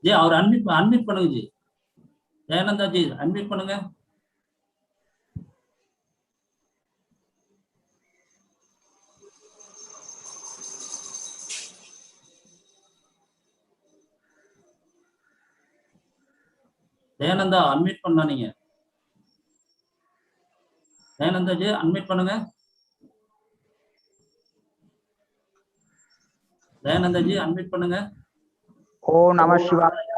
G அவர் unmute பண்ணுங்க G. Dayananda G unmute பண்ணுங்க. Dayananda unmute பண்ணா நீங்க. தயானந்தா ஜி அன்மியூட் பண்ணுங்க. தயானந்தா ஜி அன்மியூட் பண்ணுங்க. ஓ நம சிவாய.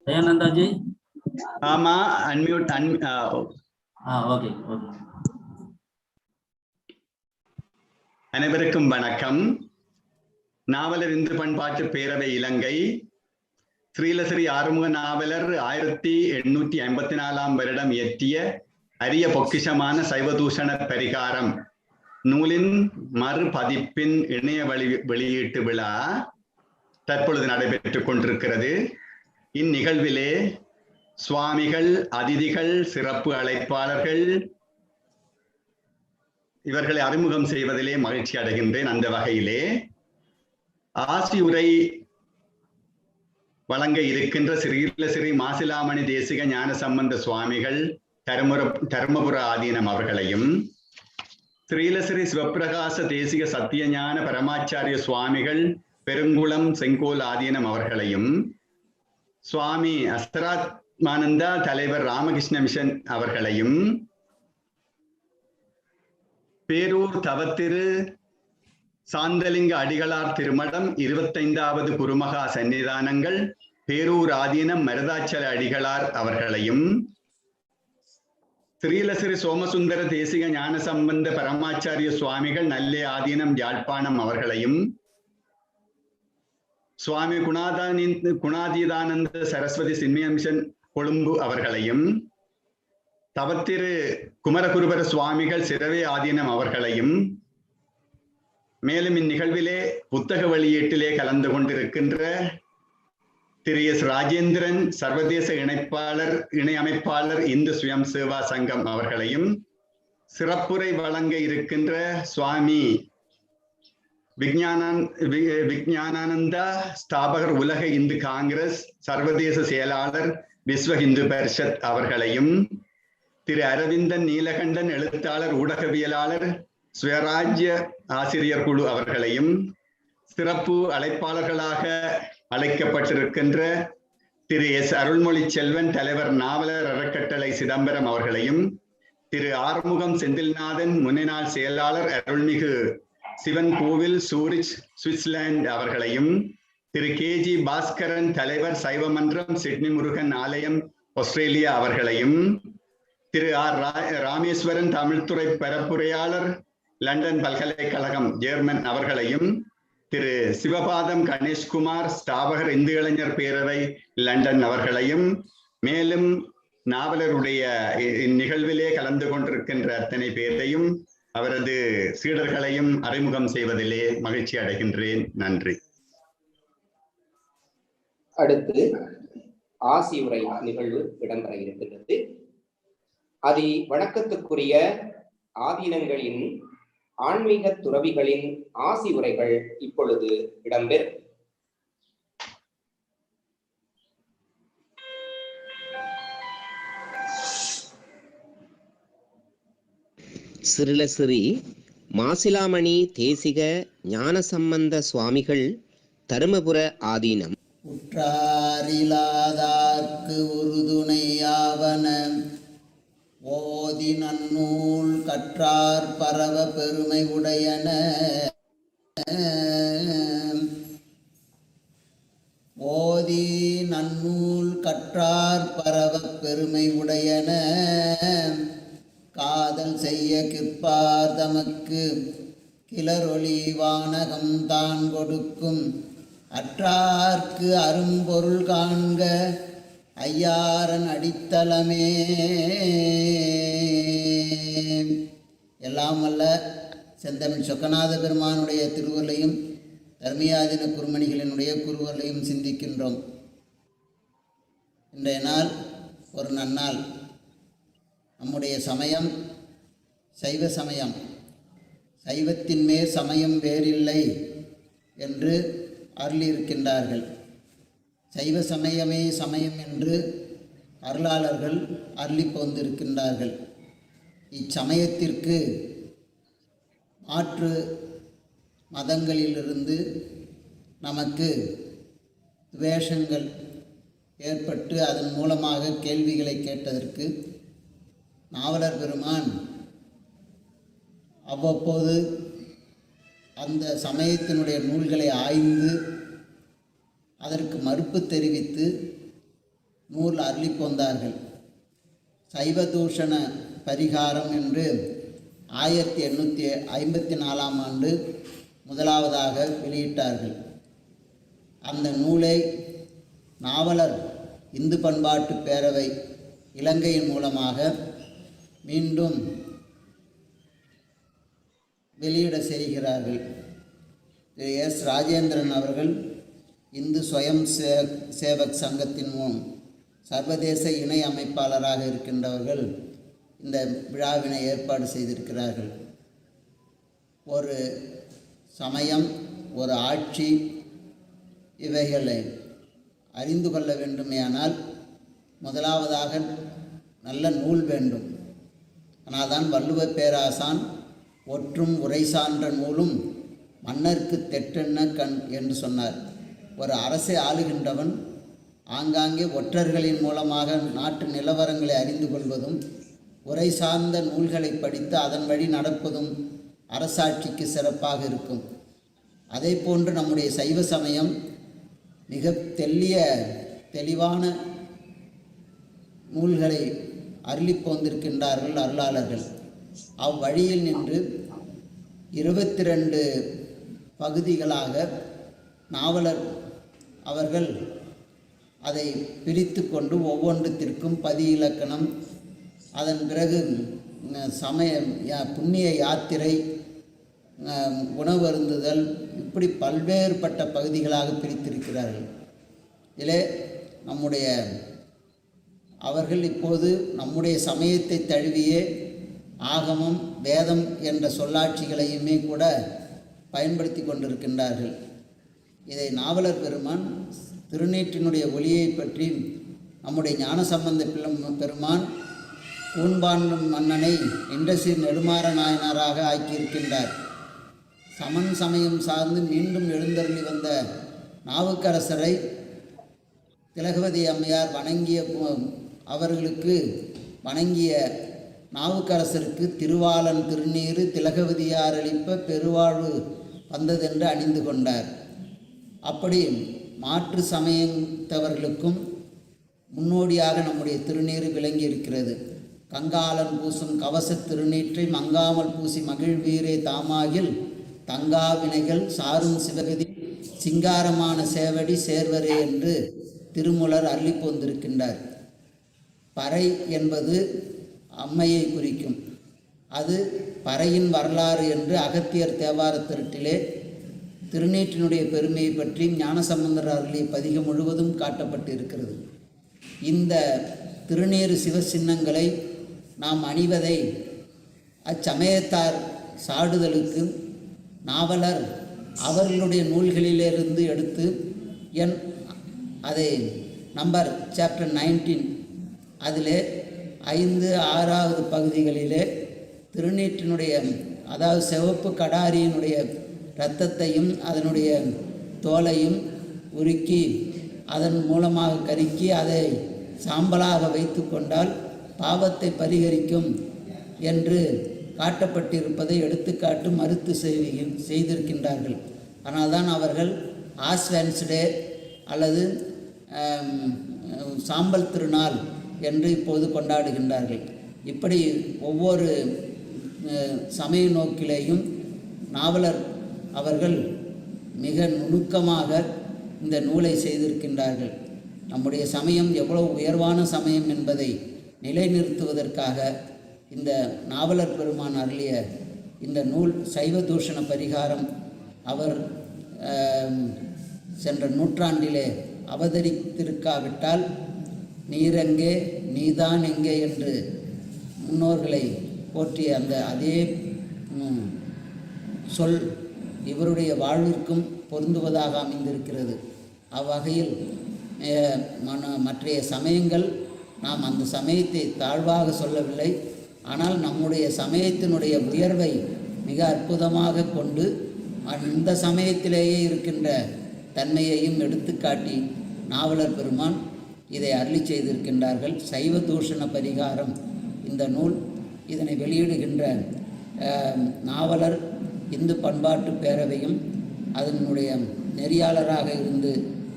தயானந்தா ஜி. ஆமா அன்மியூட். Okay okay. அனைவருக்கும் வணக்கம். நாவலர் இந்து பண்பாட்டு பேரவை இலங்கை ஸ்ரீலஸ்ரீ ஆறுமுக நாவலர் 1854 வருடம் இயற்றிய அரிய பொக்கிஷமான சைவதூஷண பரிகாரம் நூலின் மறுபதிப்பின் இணைய வெளியீட்டு விழா தற்பொழுது நடைபெற்றுக் கொண்டிருக்கிறது. இந்நிகழ்விலே சுவாமிகள், அதிதிகள், சிறப்பு அழைப்பாளர்கள் இவர்களை அறிமுகம் செய்வதிலே மகிழ்ச்சி அடைகின்றேன். அந்த வகையிலே ஆசியுரை வழங்க இருக்கின்ற ஸ்ரீ மாசிலாமணி தேசிக ஞான சம்பந்த சுவாமிகள் தர்மபுர ஆதீனம் அவர்களையும், ஸ்ரீலஸ்ரீ சிவப்பிரகாச தேசிக சத்தியஞான பரமாச்சாரிய சுவாமிகள் பெருங்குளம் செங்கோல் ஆதீனம் அவர்களையும், சுவாமி அஸ்தராத்மானந்தா தலைவர் ராமகிருஷ்ண மிஷன் அவர்களையும், பேரூர் தவத்திரு சாந்தலிங்க அடிகளார் திருமடம் 25வது குருமகா சன்னிதானங்கள் பேரூர் ஆதீனம் மருதாச்சல அடிகளார் அவர்களையும், ஸ்ரீலஸ்ரீ சோமசுந்தர தேசிக ஞான சம்பந்த பரமாச்சாரிய சுவாமிகள் நல்லே ஆதீனம் யாழ்ப்பாணம் அவர்களையும், சுவாமி குணாதீதானந்த சரஸ்வதி சின்மய மிஷன் கொழும்பு அவர்களையும், தவத்திரு குமரகுருபர சுவாமிகள் சிரவே ஆதீனம் அவர்களையும், மேலும் இந்நிகழ்விலே புத்தக வெளியீட்டிலே கலந்து கொண்டிருக்கின்ற திரு எஸ் ராஜேந்திரன் சர்வதேச இணையமைப்பாளர் இந்து சுயம் சேவா சங்கம் அவர்களையும், சிறப்புரை வழங்க இருக்கின்ற சுவாமி விஜயானந்தா ஸ்தாபகர் உலக இந்து காங்கிரஸ் சர்வதேச செயலாளர் விஸ்வ இந்து பரிஷத் அவர்களையும், திரு அரவிந்தன் நீலகண்டன் எழுத்தாளர் ஊடகவியலாளர் சுயராஜ்ய ஆசிரியர் குழு அவர்களையும், சிறப்பு அழைப்பாளர்களாக அழைக்கப்பட்டிருக்கின்ற திரு எஸ் அருள்மொழி செல்வன் தலைவர் நாவலர் அறக்கட்டளை சிதம்பரம் அவர்களையும், திரு ஆறுமுகம் செந்தில்நாதன் முன்னாள் செயலாளர் அருள்மிகு சிவன் கோவில் சூரிச் சுவிட்சர்லாந்து அவர்களையும், திரு KG பாஸ்கரன் தலைவர் சைவமன்றம் சிட்னி முருகன் ஆலயம் ஆஸ்திரேலியா அவர்களையும், திரு R ராமேஸ்வரன் தமிழ்துறை பரப்புரையாளர் லண்டன் பல்கலைக்கழகம் ஜெர்மன் அவர்களையும், திரு சிவபாதம் கணேஷ்குமார் ஸ்தாபகர் இந்து இளைஞர் பேரவை லண்டன் அவர்களையும், மேலும் நாவலருடைய இந்நிகழ்விலே கலந்து கொண்டிருக்கின்ற அத்தனை பேரையும் அவரது சீடர்களையும் அறிமுகம் செய்வதிலே மகிழ்ச்சி அடைகின்றேன். நன்றி. அடுத்து ஆசி உரை நிகழ்வு இடம்பெற இருக்கின்றது. அதி வணக்கத்துக்குரிய ஆதீனங்களின் ஆன்மீக துறவிகளின் ஆசி உரைகள் இப்பொழுது இடம்பெறும். ஸ்ரீலஸ்ரீ மாசிலாமணி தேசிக ஞானசம்பந்த சுவாமிகள் தருமபுர ஆதீனம். உற்றாரிலாதார்க்கு உறுதுணையாவன ஓதி நன்னூல் கற்றார் பரவ பெருமை உடையன ஓதி நன்னூல் கற்றார் பரவ பெருமை உடையன காதல் செய்ய கிற்பார் தமக்கு கிளரொளி வானகம் தான் கொடுக்கும் அற்றார்க்கு அரும்பொருள் காண்க ஐயாரன் அடித்தளமே. எல்லாம் வல்ல செந்தமிழ் சொக்கநாத பெருமானுடைய திருவருளையும் தர்மியாதீன குருமணிகளினுடைய குருவருளையும் சிந்திக்கின்றோம். இன்றைய நாள் ஒரு நன்னாள். நம்முடைய சமயம் சைவ சமயம். சைவத்தின் மேல் சமயம் வேறில்லை என்று அருளியிருக்கின்றார்கள். சைவ சமயமே சமயம் என்று அருளாளர்கள் அருளி போந்திருக்கின்றார்கள். இச்சமயத்திற்கு மாற்று மதங்களிலிருந்து நமக்கு துவேஷங்கள் ஏற்பட்டு அதன் மூலமாக கேள்விகளை கேட்டதற்கு நாவலர் பெருமான் அவ்வப்போது அந்த சமயத்தினுடைய நூல்களை ஆய்ந்து அதற்கு மறுப்பு தெரிவித்து நூல் அருளி போந்தார்கள். சைவதூஷண பரிகாரம் என்று 1854ஆம் ஆண்டு முதலாவதாக வெளியிட்டார்கள். அந்த நூலை நாவலர் இந்து பண்பாட்டு பேரவை இலங்கையின் மூலமாக மீண்டும் வெளியிட செய்கிறார்கள். திரு எஸ். ராஜேந்திரன் அவர்கள் இந்து ஸ்வயம் சேவக் சங்கத்தின் சர்வதேச இணை அமைப்பாளராக இருக்கின்றவர்கள் இந்த விழாவினை ஏற்பாடு செய்திருக்கிறார்கள். ஒரு சமயம், ஒரு ஆட்சி, இவைகளை அறிந்து கொள்ள வேண்டுமேயானால் முதலாவதாக நல்ல நூல் வேண்டும். ஆனால் தான் வள்ளுவ பேராசான் ஒற்றும் உரை சான்ற நூலும் மன்னர்க்கு தெற்றென்ன கண் என்று சொன்னார். ஒரு அரசை ஆளுகின்றவன் ஆங்காங்கே ஒற்றர்களின் மூலமாக நாட்டு நிலவரங்களை அறிந்து கொள்வதும் உரை சார்ந்த நூல்களை படித்து அதன் வழி நடப்பதும் அரசாட்சிக்கு சிறப்பாக இருக்கும். அதே போன்று நம்முடைய சைவ சமயம் மிக தெளிவான நூல்களை அருளி போந்திருக்கின்றார்கள் அருளாளர்கள். அவ்வழியில் நின்று 22 பகுதிகளாக நாவலர் அவர்கள் அதை பிரித்து கொண்டு ஒவ்வொன்றத்திற்கும் பதி இலக்கணம், அதன் பிறகு புண்ணிய யாத்திரை, உணவருந்துதல், இப்படி பல்வேறுபட்ட பகுதிகளாக பிரித்திருக்கிறார்கள். இதிலே அவர்கள் இப்போது நம்முடைய சமயத்தை தழுவிய ஆகமம், வேதம் என்ற சொல்லாட்சிகளையுமே கூட பயன்படுத்தி கொண்டிருக்கின்றார்கள். இதை நாவலர் பெருமான் திருநீற்றினுடைய ஒளியை பற்றி நம்முடைய ஞானசம்பந்த பெருமான் கூன்பாண்டும் மன்னனை இண்டசீர் நெடுமாற நாயனாராக ஆக்கியிருக்கின்றார். சமன் சமயம் சார்ந்து மீண்டும் எழுந்தருளி வந்த நாவுக்கரசரை திலகவதி அம்மையார் அவர்களுக்கு வணங்கிய நாவுக்கரசருக்கு திருவாளன் திருநீறு திலகவதியார் அளிப்ப பெருவாழ்வு வந்ததென்று அணிந்து கொண்டார். அப்படி மாற்று சமயத்தவர்களுக்கும் முன்னோடியாக நம்முடைய திருநீறு விளங்கி இருக்கிறது. கங்காளன் பூசும் கவச திருநீற்றை மங்காமல் பூசி மகிழ்வீரே தாமாகில் தங்கா வினைகள் சாரும் சிவகதி சிங்காரமான சேவடி சேர்வரே என்று திருமூலர் அள்ளி போந்திருக்கின்றார். பறை என்பது அம்மையை குறிக்கும். அது பறையின் வரலாறு என்று அகத்தியர் தேவார திருட்டிலே திருநீற்றினுடைய பெருமையை பற்றி ஞானசம்பந்தர் அருளிய பதிகம் முழுவதும் காட்டப்பட்டிருக்கிறது. இந்த திருநீறு சிவசின்னங்களை நாம் அணிவதை அச்சமயத்தார் சாடுதலுக்கு நாவலர் அவர்களுடைய நூல்களிலிருந்து எடுத்து அதை நம்பர் சாப்டர் 19 அதிலே 5, 6வது பகுதிகளிலே திருநீற்றினுடைய, அதாவது சிவப்பு கடாரியினுடைய இரத்தத்தையும் அதனுடைய தோலையும் உருக்கி அதன் மூலமாக கருக்கி அதை சாம்பலாக வைத்து கொண்டால் பாவத்தை பரிகரிக்கும் என்று காட்டப்பட்டிருப்பதை எடுத்துக்காட்டு மறுத்து செய்திருக்கின்றார்கள். ஆனால்தான் அவர்கள் ஆஸ்வென்ஸ்டே அல்லது சாம்பல் திருநாள் என்று இப்போது கொண்டாடுகின்றார்கள். இப்படி ஒவ்வொரு சமய நோக்கிலேயும் நாவலர் அவர்கள் மிக நுணுக்கமாக இந்த நூலை செய்திருக்கின்றார்கள். நம்முடைய சமயம் எவ்வளவு உயர்வான சமயம் என்பதை நிலைநிறுத்துவதற்காக இந்த நாவலர் பெருமான் அருளிய இந்த நூல் சைவதூஷண பரிகாரம் அவர் சென்ற நூற்றாண்டிலே அவதரித்திருக்காவிட்டால் நீரெங்கே நீதான் எங்கே என்று முன்னோர்களை போற்றிய அந்த அதே சொல் இவருடைய வாழ்விற்கும் பொருந்துவதாக அமைந்திருக்கிறது. அவ்வகையில் மற்றைய சமயங்கள் நாம் அந்த சமயத்தை தாழ்வாக சொல்லவில்லை, ஆனால் நம்முடைய சமயத்தினுடைய உயர்வை மிக அற்புதமாக கொண்டு இந்த சமயத்திலேயே இருக்கின்ற தன்மையையும் எடுத்துக்காட்டி நாவலர் பெருமான் இதை அருளி செய்திருக்கின்றார்கள். சைவ தூஷண பரிகாரம் இந்த நூல். இதனை வெளியிடுகின்ற நாவலர் இந்து பண்பாட்டு பேரவையும் அதனுடைய நெறியாளராக இருந்து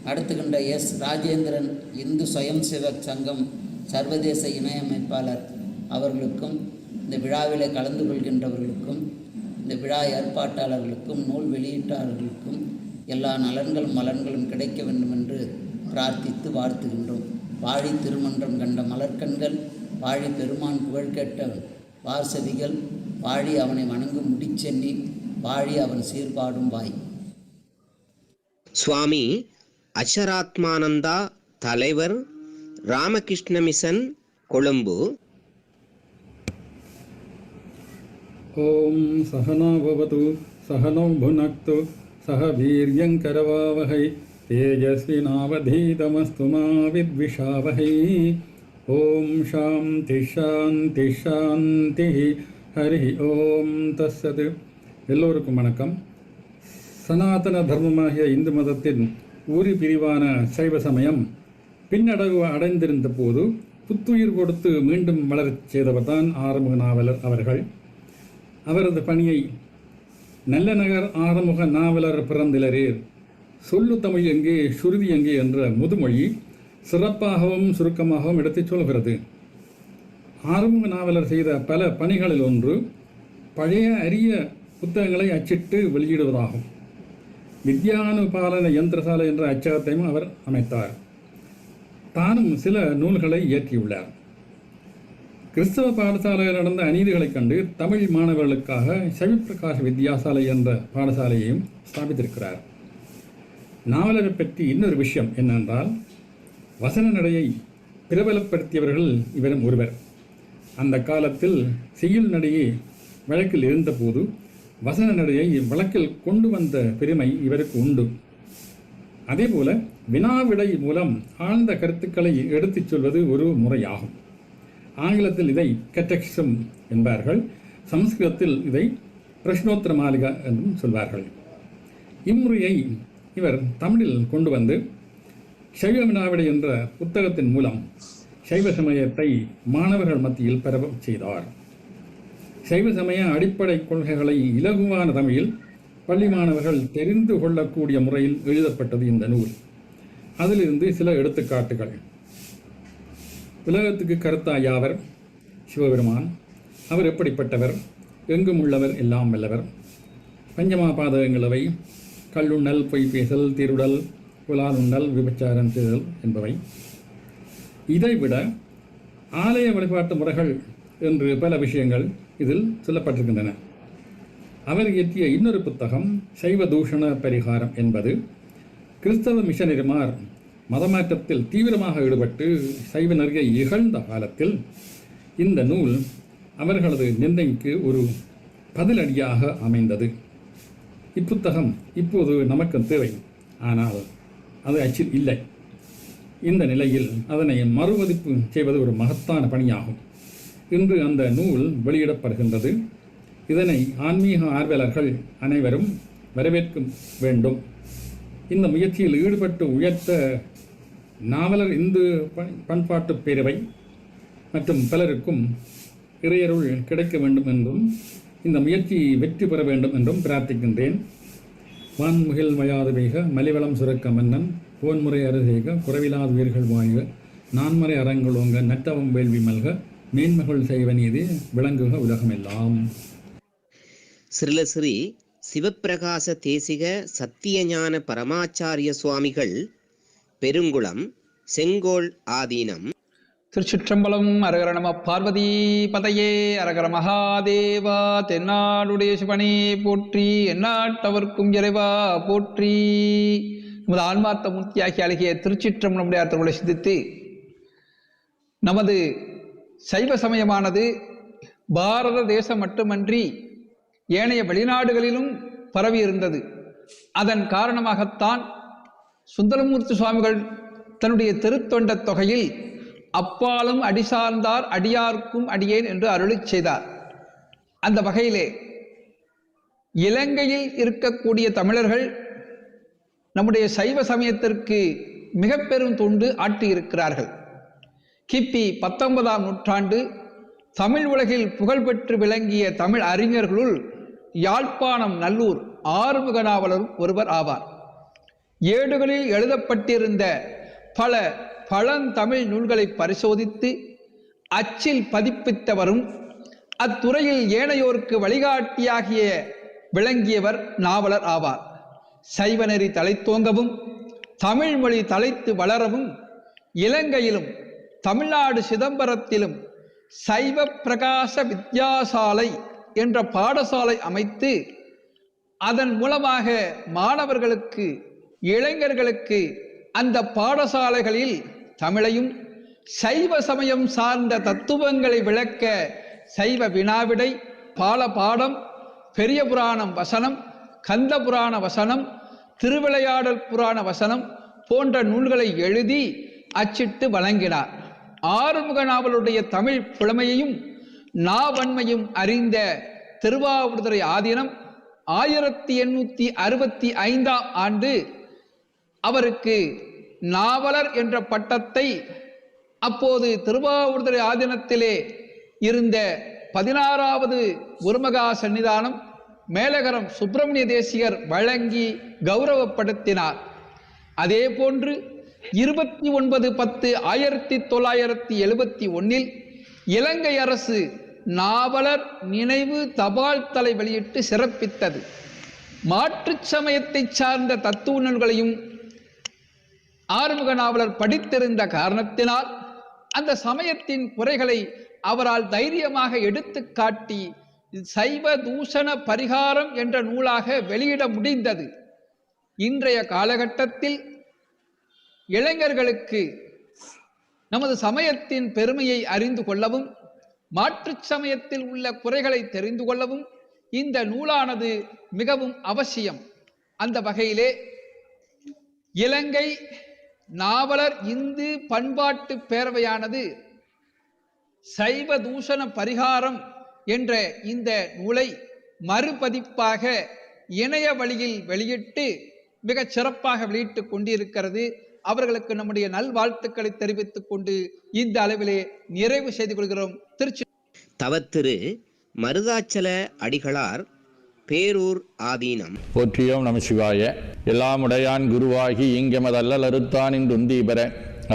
நடத்துகின்ற எஸ் ராஜேந்திரன் இந்து சுயம் சேவக் சங்கம் சர்வதேச இணையமைப்பாளர் அவர்களுக்கும், இந்த விழாவிலே கலந்து கொள்கின்றவர்களுக்கும், இந்த விழா ஏற்பாட்டாளர்களுக்கும், நூல் வெளியீட்டாளர்களுக்கும் எல்லா நலன்களும் மலன்களும் கிடைக்க வேண்டும் என்று பிரார்த்தித்து வாழ்த்துகின்றோம். வாழி திருமன்றம் கண்ட மலர்கண்கள், வாழி பெருமான் புகழ் கேட்ட வாசதிகள், வாழி அவனை வணங்கும் முடிச்சென்னி, வாழி அவன் சீர்பாடும் வாய். சுவாமி அச்சராத்மானந்தா, தலைவர், ராமகிருஷ்ண மிஷன், கொழும்பு. ஓம் சகனோ பவது சகனோ புனக்து சக வீர்யங்கரவாவகை தேஜஸ்வினாவதீதமஸ்து மா வித்விஷாவகை. ஓம் சாந்தி சாந்தி சாந்தி. ஹரி ஓம் தஸ்ஸத். எல்லோருக்கும் வணக்கம். சனாதன தர்மமாகிய இந்து மதத்தின் ஒரு பிரிவான சைவ சமயம் பின்னடைவு அடைந்திருந்த போது புத்துயிர் கொடுத்து மீண்டும் வளரச் செய்தவர்தான் ஆறுமுக நாவலர் அவர்கள். அவரது பணியை நல்லநகர் ஆறுமுக நாவலர் பிறந்திலரேர், சொல்லு தமிழ் எங்கே சுருதி எங்கே என்ற முதுமொழி சிறப்பாகவும் சுருக்கமாகவும் எடுத்துச் சொல்கிறது. ஆறுமுக நாவலர் செய்த பல பணிகளில் ஒன்று பழைய அரிய புத்தகங்களை அச்சிட்டு வெளியிடுவதாகும். வித்யானுபாலன யந்திரசாலை என்ற அச்சகத்தையும் அவர் அமைத்தார். தானும் சில நூல்களை இயற்றியுள்ளார். கிறிஸ்தவ பாடசாலையில் நடந்த அநீதிகளைக் கண்டு தமிழ் மாணவர்களுக்காக சவிப்பிரகாஷ் வித்யாசாலை என்ற பாடசாலையையும் ஸ்தாபித்திருக்கிறார். நாவலரை பற்றி இன்னொரு விஷயம் என்னென்றால், வசன நடையை பிரபலப்படுத்தியவர்கள் இவரும் ஒருவர். அந்த காலத்தில் செய்யுள் நடையே வழக்கில் இருந்தபோது வசன நடையை வழக்கில் கொண்டு வந்த பெருமை இவருக்கு உண்டு. அதேபோல வினாவிடை மூலம் ஆழ்ந்த கருத்துக்களை எடுத்துச் சொல்வது ஒரு முறையாகும். ஆங்கிலத்தில் இதை கேட்டெக்ஸம் என்பார்கள், சமஸ்கிருதத்தில் இதை பிரஷ்னோத்தர மாளிகா என்றும் சொல்வார்கள். இம்முறையை இவர் தமிழில் கொண்டு வந்து சைவ வினாவிடை என்ற புத்தகத்தின் மூலம் சைவ சமயத்தை மாணவர்கள் மத்தியில் பரவச் செய்தார். சைவ சமய அடிப்படை கொள்கைகளை இலகுவான தமிழில் பள்ளி மாணவர்கள் தெரிந்து கொள்ளக்கூடிய முறையில் எழுதப்பட்டது இந்த நூல். அதிலிருந்து சில எடுத்துக்காட்டுகள். உலகத்துக்கு கருத்தாயாவர் சிவபெருமான். அவர் எப்படிப்பட்டவர்? எங்கும் உள்ளவர், எல்லாம் வல்லவர். பஞ்சமா பாதகங்களவை கல்லுண்ணல், பொய் பேசல், திருடல், புலால் உண்ணல், விபச்சாரம் செய்தல் என்பவை. இதைவிட ஆலய வழிபாட்டு முறைகள் என்று பல விஷயங்கள் இதில் சொல்லப்பட்டிருக்கின்றன. அவர் இயற்றிய இன்னொரு புத்தகம் சைவ தூஷண பரிகாரம் என்பது. கிறிஸ்தவ மிஷனரிமார் மதமாற்றத்தில் தீவிரமாக ஈடுபட்டு சைவ நெறியை இகழ்ந்த காலத்தில் இந்த நூல் அவர்களது நிந்தைக்கு ஒரு பதிலடியாக அமைந்தது. இப்புத்தகம் இப்போது நமக்கு தேவை, ஆனால் அது அச்சில் இல்லை. இந்த நிலையில் அதனை மறுவதிப்பு செய்வது ஒரு மகத்தான பணியாகும். இன்று அந்த நூல் வெளியிடப்படுகின்றது. இதனை ஆன்மீக ஆர்வலர்கள் அனைவரும் வரவேற்க வேண்டும். இந்த முயற்சியில் ஈடுபட்டு உயர்த்த நாவலர் இந்து பண்பாட்டு பேரவை மற்றும் பலருக்கும் இறையருள் கிடைக்க வேண்டும் என்றும் இந்த முயற்சி வெற்றி பெற வேண்டும் என்றும் பிரார்த்திக்கின்றேன். வான்முகில் வயாது வேக மலிவளம் சுரக்க மன்னன் போன்முறை அருசேக குறைவிலாத உயிர்கள் வாழ்க நான்மறை அறங்களோங்க நற்றவம் வேள்வி மல்க மேன்மகள் செய்வ நீதி விளங்குக உலகமெல்லாம். ஸ்ரீலஸ்ரீ சிவப்பிரகாச தேசிக சத்தியஞான பரமாச்சாரிய சுவாமிகள், பெருங்குளம், செங்கோல் ஆதீனம். திருச்சிற்றம்பலம். அரகர நம பார்வதி பதையே. அரகர மகாதேவா. தென்னாடுடைய சிவனே போற்றி, எந்நாட்டவர்க்கும் இறைவா போற்றி. நமது ஆன்மார்த்த மூர்த்தியாகி அழகிய திருச்சிற்றம்பலமுடைய அர்த்தங்களை சிந்தித்து நமது சைவ சமயமானது பாரத தேசம் மட்டுமன்றி ஏனைய வெளிநாடுகளிலும் பரவி இருந்தது. அதன் காரணமாகத்தான் சுந்தரமூர்த்தி சுவாமிகள் தன்னுடைய திருத்தொண்ட தொகையில் அப்பாலும் அடி சார்ந்தார் அடியார்க்கும் அடியேன் என்று அருளிச் செய்தார். அந்த வகையிலே இலங்கையில் இருக்கக்கூடிய தமிழர்கள் நம்முடைய சைவ சமயத்திற்கு மிக பெரும் தொண்டு ஆற்றியிருக்கிறார்கள். கிபி 19ஆம் நூற்றாண்டு தமிழ் உலகில் புகழ்பெற்று விளங்கிய தமிழ் அறிஞர்களுள் யாழ்ப்பாணம் நல்லூர் ஆறுமுக நாவலரும் ஒருவர் ஆவார். ஏடுகளில் எழுதப்பட்டிருந்த பல பழந்தமிழ் நூல்களை பரிசோதித்து அச்சில் பதிப்பித்தவரும் அத்துறையில் ஏனையோருக்கு வழிகாட்டியாகிய விளங்கியவர் நாவலர் ஆவார். சைவநெறி தலைத்தோங்கவும் தமிழ் மொழி தலைத்து வளரவும் இலங்கையிலும் தமிழ்நாடு சிதம்பரத்திலும் சைவ பிரகாச வித்யாசாலை என்ற பாடசாலை அமைத்து அதன் மூலமாக மாணவர்களுக்கு இளைஞர்களுக்கு அந்த பாடசாலைகளில் தமிழையும் சைவ சமயம் சார்ந்த தத்துவங்களை விளக்க சைவ வினாவிடை, பால பாடம், பெரிய புராணம் வசனம், கந்த புராண வசனம், திருவிளையாடல் புராண வசனம் போன்ற நூல்களை எழுதி அச்சிட்டு வழங்கினார். ஆறுமுக நாவலுடைய தமிழ் புலமையையும் நாவன்மையும் அறிந்த திருவாவடுதுறை ஆதீனம் 1865ஆம் ஆண்டு அவருக்கு நாவலர் என்ற பட்டத்தை அப்போது திருவாவடுதுறை ஆதீனத்திலே இருந்த 16வது குருமகா சன்னிதானம் மேலகரம் சுப்பிரமணிய தேசிகர் வழங்கி கௌரவப்படுத்தினார். அதே போன்று 29/10/1971 இலங்கை அரசு நாவலர் நினைவு தபால் தலை வெளியிட்டு சிறப்பித்தது. மாற்றுச் சமயத்தை சார்ந்த தத்துவ நூல்களையும் ஆறுமுக நாவலர் படித்திருந்த காரணத்தினால் அந்த சமயத்தின் குறைகளை அவரால் தைரியமாக எடுத்து காட்டி சைவ தூஷண பரிகாரம் என்ற நூலாக வெளியிட முடிந்தது. இன்றைய காலகட்டத்தில் இளைஞர்களுக்கு நமது சமயத்தின் பெருமையை அறிந்து கொள்ளவும் மாற்றுச் சமயத்தில் உள்ள குறைகளை தெரிந்து கொள்ளவும் இந்த நூலானது மிகவும் அவசியம். அந்த வகையிலே இலங்கை நாவலர் இந்து பண்பாட்டு பேரவையானது சைவ தூஷண பரிகாரம் என்ற இந்த நூலை மறுபதிப்பாக இணைய வழியில் வெளியிட்டு மிக சிறப்பாக வெளியிட்டுக் கொண்டிருக்கிறது. அவர்களுக்கு நம்முடைய நல்வாழ்த்துக்களை தெரிவித்துக் கொண்டு இந்த அளவிலே நிறைவு செய்து கொள்கிறோம். திருச்சி தவத்திரு மருதாச்சல அடிகளார் பேரூர் ஆதீனம். போற்றியோம் நம சிவாய. எல்லாமுடையான் குருவாகி இங்கமதல்லல் அறுத்தான் என்று உந்தீபர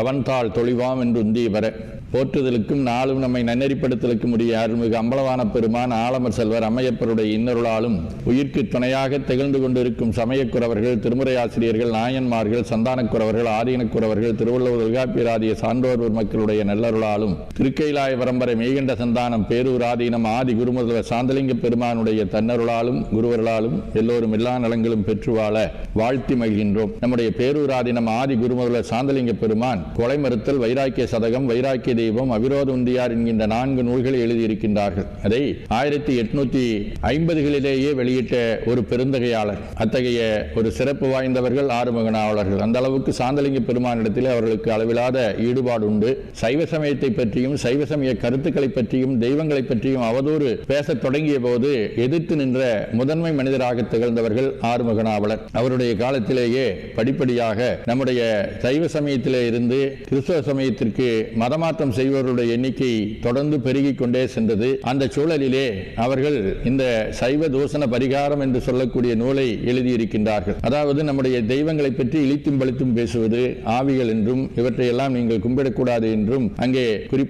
அவன்தாள் தொழிவாம் என்று உந்தீபர. போற்றுதலுக்கும் நாளும் நம்மை நன்னெறிப்படுத்தலுக்கும் உடைய அருள்மிகு அம்பலவான பெருமான் ஆலமர் செல்வர் அம்மையப்பருடைய இன்னருளாலும் உயிர்க்கு துணையாக திகழ்ந்து கொண்டிருக்கும் சமயக்குறவர்கள், திருமுறை ஆசிரியர்கள், நாயன்மார்கள், சந்தானக்குறவர்கள், ஆதீனக்குறவர்கள், திருவள்ளுவர் தொல்காப்பியராதிய சான்றோர் மக்களுடைய நல்லருளாலும் திருக்கைலாய பரம்பரை மெய்கண்ட சந்தானம் பேரூர் ஆதீனம் ஆதி குருமுதல்வர் சாந்தலிங்க பெருமானுடைய தன்னருளாலும் குருவர்களாலும் எல்லோரும் எல்லா நலங்களும் பெற்று வாழ வாழ்த்தி மகிழ்கின்றோம். நம்முடைய பேரூர் ஆதீனம் ஆதி குருமுதல்வர் சாந்தலிங்க பெருமான் கொலை மறுத்தல், வைராக்கிய சதகம், வைராக்கிய தெய்வம், அவிரோத உந்தியார் என்கின்ற 4 நூல்களை எழுதியிருக்கின்றார்கள். அதை 1850களிலேயே வெளியிட்ட ஒரு பெருந்தகையாளர். அத்தகைய ஒரு சிறப்பு வாய்ந்தவர்கள் ஆறுமுக நாவலர்கள். அந்த அளவுக்கு சாந்தலிங்க பெருமானிடத்தில் அவர்களுக்கு அளவிலாத ஈடுபாடு உண்டு. சைவ சமயத்தை பற்றியும் சைவ சமய கருத்துக்களை பற்றியும் தெய்வங்களை பற்றியும் அவதூறு பேசத் தொடங்கிய போது எதிர்த்து நின்ற முதன்மை மனிதராக திகழ்ந்தவர்கள் ஆறுமுக நாவலர். அவருடைய காலத்திலேயே படிப்படியாக நம்முடைய சைவ சமயத்திலே இருந்து கிறிஸ்தவ சமயத்திற்கு மதமாற்றம் செய்வர்களுடைய எண்ணிக்கை தொடர்ந்து பெருகிக் கொண்டே சென்றது. அந்த சூழலிலே அவர்கள் இந்த சைவ தூஷண பரிகாரம் என்று சொல்லக்கூடிய நூலை எழுதியிருக்கின்றார்கள். அதாவது நம்முடைய தெய்வங்களை பற்றி இழித்தும் பழித்தும் பேசுவது, ஆவிகள் என்றும் இவற்றையெல்லாம் நீங்கள் கும்பிடக்கூடாது என்றும் அங்கே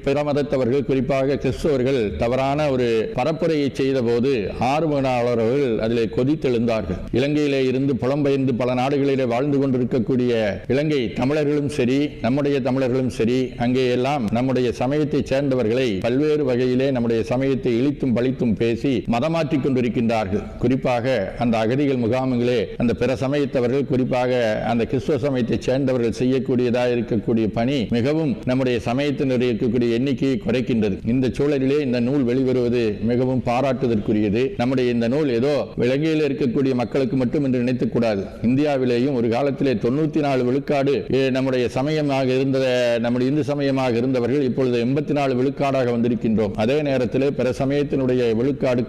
பிற மதத்தவர்கள் குறிப்பாக கிறிஸ்தவர்கள் தவறான ஒரு பரப்புரையை செய்த போது ஆறுமுக நாவலர்கள் அதிலே கொதித்தெழுந்தார்கள். இலங்கையிலே இருந்து புலம்பெயர்ந்து பல நாடுகளிலே வாழ்ந்து கொண்டிருக்கக்கூடிய இலங்கை தமிழர்களும் சரி நம்முடைய தமிழர்களும் சரி அங்கே எல்லாம் நம்முடைய நம்முடைய சமயத்தைச் சேர்ந்தவர்களை பல்வேறு வகையிலே நம்முடைய சமயத்தை இழித்தும் பழித்தும் பேசி மதமாற்றிக் கொண்டிருக்கின்றார்கள். குறிப்பாக அந்த அகதிகள் முகாம்களே அந்த பிற சமயத்தவர்கள், குறிப்பாக அந்த கிறிஸ்துவ சமயத்தைச் சேர்ந்தவர்கள் செய்யக்கூடியதாக இருக்கக்கூடிய பணி மிகவும் நம்முடைய சமயத்தினர் இருக்கக்கூடிய எண்ணிக்கையை குறைக்கின்றது. இந்த சூழலிலே இந்த நூல் வெளிவருவது மிகவும் பாராட்டுதற்குரியது. நம்முடைய இந்த நூல் ஏதோ இலங்கையில் இருக்கக்கூடிய மக்களுக்கு மட்டும் என்று நினைத்துக் கூடாது. இந்தியாவிலேயும் ஒரு காலத்திலே 94 விழுக்காடு நம்முடைய சமயமாக இருந்த நம்முடைய இந்து சமயமாக இருந்தவர்கள் இப்பொழுது 84 விழுக்காடாக வந்திருக்கின்றோம். அதே நேரத்தில் பிற சமயத்தினுடைய விழுக்காடு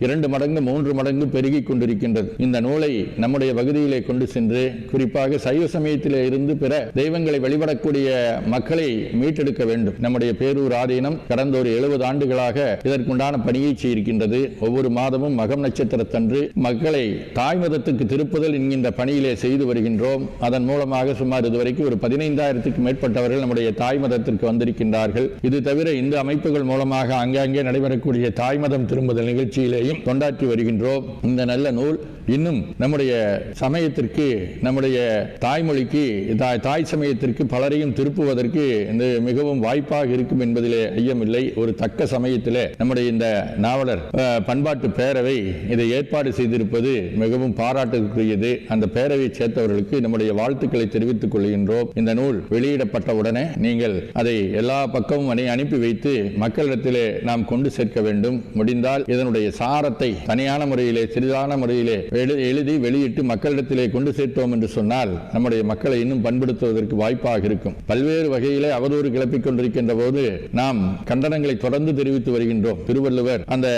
2 மடங்கு 3 மடங்கு பெருகிக் கொண்டிருக்கின்றது. இந்த நூலை நம்முடைய பகுதியிலே கொண்டு சென்று குறிப்பாக சைவ சமயத்திலே இருந்து பிற தெய்வங்களை வழிபடக்கூடிய மக்களை மீட்டெடுக்க வேண்டும். நம்முடைய பேரூர் ஆதீனம் கடந்த ஒரு 70 ஆண்டுகளாக இதற்குண்டான பணியை செய்திருக்கின்றது. ஒவ்வொரு மாதமும் மகம் நட்சத்திரத்தன்று மக்களை தாய் மதத்துக்கு திருப்புதல் என்கின்ற பணியிலே செய்து வருகின்றோம். அதன் மூலமாக சுமார் இதுவரைக்கும் ஒரு 15,000க்கும் மேற்பட்டவர்கள் நம்முடைய தாய் மதத்திற்கு வந்திருக்கின்றார்கள். இது தவிர இந்த அமைப்புகள் மூலமாக அங்கங்கே நடைபெறக்கூடிய தாய் மதம் திரும்புதல் நிகழ்ச்சியிலேயும் கொண்டாற்றி வருகின்றோம். இந்த நல்ல நூல் இன்னும் நம்முடைய சமயத்திற்கு, நம்முடைய தாய்மொழிக்கு, தாய் சமயத்திற்கு பலரையும் திருப்புவதற்கு மிகவும் வாய்ப்பாக இருக்கும் என்பதிலே ஐயமில்லை. ஒரு தக்க சமயத்திலே நம்முடைய இந்த நாவலர் பண்பாட்டு பேரவை இதை ஏற்பாடு செய்திருப்பது மிகவும் பாராட்டுக்குரியது. அந்த பேரவையை சேர்த்தவர்களுக்கு நம்முடைய வாழ்த்துக்களை தெரிவித்துக் கொள்கின்றோம். இந்த நூல் வெளியிடப்பட்டவுடனே நீங்கள் அதை எல்லா பக்கமும் அனுப்பி வைத்து மக்களிடத்திலே நாம் கொண்டு சேர்க்க வேண்டும். முடிந்தால் இதனுடைய சாரத்தை தனியான முறையிலே, சிறிதான முறையிலே எழுதி வெளியிட்டு மக்களிடத்திலே கொண்டு சேர்த்தோம் என்று சொன்னால் நம்முடைய மக்களை இன்னும் பண்படுத்துவதற்கு வாய்ப்பாக இருக்கும். பல்வேறு வகையிலே அவதூறு கிளப்பிக் கொண்டிருக்கின்ற போது நாம் கண்டனங்களை தொடர்ந்து தெரிவித்து வருகின்றோம். திருவள்ளுவர் அந்த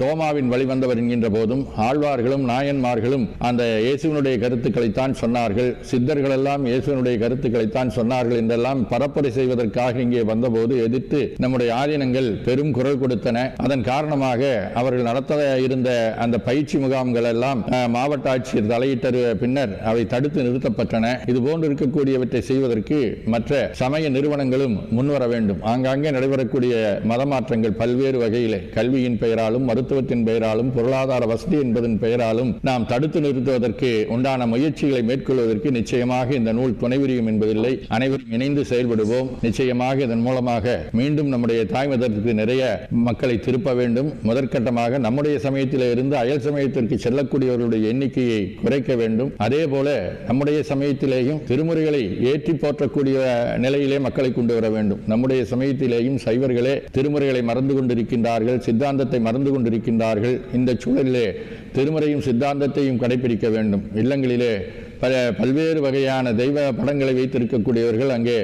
தோமாவின் வழிவந்தவர் என்கின்ற போதும் ஆழ்வார்களும் நாயன்மார்களும் அந்த இயேசுவினுடைய கருத்துக்களைத்தான் சொன்னார்கள். சித்தர்கள் எல்லாம் இயேசுவினுடைய கருத்துக்களைத்தான் சொன்னார்கள் என்றெல்லாம் பரப்புரை செய்வதற்காக இங்கே வந்தபோது எதிர்த்து நம்முடைய ஆதீனங்கள் பெரும் குரல் கொடுத்தன. அதன் காரணமாக அவர்கள் நடத்த இருந்த அந்த பயிற்சி முகாம்கள் எல்லாம் மாவட்ட ஆட்சியர் தலையிட்ட பின்னர் அவை தடுத்து நிறுத்தப்பட்டன. இதுபோன்று இருக்கக்கூடியவற்றை செய்வதற்கு மற்ற சமய நிறுவனங்களும் முன்வர வேண்டும். ஆங்காங்கே நடைபெறக்கூடிய மதமாற்றங்கள் பல்வேறு வகையிலே கல்வியின் பெயராலும், மருத்துவத்தின் பெயராலும், பொருளாதார வசதி என்பதன் பெயராலும் நாம் தடுத்து நிறுத்துவதற்கு உண்டான முயற்சிகளை மேற்கொள்வதற்கு நிச்சயமாக இந்த நூல் துணை புரியும் என்பதில்லை. அனைவரும் இணைந்து செயல்படுவோம். நிச்சயமாக இதன் மூலமாக மீண்டும் நம்முடைய தாய் மதத்திற்கு நிறைய மக்களை திருப்ப வேண்டும். முதற்கட்டமாக நம்முடைய சமயத்திலே இருந்து அயல் சமயத்திற்கு செல்லக்கூடியவர்களுடைய எண்ணிக்கையை குறைக்க வேண்டும். அதே போல நம்முடைய சமயத்திலேயும் திருமுறைகளை ஏற்றி போற்றக்கூடிய நிலையிலே மக்களை கொண்டு வர வேண்டும். நம்முடைய சமயத்திலேயும் சைவர்களே திருமுறைகளை மறந்து கொண்டிருக்கின்றார்கள், சித்தாந்தத்தை மறந்து கொண்டிருக்கின்றார்கள். இந்த சூழலிலே திருமுறையும் சித்தாந்தத்தையும் கடைபிடிக்க வேண்டும். இல்லங்களிலே பல்வேறு வகையான தெய்வ படங்களை வைத்திருக்கக்கூடியவர்கள் அங்கே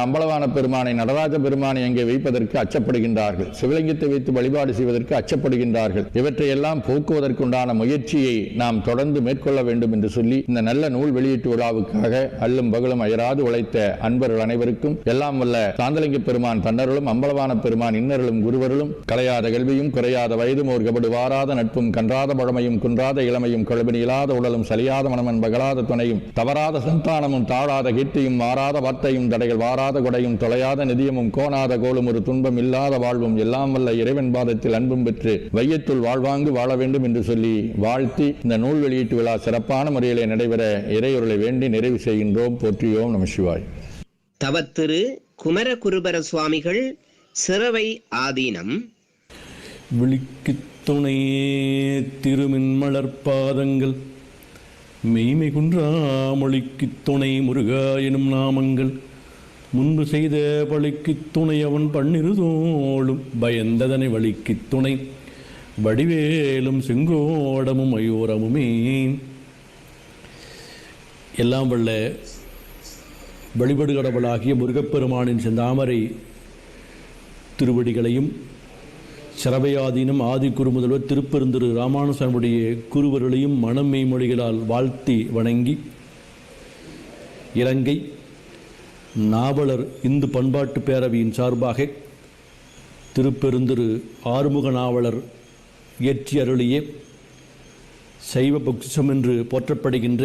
அம்பலவான பெருமானை, நடராஜ பெருமானை அங்கே வைப்பதற்கு அச்சப்படுகின்றார்கள். சிவலிங்கத்தை வைத்து வழிபாடு செய்வதற்கு அச்சப்படுகின்றார்கள். இவற்றையெல்லாம் போக்குவதற்குண்டான முயற்சியை நாம் தொடர்ந்து மேற்கொள்ள வேண்டும் என்று சொல்லி இந்த நல்ல நூல் வெளியீட்டு விழாவுக்காக அல்லும் பகலும் அயராது உழைத்த அன்பர்கள் அனைவருக்கும் எல்லாம் வல்ல சாந்தலிங்க பெருமான் தன்னருளும், அம்பலவான பெருமான் இன்னருளும், குருவருளும், கலையாத கல்வியும், குறையாத வயதும், ஒரு கபடு வாராத நட்பும், கன்றாத பழமையும், குன்றாத இளமையும், கொழுபினி இல்லாத உடலும், சலியாத மனமன், பகலாத துணையும், தவறாத சந்தானமும், தாழாத கீர்த்தியும், மாறாத வார்த்தையும், தடைகள் வாராத கொடையும், தொலையாத நிதியமும், கோணாத கோலும், ஒரு துன்பம் இல்லாத வாழ்வும், எல்லாம் வல்ல இறைவன் பாதத்தில் அன்பும் பெற்று வையத்துள் வாழ்வாங்கு வாழ வேண்டும் என்று சொல்லி வாழ்த்தி இந்த நூல் வெளியீட்டு விழா சிறப்பான முறையிலே நடைபெற இறையொருளை வேண்டி நிறைவு செய்கின்றோம். போற்றியோம் நம சிவாய். தவத்திரு குமரகுருபர சுவாமிகள், சிறவை ஆதீனம். விழிக்கு துணை திருமின் மலர்பாதங்கள், மெய்மை குன்றா மொழிக்கு துணை முருகா எனும் நாமங்கள், முன்பு செய்த பழிக்கு துணை அவன் பன்னிருதோளும், பயந்ததனை வழிக்கு துணை வடிவேலும் செங்கோடமும் மயூரமுமே. எல்லாம் வல்ல வழிபடு கடவுளாகிய முருகப்பெருமானின் செந்தாமரை திருவடிகளையும், சிறவையாதீனம் ஆதி குருமுதல்வர் திருப்பெருந்திரு ராமானுசனுடைய குருவர்களையும் மனமெய் மொழிகளால் வாழ்த்தி வணங்கி, இலங்கை நாவலர் இந்து பண்பாட்டு பேரவையின் சார்பாக திருப்பெருந்திரு ஆறுமுக நாவலர் இயற்றி அருளிய சைவ பொக்கிஷம் என்று போற்றப்படுகின்ற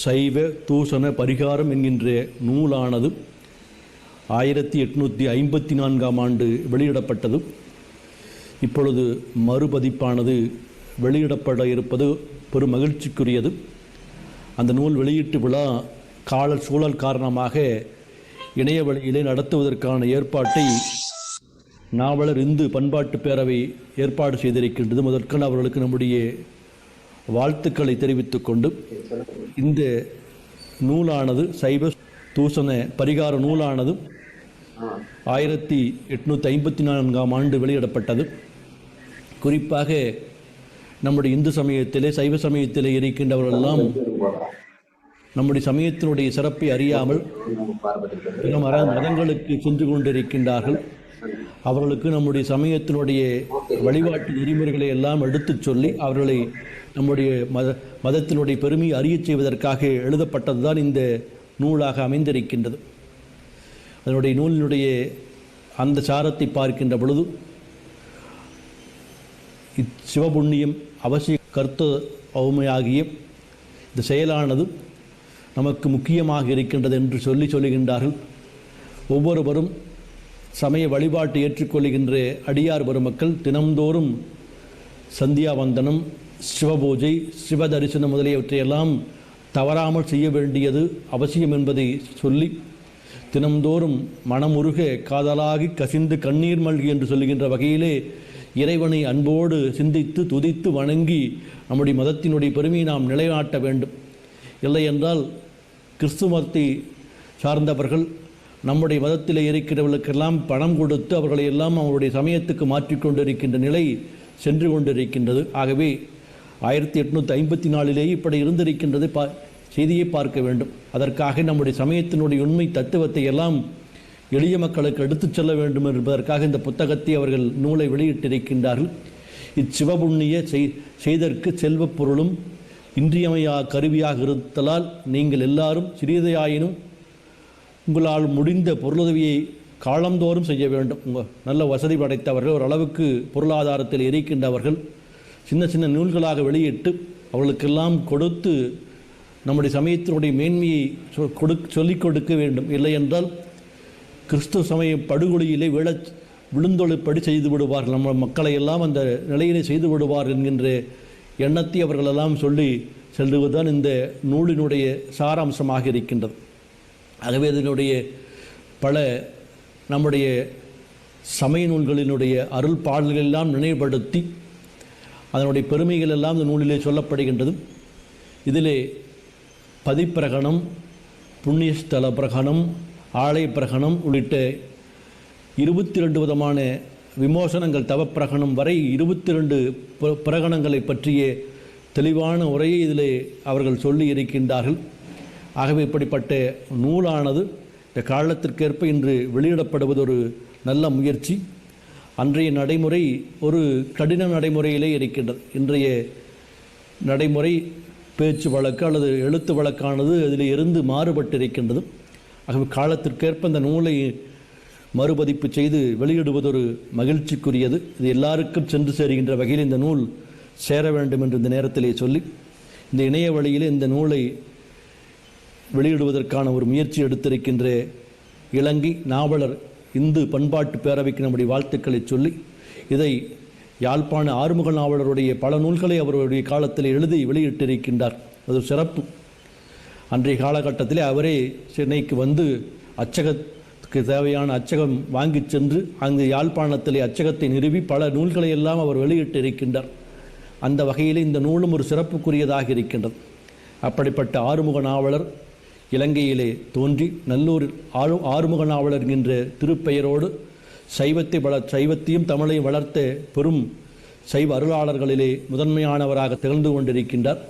சைவ தூஷண பரிகாரம் என்கின்ற நூலானது 1854ஆம் ஆண்டு வெளியிடப்பட்டது. இப்பொழுது மறுபதிப்பானது வெளியிடப்பட இருப்பது பெரும் மகிழ்ச்சிக்குரியது. அந்த நூல் வெளியீட்டு விழா கால சூழல் காரணமாக இணைய வழியிலே நடத்துவதற்கான ஏற்பாட்டை நாவலர் இந்து பண்பாட்டு பேரவை ஏற்பாடு செய்திருக்கின்றது. முதற்கண் அவர்களுக்கு நம்முடைய வாழ்த்துக்களை தெரிவித்துக் கொண்டு, இந்த நூலானது சைவ தூசண பரிகார நூலானது 1854ஆம் ஆண்டு வெளியிடப்பட்டது. குறிப்பாக நம்முடைய இந்து சமயத்திலே சைவ சமயத்திலே இருக்கின்றவர்களெல்லாம் நம்முடைய சமயத்தினுடைய சிறப்பை அறியாமல் பிற மதங்களுக்கு சென்று கொண்டிருக்கின்றார்கள். அவர்களுக்கு நம்முடைய சமயத்தினுடைய வழிபாட்டு நெறிமுறைகளை எல்லாம் எடுத்துச் சொல்லி அவர்களை நம்முடைய மதத்தினுடைய பெருமையை அறியச் செய்வதற்காக எழுதப்பட்டதுதான் இந்த நூலாக அமைந்திருக்கின்றது. அதனுடைய நூலினுடைய அந்த சாரத்தை பார்க்கின்ற பொழுது சிவபுண்ணியம் அவசிய கர்த்தவமையாகிய இந்த செயலானது நமக்கு முக்கியமாக இருக்கின்றது என்று சொல்லுகின்றார்கள். ஒவ்வொருவரும் சமய வழிபாட்டை ஏற்றுக்கொள்கின்ற அடியார் பெருமக்கள் தினம்தோறும் சந்தியாவந்தனம், சிவபூஜை, சிவ தரிசனம் முதலியவற்றையெல்லாம் தவறாமல் செய்ய வேண்டியது அவசியம் என்பதை சொல்லி, தினம்தோறும் மனமுருக காதலாகி கசிந்து கண்ணீர் மல்கி என்று சொல்லுகின்ற வகையிலே இறைவனை அன்போடு சிந்தித்து துதித்து வணங்கி நம்முடைய மதத்தினுடைய பெருமையை நாம் நிலைநாட்ட வேண்டும். இல்லை என்றால் கிறிஸ்துவ மதத்தை சார்ந்தவர்கள் நம்முடைய மதத்தில் இருக்கிறவர்களுக்கெல்லாம் பணம் கொடுத்து அவர்களை எல்லாம் அவருடைய சமயத்துக்கு மாற்றிக்கொண்டிருக்கின்ற நிலை சென்று கொண்டிருக்கின்றது. ஆகவே 1854 இப்படி இருந்திருக்கின்றது செய்தியை பார்க்க வேண்டும். அதற்காக நம்முடைய சமயத்தினுடைய உண்மை தத்துவத்தை எல்லாம் எளிய மக்களுக்கு எடுத்துச் செல்ல வேண்டும் என்பதற்காக இந்த புத்தகத்தை அவர்கள் நூலை வெளியிட்டிருக்கின்றார்கள். இச்சிவபுண்ணிய செய்தற்கு செல்வப் பொருளும் இன்றியமையா கருவியாக இருத்தலால் நீங்கள் எல்லாரும் சிறியதையாயினும் உங்களால் முடிந்த பொருளுதவியை காலந்தோறும் செய்ய வேண்டும். நல்ல வசதி படைத்தவர்கள், ஓரளவுக்கு பொருளாதாரத்தில் இருக்கின்றவர்கள் சின்ன சின்ன நூல்களாக வெளியிட்டு அவர்களுக்கெல்லாம் கொடுத்து நம்முடைய சமயத்தினுடைய மேன்மையை சொல்லிக் கொடுக்க வேண்டும். இல்லை என்றால் கிறிஸ்துவ சமய படுகொலியிலே விழுந்தொழிப்படி செய்து விடுவார்கள், நம்ம மக்களை எல்லாம் அந்த நிலையிலே செய்து விடுவார் என்கின்ற எண்ணத்தை அவர்களெல்லாம் சொல்லி செல்லுவதுதான் இந்த நூலினுடைய சாராம்சமாக இருக்கின்றது. ஆகவே இதனுடைய பல நம்முடைய சமய நூல்களினுடைய அருள் பாடல்களெல்லாம் நினைவுபடுத்தி அதனுடைய பெருமைகள் எல்லாம் இந்த நூலிலே சொல்லப்படுகின்றது. இதிலே பதிப்பிரகணம், புண்ணியஸ்தல பிரகணம், ஆலய பிரகணம் உள்ளிட்ட 22 விதமான விமோசனங்கள் தவப்பிரகணம் வரை 22 பிரகணங்களை பற்றிய தெளிவான உரையை இதிலே அவர்கள் சொல்லி இருக்கின்றார்கள். ஆகவே இப்படிப்பட்ட நூலானது இந்த காலத்திற்கேற்ப இன்று வெளியிடப்படுவது ஒரு நல்ல முயற்சி. அன்றைய நடைமுறை ஒரு கடின நடைமுறையிலே இருக்கின்றது. இன்றைய நடைமுறை பேச்சு வழக்கு அல்லது எழுத்து வழக்கானது அதில் இருந்து மாறுபட்டிருக்கின்றது. ஆகவே காலத்திற்கேற்ப இந்த நூலை மறுபதிப்பு செய்து வெளியிடுவது ஒரு மகிழ்ச்சிக்குரியது. இது எல்லாருக்கும் சென்று சேருகின்ற வகையில் இந்த நூல் சேர வேண்டும் என்று இந்த நேரத்திலே சொல்லி, இந்த இணைய வழியில் இந்த நூலை வெளியிடுவதற்கான ஒரு முயற்சி எடுத்திருக்கின்ற இலங்கை நாவலர் இந்து பண்பாட்டு பேரவைக்கு நம்முடைய வாழ்த்துக்களை சொல்லி, இதை யாழ்ப்பாண ஆறுமுக நாவலருடைய பல நூல்களை அவருடைய காலத்தில் எழுதி வெளியிட்டிருக்கின்றார். அது சிறப்பு. அன்றைய காலகட்டத்திலே அவரே சென்னைக்கு வந்து அச்சகத்துக்கு தேவையான அச்சகம் வாங்கி சென்று அங்கு யாழ்ப்பாணத்திலே அச்சகத்தை நிறுவி பல நூல்களை எல்லாம் அவர் வெளியிட்டிருக்கின்றார். அந்த வகையில் இந்த நூலும் ஒரு சிறப்புக்குரியதாக இருக்கின்றது. அப்படிப்பட்ட ஆறுமுக நாவலர் இலங்கையிலே தோன்றி நல்லூரில் ஆறுமுக நாவலர் என்கின்ற திருப்பெயரோடு சைவத்தையும் தமிழையும் வளர்த்த பெரும் சைவ அருளாளர்களிலே முதன்மையானவராக திகழ்ந்து கொண்டிருக்கின்றார்.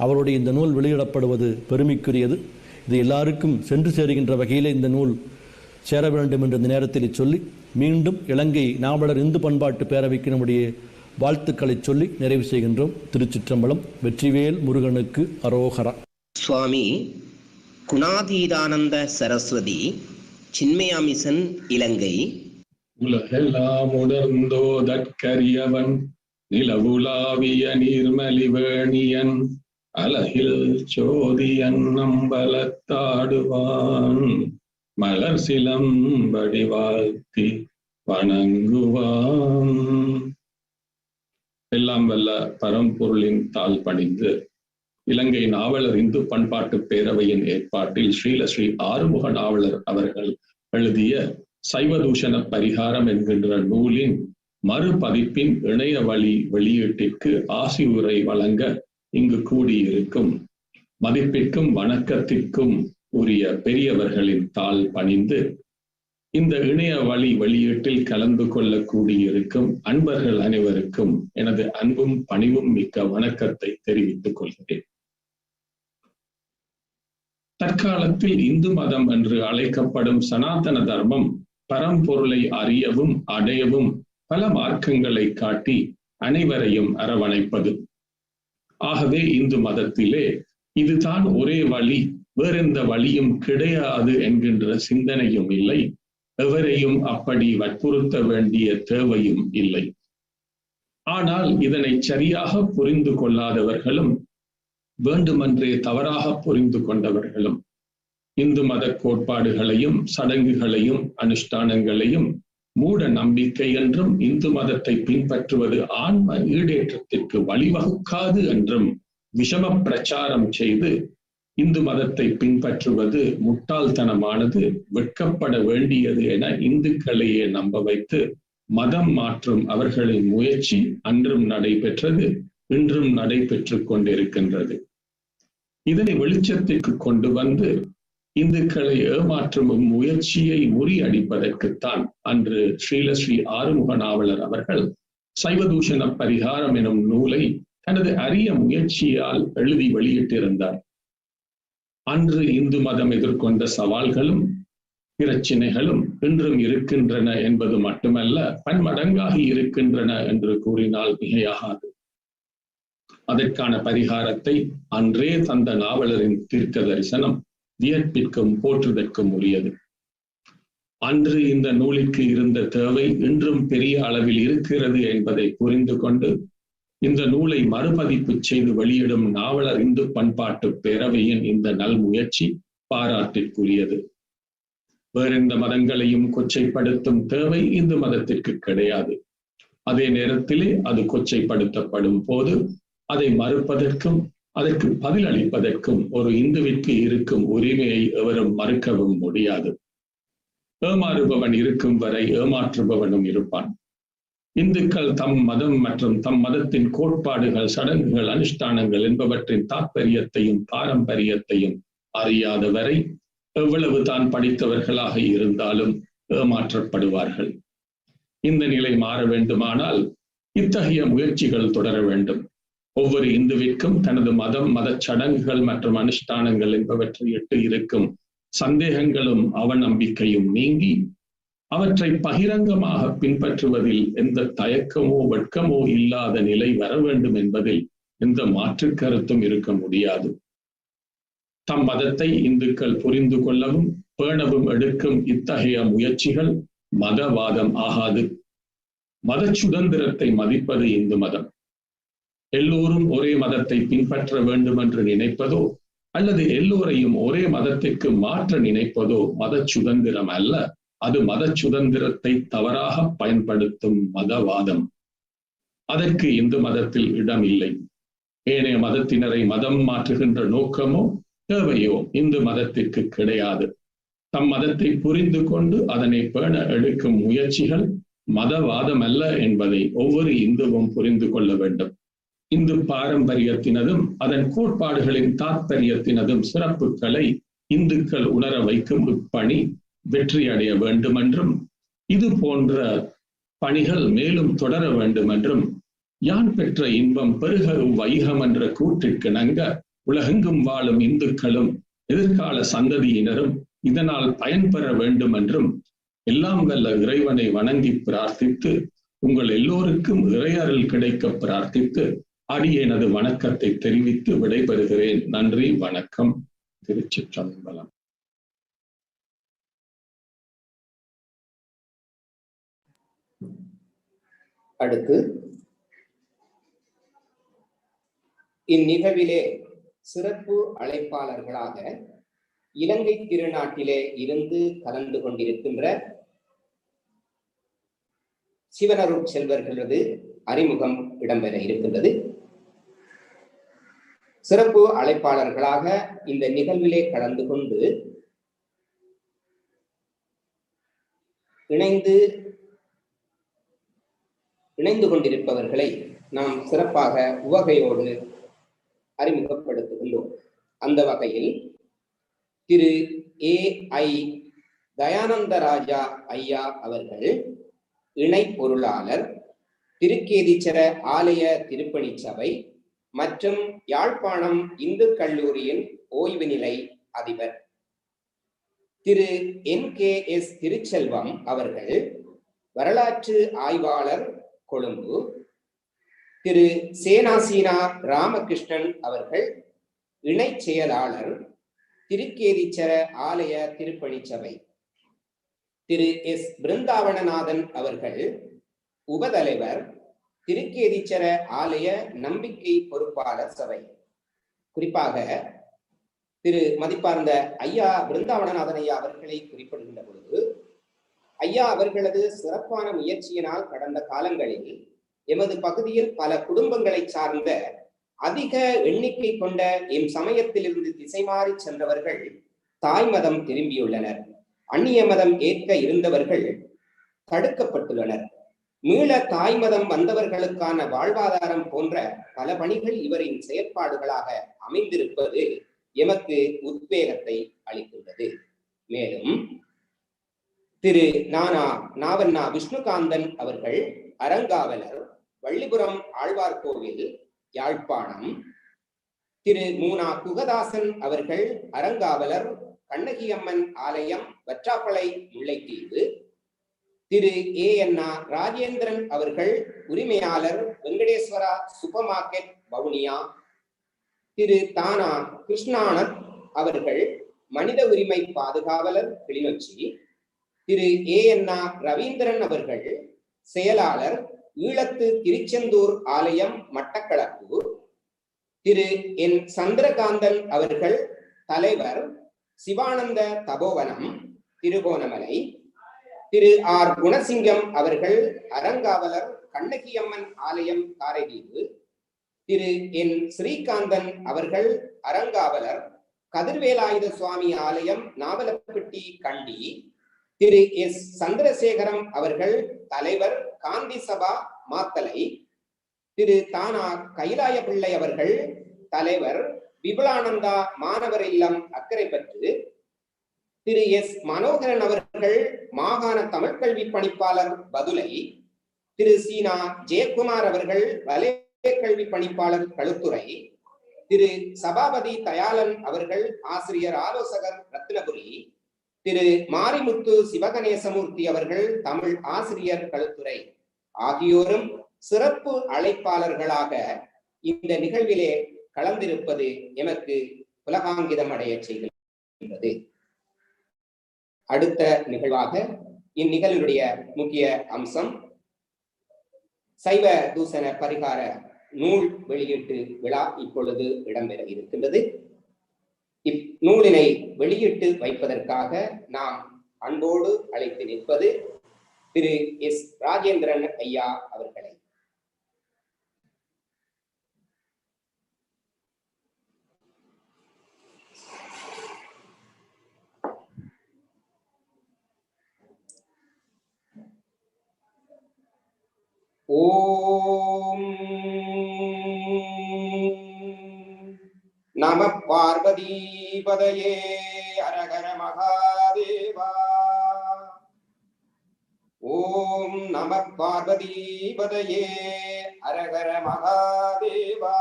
அவருடைய இந்த நூல் வெளியிடப்படுவது பெருமைக்குரியது. இது எல்லாருக்கும் சென்று சேருகின்ற வகையிலே இந்த நூல் சேர வேண்டும் என்ற இந்த நேரத்தில் சொல்லி, மீண்டும் இலங்கை நாவலர் இந்து பண்பாட்டு பேரவைக்கு நம்முடைய வாழ்த்துக்களை சொல்லி நிறைவு செய்கின்றோம். திருச்சிற்றம்பலம். வெற்றிவேல் முருகனுக்கு அரோகரா. சுவாமி குணாதீதானந்த சரஸ்வதி, சின்மயா மிஷன், இலங்கை. உலகெல்லாம் உணர்ந்தோதற்கரியவன், நிலவுலாவிய நீர்மலிவேணியன், அலகில் சோதியன் நம்பலத்தாடுவான், மலர் சிலம்படி வாழ்த்தி வணங்குவான். எல்லாம் வல்ல பரம்பொருளின் தாழ் பணிந்து இலங்கை நாவலர் இந்து பண்பாட்டு பேரவையின் ஏற்பாட்டில் ஸ்ரீ ஆறுமுக நாவலர் அவர்கள் எழுதிய சைவதூஷண பரிகாரம் என்கின்ற நூலின் மறுபதிப்பின் இணைய வழி வெளியீட்டிற்கு ஆசி உரை வழங்க இங்கு கூடியிருக்கும் மதிப்பிற்கும் வணக்கத்திற்கும் உரிய பெரியவர்களின் தாள் பணிந்து இந்த இணைய வழி வெளியீட்டில் கலந்து கொள்ள கூடியிருக்கும் அன்பர்கள் அனைவருக்கும் எனது அன்பும் பணிவும் மிக்க வணக்கத்தை தெரிவித்துக் கொள்கிறேன். தற்காலத்தில் இந்து மதம் என்று அழைக்கப்படும் சனாதன தர்மம் பரம்பொருளை அறியவும் அடையவும் பல மார்க்கங்களை காட்டி அனைவரையும் அரவணைப்பது. ஆகவே இந்து மதத்திலே இதுதான் ஒரே வழி, வேறெந்த வழியும் கிடையாது என்கின்ற சிந்தனையும் இல்லை, எவரையும் அப்படி வற்புறுத்த வேண்டிய தேவையும் இல்லை. ஆனால் இதனை சரியாக புரிந்து கொள்ளாதவர்களும் வேண்டுமென்றே தவறாக புரிந்து கொண்டவர்களும் இந்து மத கோட்பாடுகளையும் சடங்குகளையும் அனுஷ்டானங்களையும் மூட நம்பிக்கை என்றும் இந்து மதத்தை பின்பற்றுவது ஆன்ம ஈடேற்றத்திற்கு வழிவகுக்காது என்றும் விஷம பிரச்சாரம் செய்து இந்து மதத்தை பின்பற்றுவது முட்டாள்தனமானது, வெட்கப்பட வேண்டியது என இந்துக்களையே நம்ப வைத்து மதம் மாற்றும் அவர்களின் முயற்சி அன்றும் நடைபெற்றது, இன்றும் நடைபெற்று கொண்டிருக்கின்றது. இதனை வெளிச்சத்திற்கு கொண்டு வந்து இந்துக்களை ஏமாற்றும் முயற்சியை முறியடிப்பதற்குத்தான் அன்று ஸ்ரீ ஆறுமுக நாவலர் அவர்கள் சைவதூஷண பரிகாரம் எனும் நூலை தனது அரிய முயற்சியால் எழுதி வெளியிட்டிருந்தார். அன்று இந்து மதம் எதிர்கொண்ட சவால்களும் பிரச்சினைகளும் இன்றும் இருக்கின்றன என்பது மட்டுமல்ல, பன்மடங்காகி இருக்கின்றன என்று கூறினால் மிகையாகாது. அதற்கான பரிகாரத்தை அன்றே தந்த நாவலரின் தீர்க்க தரிசனம் வியப்பிற்கும் போற்றுதற்கும் உரியது. அன்று இந்த நூலிற்கு இருந்த தேவை இன்றும் பெரிய அளவில் இருக்கிறது என்பதை புரிந்து கொண்டு இந்த நூலை மறுபதிப்பு செய்து வெளியிடும் நாவலர் இந்து பண்பாட்டு பேரவையின் இந்த நல் முயற்சி பாராட்டிற்குரியது. வேறெந்த மதங்களையும் கொச்சைப்படுத்தும் தேவை இந்து மதத்திற்கு கிடையாது. அதே நேரத்திலே அது கொச்சைப்படுத்தப்படும் போது அதை மறுப்பதற்கும் அதற்கு பதிலளிப்பதற்கும் ஒரு இந்துவிற்கு இருக்கும் உரிமையை எவரும் மறுக்கவும் முடியாது. ஏமாறுபவன் இருக்கும் வரை ஏமாற்றுபவனும் இருப்பான். இந்துக்கள் தம் மதம் மற்றும் தம் மதத்தின் கோட்பாடுகள், சடங்குகள், அனுஷ்டானங்கள் என்பவற்றின் தாற்பயத்தையும் பாரம்பரியத்தையும் அறியாத வரை எவ்வளவு தான் படித்தவர்களாக இருந்தாலும் ஏமாற்றப்படுவார்கள். இந்த நிலை மாற வேண்டுமானால் இத்தகைய முயற்சிகள் தொடர வேண்டும். ஒவ்வொரு இந்துவிற்கும் தனது மதம், மத சடங்குகள் மற்றும் அனுஷ்டானங்கள் என்பவற்றை இட்டு இருக்கும் சந்தேகங்களும் அவநம்பிக்கையும் நீங்கி அவற்றை பகிரங்கமாக பின்பற்றுவதில் எந்த தயக்கமோ வெட்கமோ இல்லாத நிலை வர வேண்டும் என்பதில் எந்த மாற்று கருத்தும் இருக்க முடியாது. தம் மதத்தை இந்துக்கள் புரிந்து கொள்ளவும் பேணவும் எடுக்கும் இத்தகைய முயற்சிகள் மதவாதம் ஆகாது. மத சுதந்திரத்தை மதிப்பது இந்து மதம். எல்லோரும் ஒரே மதத்தை பின்பற்ற வேண்டும் என்று நினைப்பதோ அல்லது எல்லோரையும் ஒரே மதத்திற்கு மாற்ற நினைப்பதோ மத சுதந்திரம் அல்ல. அது மத சுதந்திரத்தை தவறாக பயன்படுத்தும் மதவாதம். அதற்கு இந்து மதத்தில் இடம் இல்லை. ஏனைய மதத்தினரை மதம் மாற்றுகின்ற நோக்கமோ தேவையோ இந்து மதத்திற்கு கிடையாது. தம் மதத்தை புரிந்து கொண்டு அதனை பேண எடுக்கும் முயற்சிகள் மதவாதம் அல்ல என்பதை ஒவ்வொரு இந்துவும் புரிந்து கொள்ள வேண்டும். இந்து பாரம்பரியத்தினதும் அதன் கோட்பாடுகளின் தாற்பயத்தினதும் சிறப்புகளை இந்துக்கள் உணர வைக்கும் இப்பணி வெற்றி அடைய வேண்டும் என்றும் இது போன்ற பணிகள் மேலும் தொடர வேண்டும் என்றும் யான் பெற்ற இன்பம் பெருக வைகம் என்ற கூற்றிற்கிணங்க உலகெங்கும் வாழும் இந்துக்களும் எதிர்கால சந்ததியினரும் இதனால் பயன்பெற வேண்டும் என்றும் எல்லாம் வல்ல இறைவனை வணங்கி பிரார்த்தித்து உங்கள் எல்லோருக்கும் இறையருள் கிடைக்க பிரார்த்தித்து அடியேனது வணக்கத்தை தெரிவித்து விடைபெறுகிறேன். நன்றி, வணக்கம். திருச்சிற்றம்பலம். அடுத்து இந்நிகழ்விலே சிறப்பு அழைப்பாளர்களாக இலங்கை திருநாட்டிலே இருந்து கலந்து கொண்டிருக்கின்ற சிவனருட் செல்வர்களது அறிமுகம் இடம்பெற இருக்கின்றது. சிறப்பு அழைப்பாளர்களாக இந்த நிகழ்விலே கலந்து கொண்டு இணைந்து கொண்டிருப்பவர்களை நாம் சிறப்பாக உவகையோடு அறிமுகப்படுத்துகின்றோம். அந்த வகையில் திரு A.I. தயானந்தராஜா ஐயா அவர்கள் இணை பொருளாளர், திருக்கேதீச்சர ஆலய திருப்பணி சபை மற்றும் யாழ்ப்பாணம் இந்து கல்லூரியின் ஓய்வு நிலை அதிபர். திரு N.K.S. திருச்செல்வம் அவர்கள் வரலாற்று ஆய்வாளர், கொழும்பு. திரு சேனாசீனா ராமகிருஷ்ணன் அவர்கள் இணை செயலாளர், திருக்கேதீச்சர ஆலய திருப்பணி சபை. திரு S. பிருந்தாவனநாதன் அவர்கள் உபதலைவர், திருக்கேதீச்சர ஆலய நம்பிக்கை பொறுப்பாளர் சபை. குறிப்பாக திரு மதிப்பார்ந்த ஐயா பிருந்தாவனநாதன் ஐயா அவர்களை குறிப்பிடுகின்ற பொழுது, ஐயா அவர்களது சிறப்பான முயற்சியினால் கடந்த காலங்களில் எமது பகுதியில் பல குடும்பங்களை சார்ந்த அதிக எண்ணிக்கை கொண்ட எம் சமயத்திலிருந்து திசை மாறி சென்றவர்கள் தாய் மதம் திரும்பியுள்ளனர். அந்நிய மதம் ஏற்க இருந்தவர்கள் தடுக்கப்பட்டுள்ளனர். மீள தாய் மதம் வந்தவர்களுக்கான வாழ்வாதாரம் போன்ற பல பணிகள் இவரின் செயற்பாடுகளாக அமைந்திருப்பது எமக்கு உத்வேகத்தை அளிக்கின்றது. மேலும் திரு நாவண்ணா விஷ்ணுகாந்தன் அவர்கள் அரங்காவலர், வள்ளிபுரம் ஆழ்வார்கோவில், யாழ்ப்பாணம். திரு மூனா குகதாசன் அவர்கள் அரங்காவலர், கண்ணகியம்மன் ஆலயம், வற்றாப்பளை, முல்லைத்தீவு. திரு A.N. ராஜேந்திரன் அவர்கள் உரிமையாளர், வெங்கடேஸ்வரா சூப்பர் மார்க்கெட், வவுனியா. திரு தானா கிருஷ்ணானந்த் அவர்கள் மனித உரிமை பாதுகாவலர், கிளிநொச்சி. திரு A.N. ரவீந்திரன் அவர்கள் செயலாளர், ஈழத்து திருச்செந்தூர் ஆலயம், மட்டக்களப்பு. திரு N. சந்திரகாந்தன் அவர்கள் தலைவர், சிவானந்த தபோவனம், திருகோணமலை. திரு R. குணசிங்கம் அவர்கள் அரங்காவலர், கண்ணகியம்மன் ஆலயம், காரைதீவு. திரு N. ஸ்ரீகாந்தன் அவர்கள் அரங்காவலர், கதிர்வேலாயுத சுவாமி ஆலயம், நாவலப்பட்டி, கண்டி. திரு S. சந்திரசேகரம் அவர்கள் தலைவர், காந்தி சபா, மாத்தலை. திரு தானா கைலாய பிள்ளை அவர்கள் தலைவர், விபுலானந்தா மாணவர் இல்லம், அக்கரைப்பற்று. திரு S. மனோகரன் அவர்கள் மாகாண தமிழ் கல்வி பணிப்பாளர், பதுளை. திரு சீனா ஜெயக்குமார் அவர்கள் வலய கல்வி பணிப்பாளர், களுத்துறை. திரு சபாபதி தயாளன் அவர்கள் ஆசிரியர் ஆலோசகர், ரத்னபுரி. திரு மாரிமுத்து சிவகணேசமூர்த்தி அவர்கள் தமிழ் ஆசிரியர், களுத்துறை ஆகியோரும் சிறப்பு அழைப்பாளர்களாக இந்த நிகழ்விலே கலந்திருப்பது எமக்கு உலகாங்கிதம் அடைய செய்கின்றது. அடுத்த நிகழ்வாக இந்நிகழ்வுடைய முக்கிய அம்சம் சைவ தூசண பரிகார நூல் வெளியீட்டு விழா இப்பொழுது இடம்பெற இருக்கின்றது. இந்நூலினை வெளியிட்டு வைப்பதற்காக நாம் அன்போடு அழைத்து நிற்பது திரு S. ராஜேந்திரன் ஐயா அவர்களை. ஓம் நம பார்வதீபதயே அரஹர மகாதேவா. ஓம் நம பார்வதீபதயே அரஹர மகாதேவா.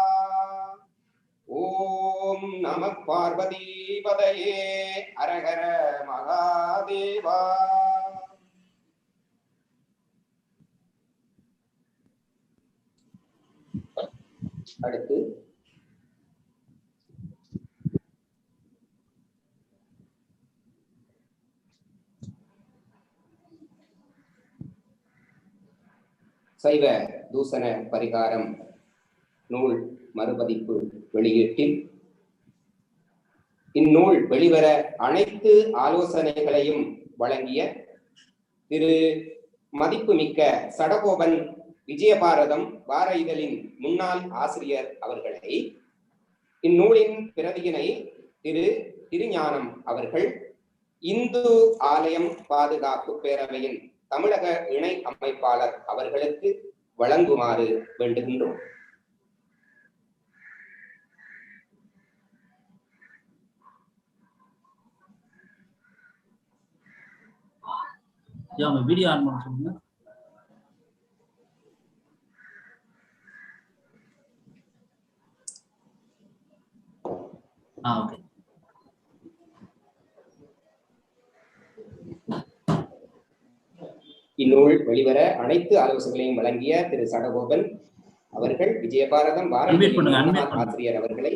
ஓம் நம பார்வதீபதயே அரஹர மகாதேவா. அடுத்து சைவ தூசண பரிகாரம் நூல் மறுபதிப்பு வெளியீட்டில் இந்நூல் வெளிவர அனைத்து ஆலோசனைகளையும் வழங்கிய திரு மதிப்புமிக்க சடகோபன் விஜயபாரதம் வார இதழின் முன்னாள் ஆசிரியர் அவர்களை, இந்நூலின் பிரதியினை திரு திருஞானம் அவர்கள் இந்து ஆலயம் பாதுகாப்பு பேரவையின் தமிழக இணை அமைப்பாளர் அவர்களுக்கு வழங்குமாறு வேண்டுகின்றோம். வீடியோ ஆன் பண்ண சொல்லுங்க. ஓகே. இந்நூல் வெளிவர அனைத்து ஆலோசனைகளையும் வழங்கிய திரு சடகோபன் அவர்கள், விஜயபாரதம் ஆசிரியர் அவர்களை,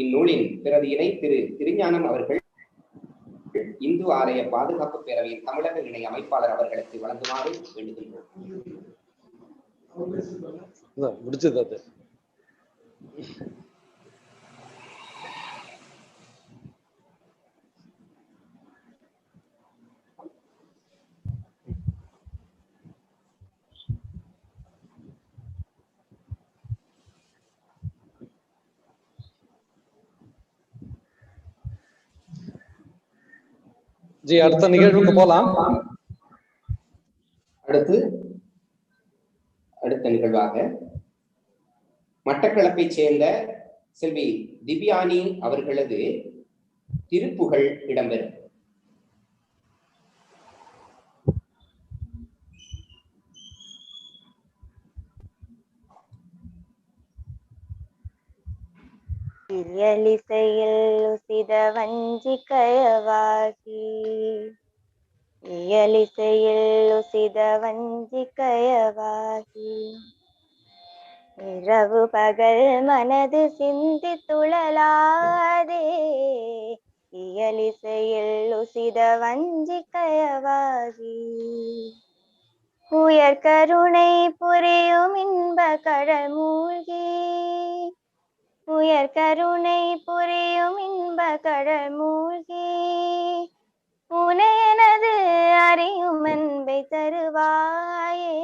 இந்நூலின் பிரதியினை திரு திருஞானம் அவர்கள் இந்து ஆலய பாதுகாப்பு பேரவையின் தமிழக இணை அமைப்பாளர் அவர்களுக்கு வழங்குமாறு வேண்டுகின்றோம். ஜி, அடுத்த நிகழ்வுக்கு போலாம். அடுத்த நிகழ்வாக மட்டக்களப்பை சேர்ந்த செல்வி திவ்யானி அவர்களது திருப்புகழ் இடம்பெறும். இயலிசையில் உசித வஞ்சி கயவாகி, இயலிசையில் உசித வஞ்சி கயவாகி, இரவு பகல் மனது சிந்தி துழலாதே, இயலிசையில் உசித வஞ்சி கயவாகி, உயர் கருணை புரியும் இன்ப கடல் மூழ்கி, உயர் கருணை புரியும் இன்ப கடல் மூழ்கி, உனையனது அறியும் அன்பை தருவாயே,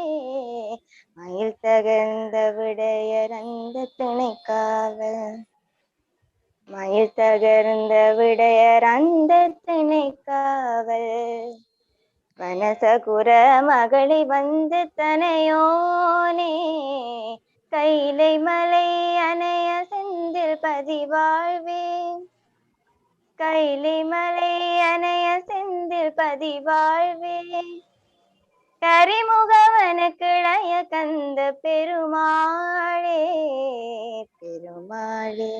மயில் தகர்ந்த விடையர் அந்த திணைக்காவல், மயில் தகர்ந்த விடையர் அந்த திணைக்காவல், வனசகுர மகளை வந்து தனையோனே, கைலை மலை அணைய செந்தில் பதிவாழ்வே, கைலை மலை அணைய செந்தில் பதிவாழ்வே, கரிமுகவன கிளைய கந்த பெருமாளே, பெருமாளே,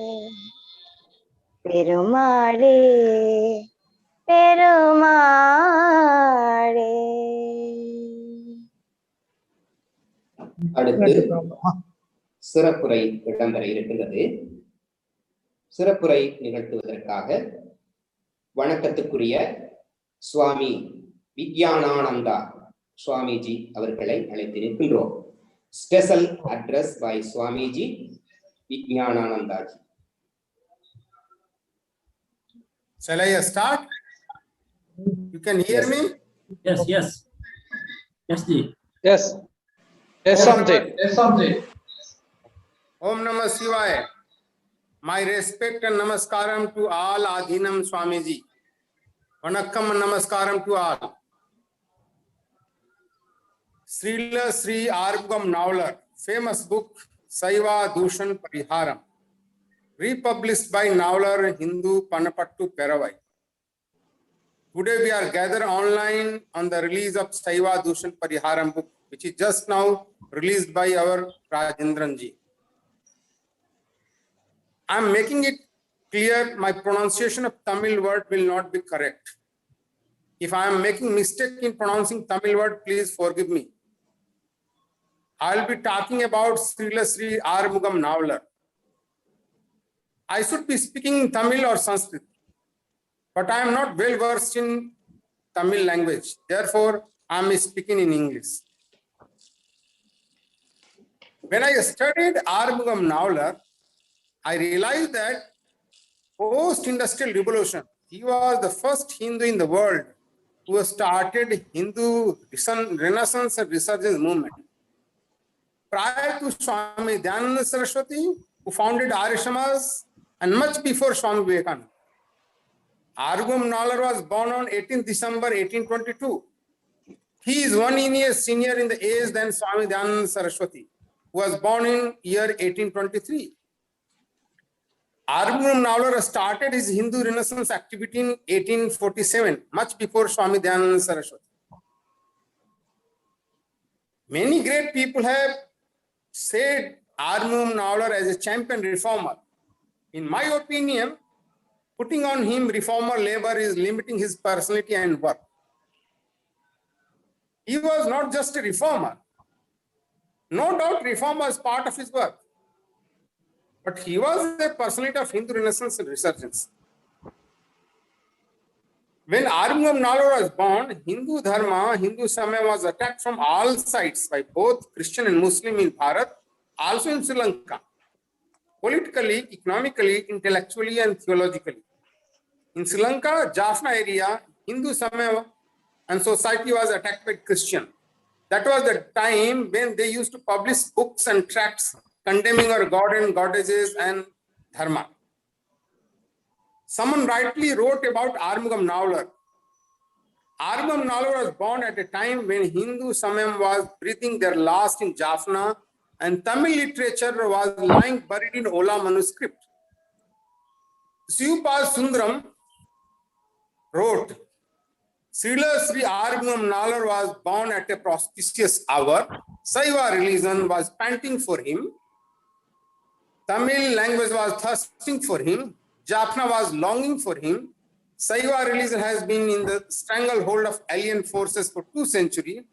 பெருமாளே, பெருமாளே. அடுத்து சிறப்புரை இடம்பெற இருக்கின்றது. சிறப்புரை நிகழ்த்துவதற்காக வணக்கத்துக்குரிய சுவாமி வித்யானானந்தா சுவாமிஜி அவர்களை அழைத்து நிற்கின்றோம். Special address by Swamiji Vidyanandaji. Shall I start? You can hear me? Yes, yes. Yes, ji. Yes. Yes, Swamiji. Yes, Swamiji. Om Namah Shivaya. My respect and namaskaram to all Adhinam Swamiji. Vanakkam and namaskaram to all. Srila Sri Arugam Navlar, famous book Saiva Dushan Pariharam, republished by Navlar Hindu Panapattu Peravai. Today we are gathered online on the release of Saiva Dushan Pariharam book, which is just now released by our Rajendran ji. I am making it clear my pronunciation of Tamil word will not be correct. If I am making mistake in pronouncing Tamil word, please forgive me. I will be talking about Srila Sri Arumugam Navlar. I should be speaking Tamil or Sanskrit, but I am not well versed in Tamil language. Therefore, I am speaking in English. When I studied Arumugam Navlar, I realized that post-industrial revolution, he was the first Hindu in the world who started Hindu Renaissance and Resurgence movement. Prior to Swami Dayananda Saraswati, who founded Arya Samaj, and much before Swami Vivekananda. Argum Nalar was born on 18th December 1822. He is 1 year senior in the age than Swami Dayananda Saraswati, who was born in year 1823. Argum Nalar started his Hindu Renaissance activity in 1847, much before Swami Dayananda Saraswati. Many great people have said Argum Nalar as a champion reformer. In my opinion, putting on him reformer labor is limiting his personality and work. He was not just a reformer. No doubt reform was part of his work. But he was a personality of Hindu Renaissance and resurgence. When Argum Nalar was born, Hindu Dharma, Hindu Samaya was attacked from all sides by both Christian and Muslim in Bharat, also in Sri Lanka, politically, economically, intellectually, and theologically. In Sri Lanka, Jaffna area, Hindu Samaya and society was attacked by Christian. That was the time when they used to publish books and tracts condemning our god and goddesses and dharma. Someone rightly wrote about Argum Nalar. Argum Nalar was born at a time when Hindu Samaya was breathing their last in Jaffna and Tamil literature was lying buried in Ola manuscript. Sivapal Sundaram wrote, Srila Sri Argum Nalar was born at a propitious hour. Saiva religion was panting for him. Tamil language was thirsting for him. Jaffna was longing for him. Saiva religion has been in the stranglehold of alien forces for 2 centuries.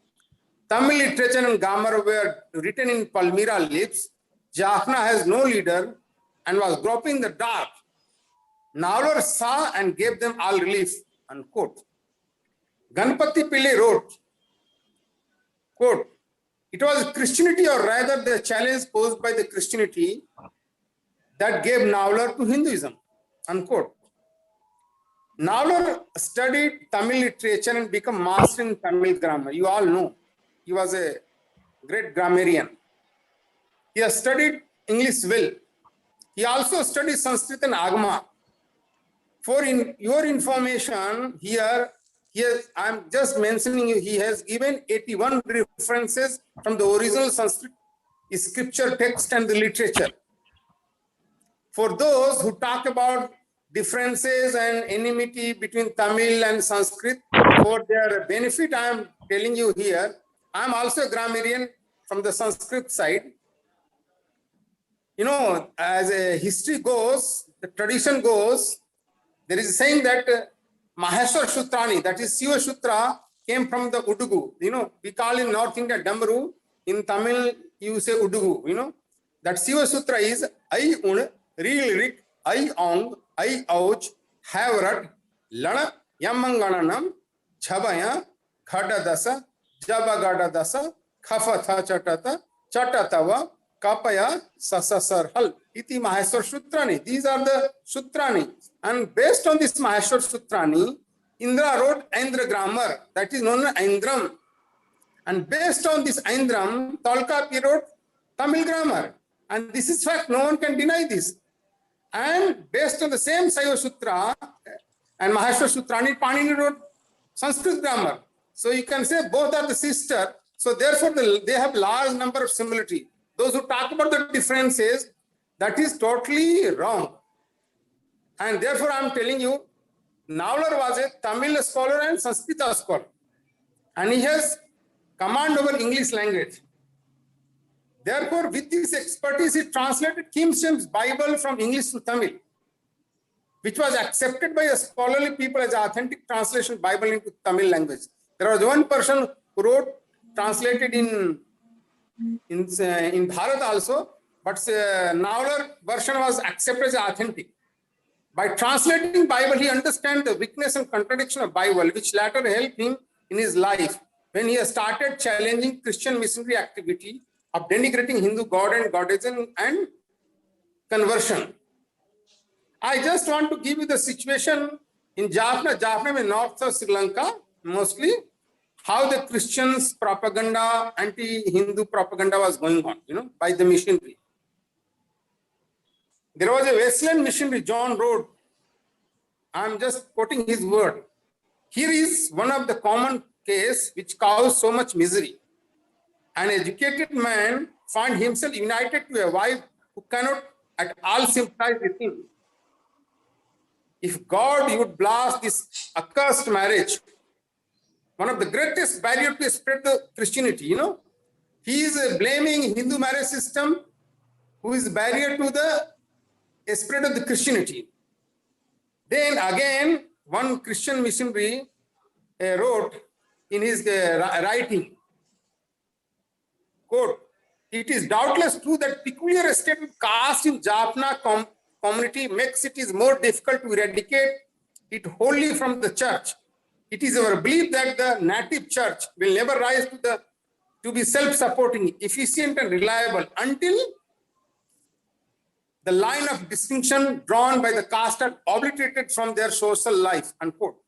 Tamil literature and grammar were written in Palmyra lips. Jaffna has no leader and was groping in the dark. Nalar saw and gave them all relief, unquote. Ganpati Pillai wrote, quote, it was Christianity or rather the challenge posed by the Christianity that gave Nalar to Hinduism, unquote. Nalar studied Tamil literature and became master in Tamil grammar. You all know, he was a great grammarian. He has studied English well. He also studied Sanskrit and Agama. For your information, here I am just mentioning you, he has given 81 references from the original Sanskrit scripture text and the literature. For those who talk about differences and enmity between Tamil and Sanskrit, for their benefit, I am telling you here, I am also a grammarian from the Sanskrit side. You know, as a history goes, the tradition goes, there is a saying that Maheshwar Shutrani, that is Siva Shutra, came from the Udugu. You know, we call in North India Dambaru. In Tamil, you say Udugu. You know, that Siva Sutra is I un, real rik, I ong, I ouch, havrat, lana, yamangananam, chabaya, khada dasa, jabagada dasa, khafatha chatata, chatatava, kapaya, sasasarhal. Iti Maheshwar Sutrani. These are the Sutrani. And based on this Maheshwar Sutrani, Indra wrote Aindra grammar, that is known as Aindram. And based on this Aindram, Tolkapi wrote Tamil grammar. And this is fact, no one can deny this. And based on the same Saiva Sutra and Maheshwar Sutrani, Panini wrote Sanskrit grammar. So you can say both are the sister. So therefore, they have large number of similarity. Those who talk about the differences, that is totally wrong. And therefore, I am telling you, Nalar was a Tamil scholar and Sanskrit scholar. And he has command over English language. Therefore, with this expertise, he translated King James Bible from English to Tamil, which was accepted by a scholarly people as authentic translation Bible into Tamil language. There was one person who wrote, translated in Bharat also, but Nalar version was accepted as authentic. By translating Bible, he understands the weakness and contradiction of Bible, which later helped him in his life when he has started challenging Christian missionary activity of denigrating Hindu god and goddess and conversion. I just want to give you the situation in Jaffna in north of Sri Lanka, mostly, how the Christians propaganda, anti-Hindu propaganda was going on, by the missionary. There was a Wesleyan missionary, John Road. I'm just quoting his word. Here is one of the common case which caused so much misery. An educated man find himself united to a wife who cannot at all sympathize with him. If God would blast this accursed marriage, one of the greatest barriers to spread the Christianity, he is blaming Hindu marriage system, who is barrier to the spread of the Christianity. Then again, one Christian missionary wrote in his writing, quote, "It is doubtless true that peculiar state of caste in Jaffna community makes it is more difficult to eradicate it wholly from the church. It is our belief that the native church will never rise to be self-supporting, efficient and reliable until the line of distinction drawn by the caste are obliterated from their social life," unquote.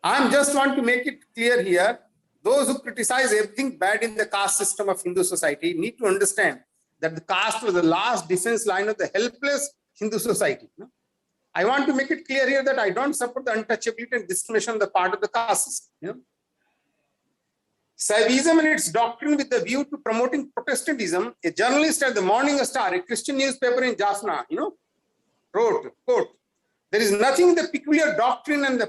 I just want to make it clear here, those who criticize everything bad in the caste system of Hindu society need to understand that the caste was the last defense line of the helpless Hindu society. I want to make it clear here that I don't support the untouchability and discrimination on the part of the caste system. Saivism and its doctrine with the view to promoting Protestantism, a journalist at the Morning Star, a Christian newspaper in Jaffna, wrote, quote, "There is nothing in the peculiar doctrine and the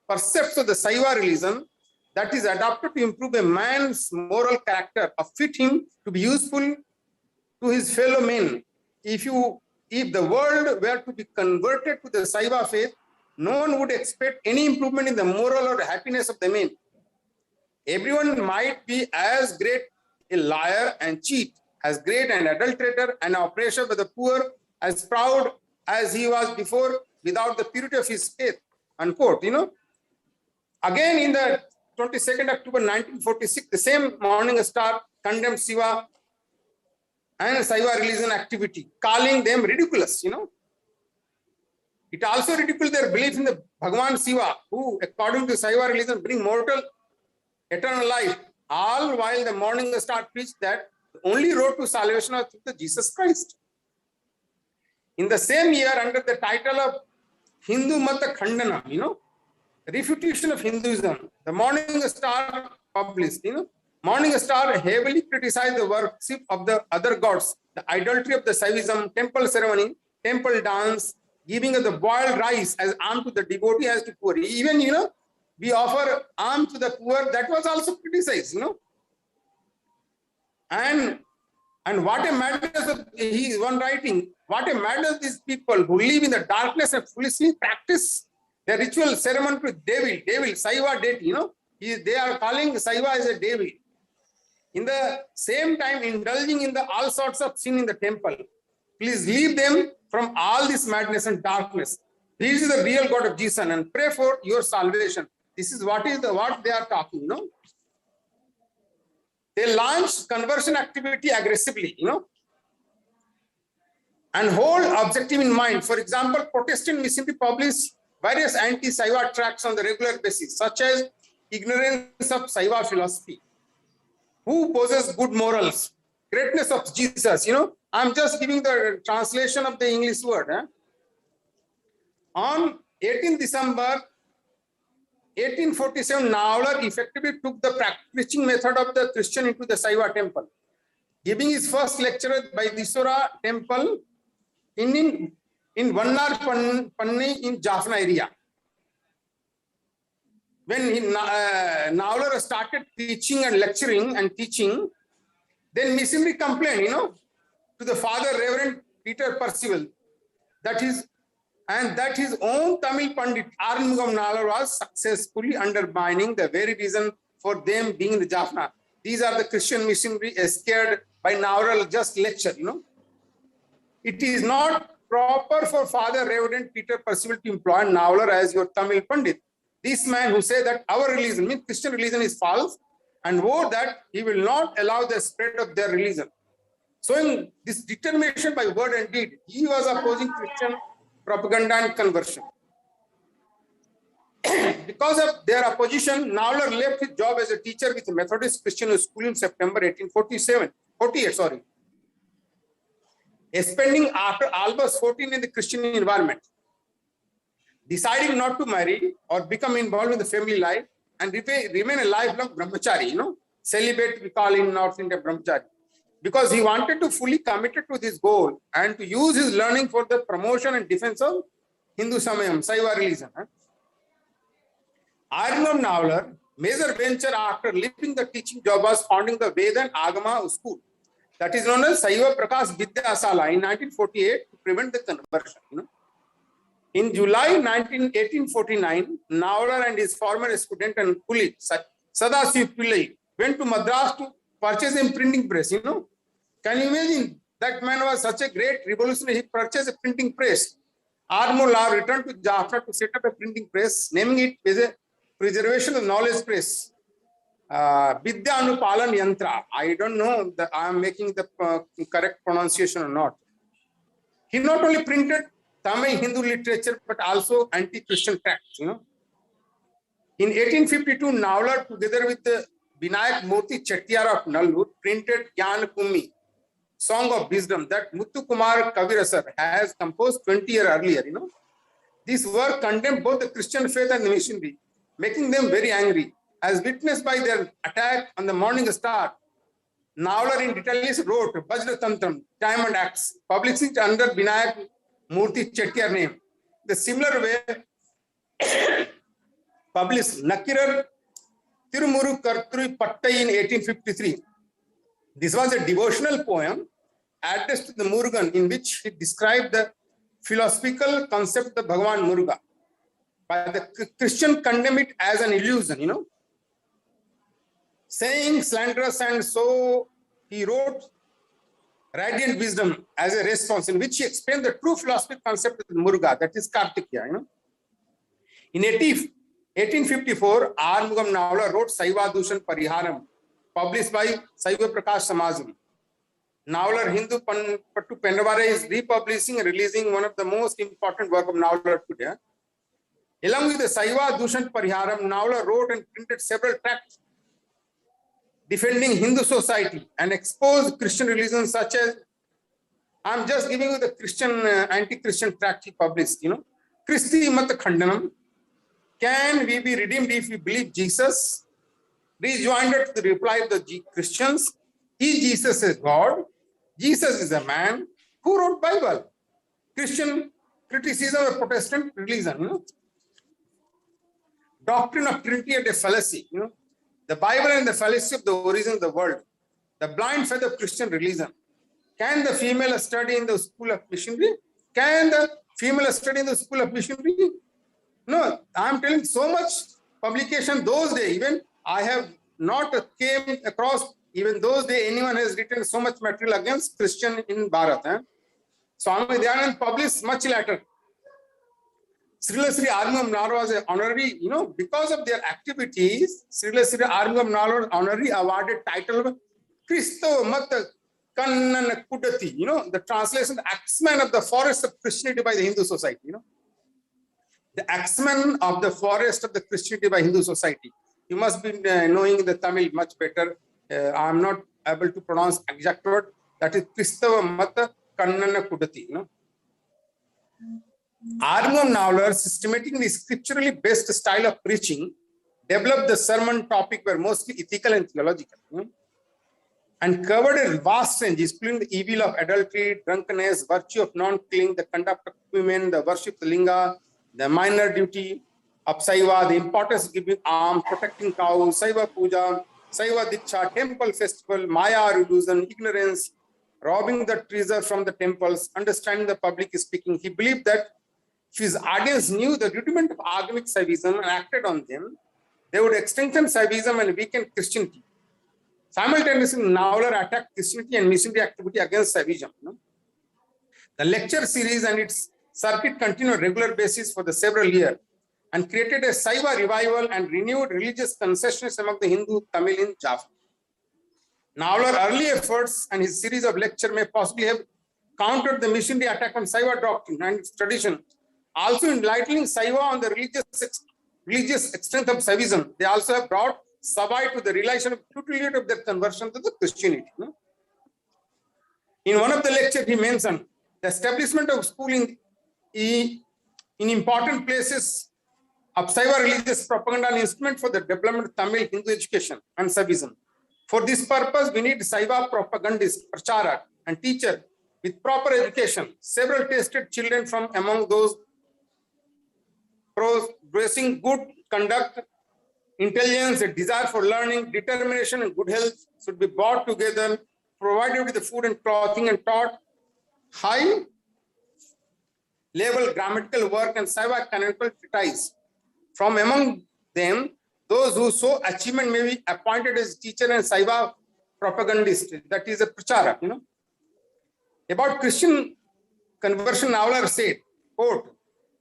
precepts of the Saiva religion that is adopted to improve a man's moral character or fit him to be useful to his fellow men. If the world were to be converted to the Saiva faith, no one would expect any improvement in the moral or happiness of the men. Everyone might be as great a liar and cheat, as great an adulterator and oppressor by the poor, as proud as he was before, without the purity of his faith," unquote. Again, in the 22nd October 1946, the same Morning Star condemned Shiva and Saiva religion activity, calling them ridiculous. It also ridiculed their belief in the Bhagavan Shiva, who, according to Saiva religion, bring mortal eternal life, all while the Morning Star preached that the only road to salvation is through the Jesus Christ. In the same year, under the title of Hindu Mata Khandana, refutation of Hinduism, the Morning Star published, Morning Star heavily criticized the worship of the other gods, the idolatry of the Saivism, temple ceremony, temple dance, giving of the boiled rice as alms to the devotee as to poor. Even, we offer alms to the poor, that was also criticized, And what a madness, he is one writing, what a madness these people who live in the darkness and foolishly practice the ritual ceremony to devil, Saiva deity, they are calling Saiva as a devil. In the same time, indulging in all sorts of sin in the temple. Please leave them from all this madness and darkness. This is the real God of Jesus and pray for your salvation. This is what they are talking, They launch conversion activity aggressively, and hold objective in mind. For example, Protestant missionary publish various anti-Saiva tracts on the regular basis, such as ignorance of Saiva philosophy, who possess good morals, greatness of Jesus. I'm just giving the translation of the English word. On 18 December 1847, Navlar effectively took the preaching method of the Christian into the Saiva temple, giving his first lecture by Disora temple in Vannar Panni in Jaffna area. When Navlar started teaching and lecturing and teaching, then missionary complained, to the Father Reverend Peter Percival, that his own Tamil Pandit Arumugam Navlar was successfully undermining the very reason for them being in the Jaffna. These are the Christian missionary scared by Navlar just lecture, It is not proper for Father Reverend Peter Percival to employ Navlar as your Tamil Pandit. This man who said that our religion, means Christian religion, is false, and vowed that he will not allow the spread of their religion. Showing this determination by word and deed, he was opposing Christian propaganda and conversion. Because of their opposition, Navlar left his job as a teacher with a Methodist Christian school in September 1848. spending after almost 14 in the Christian environment, deciding not to marry or become involved in the family life and remain a lifelong brahmachari, celibate, we call in North India brahmachari, because he wanted to fully committed to this goal and to use his learning for the promotion and defense of Hindu Samayam, Saiva religion. Arumugam Navalar, major venture after leaving the teaching job was founding the Veda and Agama school, that is known as Saiva Prakash Vidyasala in 1948 to prevent the conversion. In July 1849, Navalar and his former student and colleague Sadasiv Pillai went to Madras to purchase a printing press. Can you imagine? That man was such a great revolutionary. He purchased a printing press. Arumugam Navalar returned to Jaffna to set up a printing press, naming it as a preservation of knowledge press. Vidya Anupalan Yantra. I don't know that I am making the correct pronunciation or not. He not only printed Tamil Hindu literature, but also anti-Christian tracts. In 1852, Navalar, together with the Vinayak Murthy Chettiar of Nallur, printed Gyan Kumi, Song of Wisdom, that Muthu Kumar Kavirasar has composed 20 years earlier. This work condemned both the Christian faith and the missionary, making them very angry. As witnessed by their attack on the Morning Star, Navalar in details wrote Vajra Tantram, Diamond Acts, publishing it under Vinayak Murthy Chettiar name. The similar way published Nakirar Tirumuru Karturi Pattai in 1853. This was a devotional poem addressed to the Murugan, in which he described the philosophical concept of Bhagavan Muruga. But the Christian condemned it as an illusion, saying slanderous, and so he wrote Radiant Wisdom as a response, in which he explained the true philosophical concept of the Muruga, that is Kartikya. In 1854, Arumugam Navalar wrote Saiva Dushan Pariharam, published by Saiva Prakash Samajam. Navalar Hindu Pattu Pendavare is republishing and releasing one of the most important work of Navalar today. Along with the Saiva Dushan Pariharam, Navalar wrote and printed several tracts defending Hindu society and exposed Christian religions, such as, I'm just giving you the Christian, anti-Christian tract he published, Christi Mat Khandanam, can we be redeemed if we believe Jesus? Rejoinder to the reply of the Christians, is Jesus is God? Jesus is a man who wrote Bible. Christian criticism of Protestant religion, doctrine of Trinity and a fallacy, the Bible and the fallacy of the origin of the world, the blind faith of Christian religion. Can the female study in the school of missionary? Can the female study in the school of missionary? No, I am telling so much publication those days. Even I have not came across, even those days, anyone has written so much material against Christian in Bharat. Swami Dayanand published much later. Srila Sri Arumugam Navalar was an honorary, because of their activities, Srila Sri Arumugam Navalar honorary awarded title of Christo Mata Kannan Kudati, the translation, the axeman of the forest of Christianity by the Hindu society, the axeman of the forest of the Christianity by Hindu society. You must be knowing the Tamil much better. I am not able to pronounce exact word. That is Christo Mata Kannan Kudati, Arumugam Navalar, systematically scripturally based style of preaching, developed the sermon topic were mostly ethical and theological, and covered a vast range, including the evil of adultery, drunkenness, virtue of non-killing, the conduct of women, the worship of the linga, the minor duty of Saiva, the importance of giving alms, protecting cows, Saiva Puja, Saiva Diksha, temple festival, Maya illusion, ignorance, robbing the treasure from the temples, understanding the public speaking. He believed that if his audience knew the rudiment of agamic Saivism and acted on them, they would strengthen Saivism and weaken Christianity. Simultaneously, Navalar attacked Christianity and missionary activity against Saivism. The lecture series and its circuit continued on a regular basis for the several years and created a Saiva revival and renewed religious consciousness among the Hindu Tamil in Java. Navalar's early efforts and his series of lectures may possibly have countered the missionary attack on Saiva doctrine and its tradition. Also enlightening Saiva on the religious extent of Saivism, they also have brought Savai to the realization of futility of their conversion to the Christianity. In one of the lectures, he mentioned the establishment of schooling in important places of Saiva religious propaganda and instrument for the development of Tamil Hindu education and Saivism. For this purpose, we need Saiva propagandists, pracharak, and teacher with proper education. Several tested children from among those progressing good conduct, intelligence, a desire for learning, determination, and good health should be brought together, provided with the food and clothing, and taught high level grammatical work and Saiva canonical treatise. From among them, those who show achievement may be appointed as teacher and Saiva propagandist, that is a prachara, About Christian conversion, Navlar said, quote,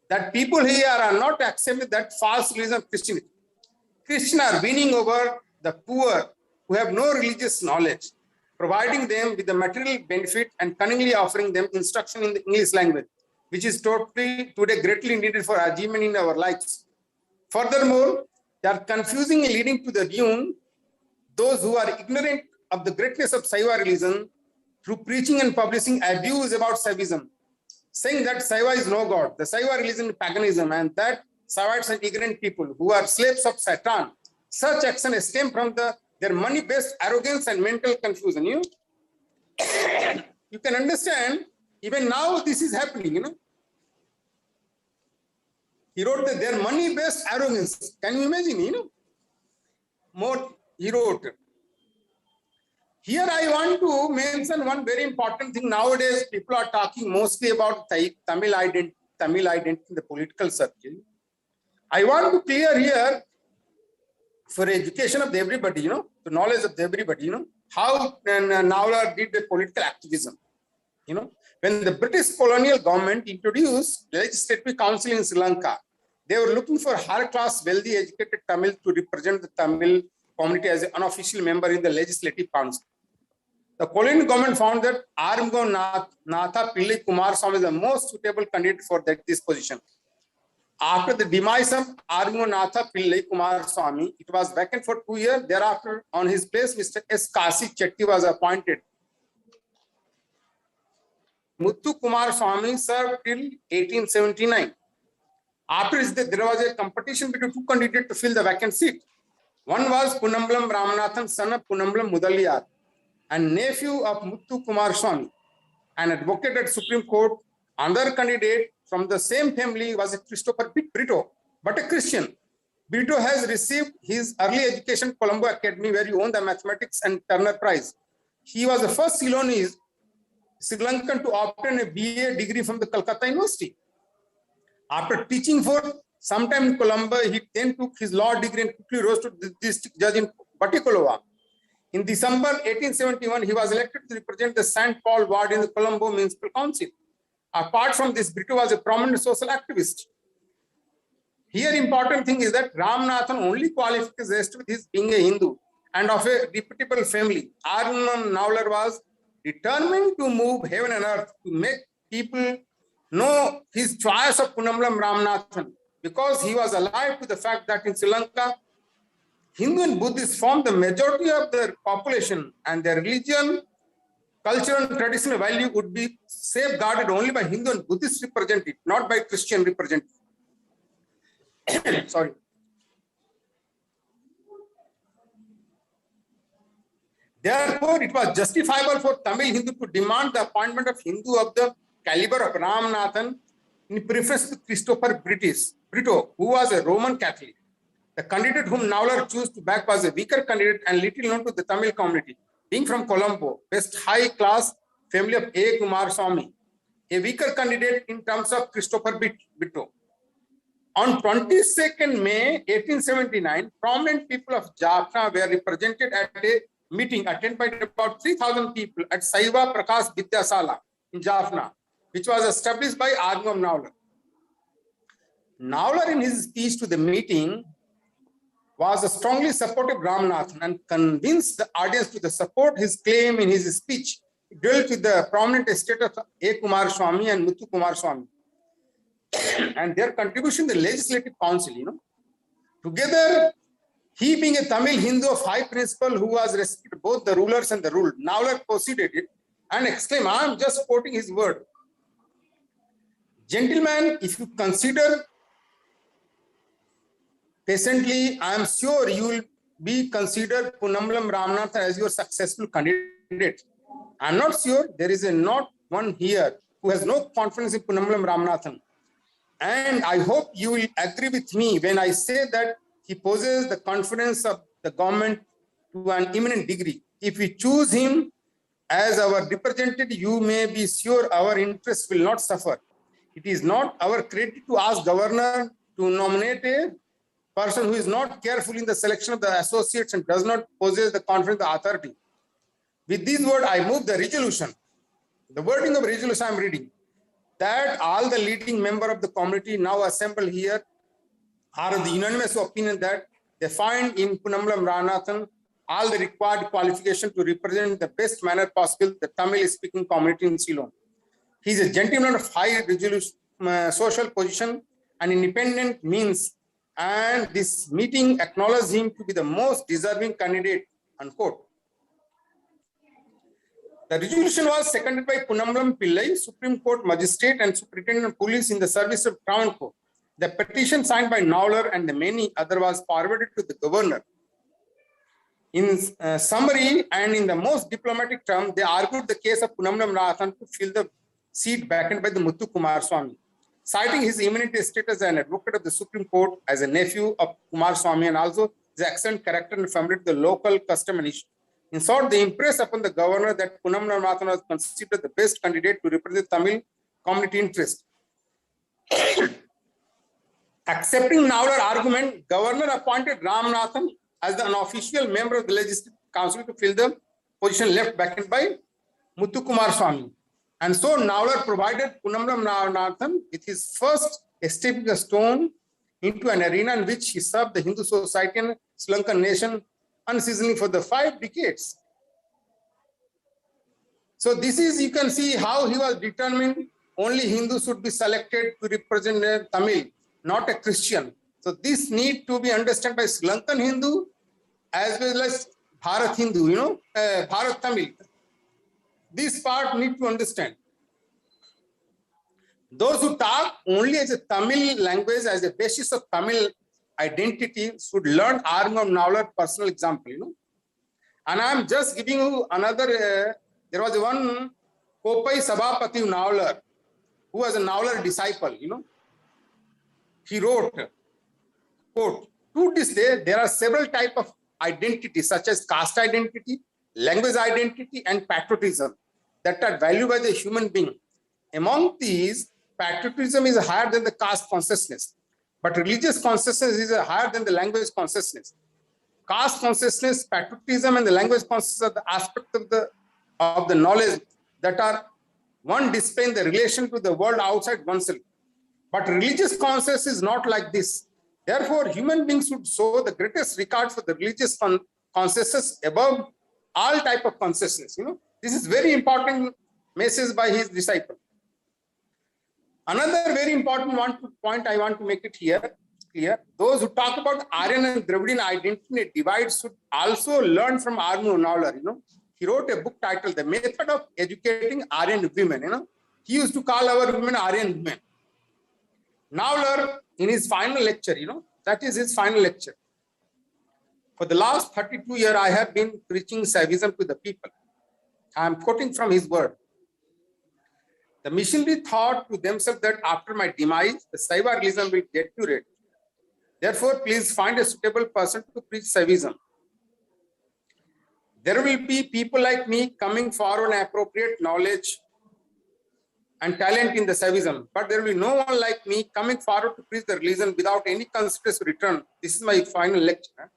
that people here are not accepting that false religion of Christianity. Christians are winning over the poor who have no religious knowledge, providing them with the material benefit and cunningly offering them instruction in the English language, which is today greatly needed for achievement in our lives. Furthermore, they are confusing and leading to the ruin those who are ignorant of the greatness of Saiva religion through preaching and publishing abuse about Saivism, saying that Saiva is no god, the Saiva religion is paganism, and that Saivites are ignorant people who are slaves of Satan. Such action stem from their money-based arrogance and mental confusion. You can understand, even now this is happening, He wrote that their money-based arrogance. Can you imagine, More, he wrote. Here I want to mention one very important thing. Nowadays, people are talking mostly about Tamil identity in the political circle. I want to clear here for education of everybody, the knowledge of everybody, how Navlar did the political activism. When the British colonial government introduced the Legislative Council in Sri Lanka, they were looking for higher class, wealthy, educated Tamil to represent the Tamil community as an unofficial member in the Legislative Council. The colonial government found that Arumugam Natha Pillai Kumaraswamy is the most suitable candidate for this position. After the demise of Arumugam Natha Pillai Kumaraswamy, it was vacant for 2 years. Thereafter, on his place, Mr. S. Kasi Chetty was appointed. Muthu Kumaraswamy served till 1879. After this, there was a competition between two candidates to fill the vacant seat. One was Punnambalam Ramanathan, son of Punnambalam Mudaliyar, and nephew of Muthu Kumaraswamy, an advocate at Supreme Court. Another candidate from the same family was Christopher Brito, but a Christian. Brito has received his early education at Colombo Academy, where he won the Mathematics and Turner Prize. He was the first Ceylonese Sri Lankan to obtain a BA degree from the Calcutta University. After teaching for some time in Colombo, he then took his law degree and quickly rose to the district judge in Batticaloa. In December 1871, he was elected to represent the St. Paul ward in the Colombo Municipal Council. Apart from this, Brito was a prominent social activist. Here, important thing is that Ramanathan only qualifies with his being a Hindu and of a reputable family. Arumugam Navlar was determined to move heaven and earth to make people know his choice of Punnambalam Ramanathan, because he was alive to the fact that in Sri Lanka, Hindu and Buddhists form the majority of their population, and their religion, culture, and traditional value would be safeguarded only by Hindu and Buddhist representative, not by Christian representative. Sorry. Therefore, it was justifiable for Tamil Hindu to demand the appointment of Hindu of the caliber of Ramanathan in preference to Christopher Brito, who was a Roman Catholic. The candidate whom Navlar chose to back was a weaker candidate and little known to the Tamil community, being from Colombo, best high-class family of A. Kumaraswamy, a weaker candidate in terms of Christopher Brito. On 22nd May 1879, prominent people of Jaffna were represented at a meeting attended by about 3,000 people at Saiva Prakash Vidyasala in Jaffna, which was established by Arumugam Navlar. Navlar, in his speech to the meeting, was a strongly supportive Ramanathan and convinced the audience to support his claim in his speech. He dealt with the prominent estate of A. Kumaraswamy and Muthu Kumaraswamy and their contribution to the Legislative Council. Together, he being a Tamil Hindu of high principle who was respected both the rulers and the ruled, Navlar proceeded and exclaim, I am just quoting his word. Gentlemen, if you consider patiently, I am sure you will be considered Punnambalam Ramanathan as your successful candidate. I am not sure there is not one here who has no confidence in Punnambalam Ramanathan. And I hope you will agree with me when I say that he possesses the confidence of the government to an eminent degree. If we choose him as our representative, you may be sure our interests will not suffer. It is not our credit to ask governor to nominate a person who is not careful in the selection of the associates and does not possess the confidence of the authority. With these words, I move the resolution. The wording of resolution I am reading, that all the leading members of the committee now assembled here are of the unanimous opinion that they find in Punnambalam Ramanathan all the required qualification to represent the best manner possible the Tamil speaking community in Ceylon. He is a gentleman of high social position and independent means, and this meeting acknowledges him to be the most deserving candidate, unquote. The resolution was seconded by Punnambalam Pillai, Supreme Court Magistrate and Superintendent of Police in the service of Travancore. The petition signed by Nowler and the many others was forwarded to the governor. In summary and in the most diplomatic term, they argued the case of Punnambalam Ramanathan to fill the seat vacant by the Muthu Kumaraswamy, citing his eminent status as an advocate of the Supreme Court, as a nephew of Kumaraswamy, and also his excellent character and family to the local custom and issue. In short, they impressed upon the governor that Punnambalam Ramanathan was considered the best candidate to represent Tamil community interest. Accepting Nowler's argument, governor appointed Ramanathan as an official member of the Legislative Council to fill the position left vacant by Muthu Kumaraswamy. And so Nowler provided Punnambalam Ramanathan with his first stepping stone into an arena in which he served the Hindu society and Sri Lankan nation unceasingly for the 5 decades. So this is, you can see how he was determined only Hindus should be selected to represent Tamil, not a Christian. So this need to be understood by Sri Lankan Hindu as well as Bharat Hindu, Bharat Tamil. This part need to understand. Those who talk only as a Tamil language as a basis of Tamil identity should learn Arngam Nowler personal example, And I am just giving you another, there was one Kopai Sabapati Nowler, who was a Nowler disciple, He wrote, quote, to this day, there are several types of identities such as caste identity, language identity, and patriotism that are valued by the human being. Among these, patriotism is higher than the caste consciousness, but religious consciousness is higher than the language consciousness. Caste consciousness, patriotism, and the language consciousness are the aspect of the knowledge that are one displaying the relation to the world outside oneself. But religious consciousness is not like this. Therefore, human beings should show the greatest regard for the religious consciousness above all type of consciousness. This is very important message by his disciple. Another very important point I want to make it here clear. Those who talk about Aryan and Dravidian identity divide should also learn from Arngam Nowler. He wrote a book titled The Method of Educating Aryan Women. He used to call our women Aryan women. Nowler, in his final lecture, that is his final lecture. For the last 32 years, I have been preaching Saivism to the people. I am quoting from his word. The missionary thought to themselves that after my demise, the Saiva religion will deteriorate. Therefore, please find a suitable person to preach Saivism. There will be people like me coming forward and appropriate knowledge and talent in the Saivism, but there will be no one like me coming forward to preach the religion without any conspicuous return. This is my final lecture.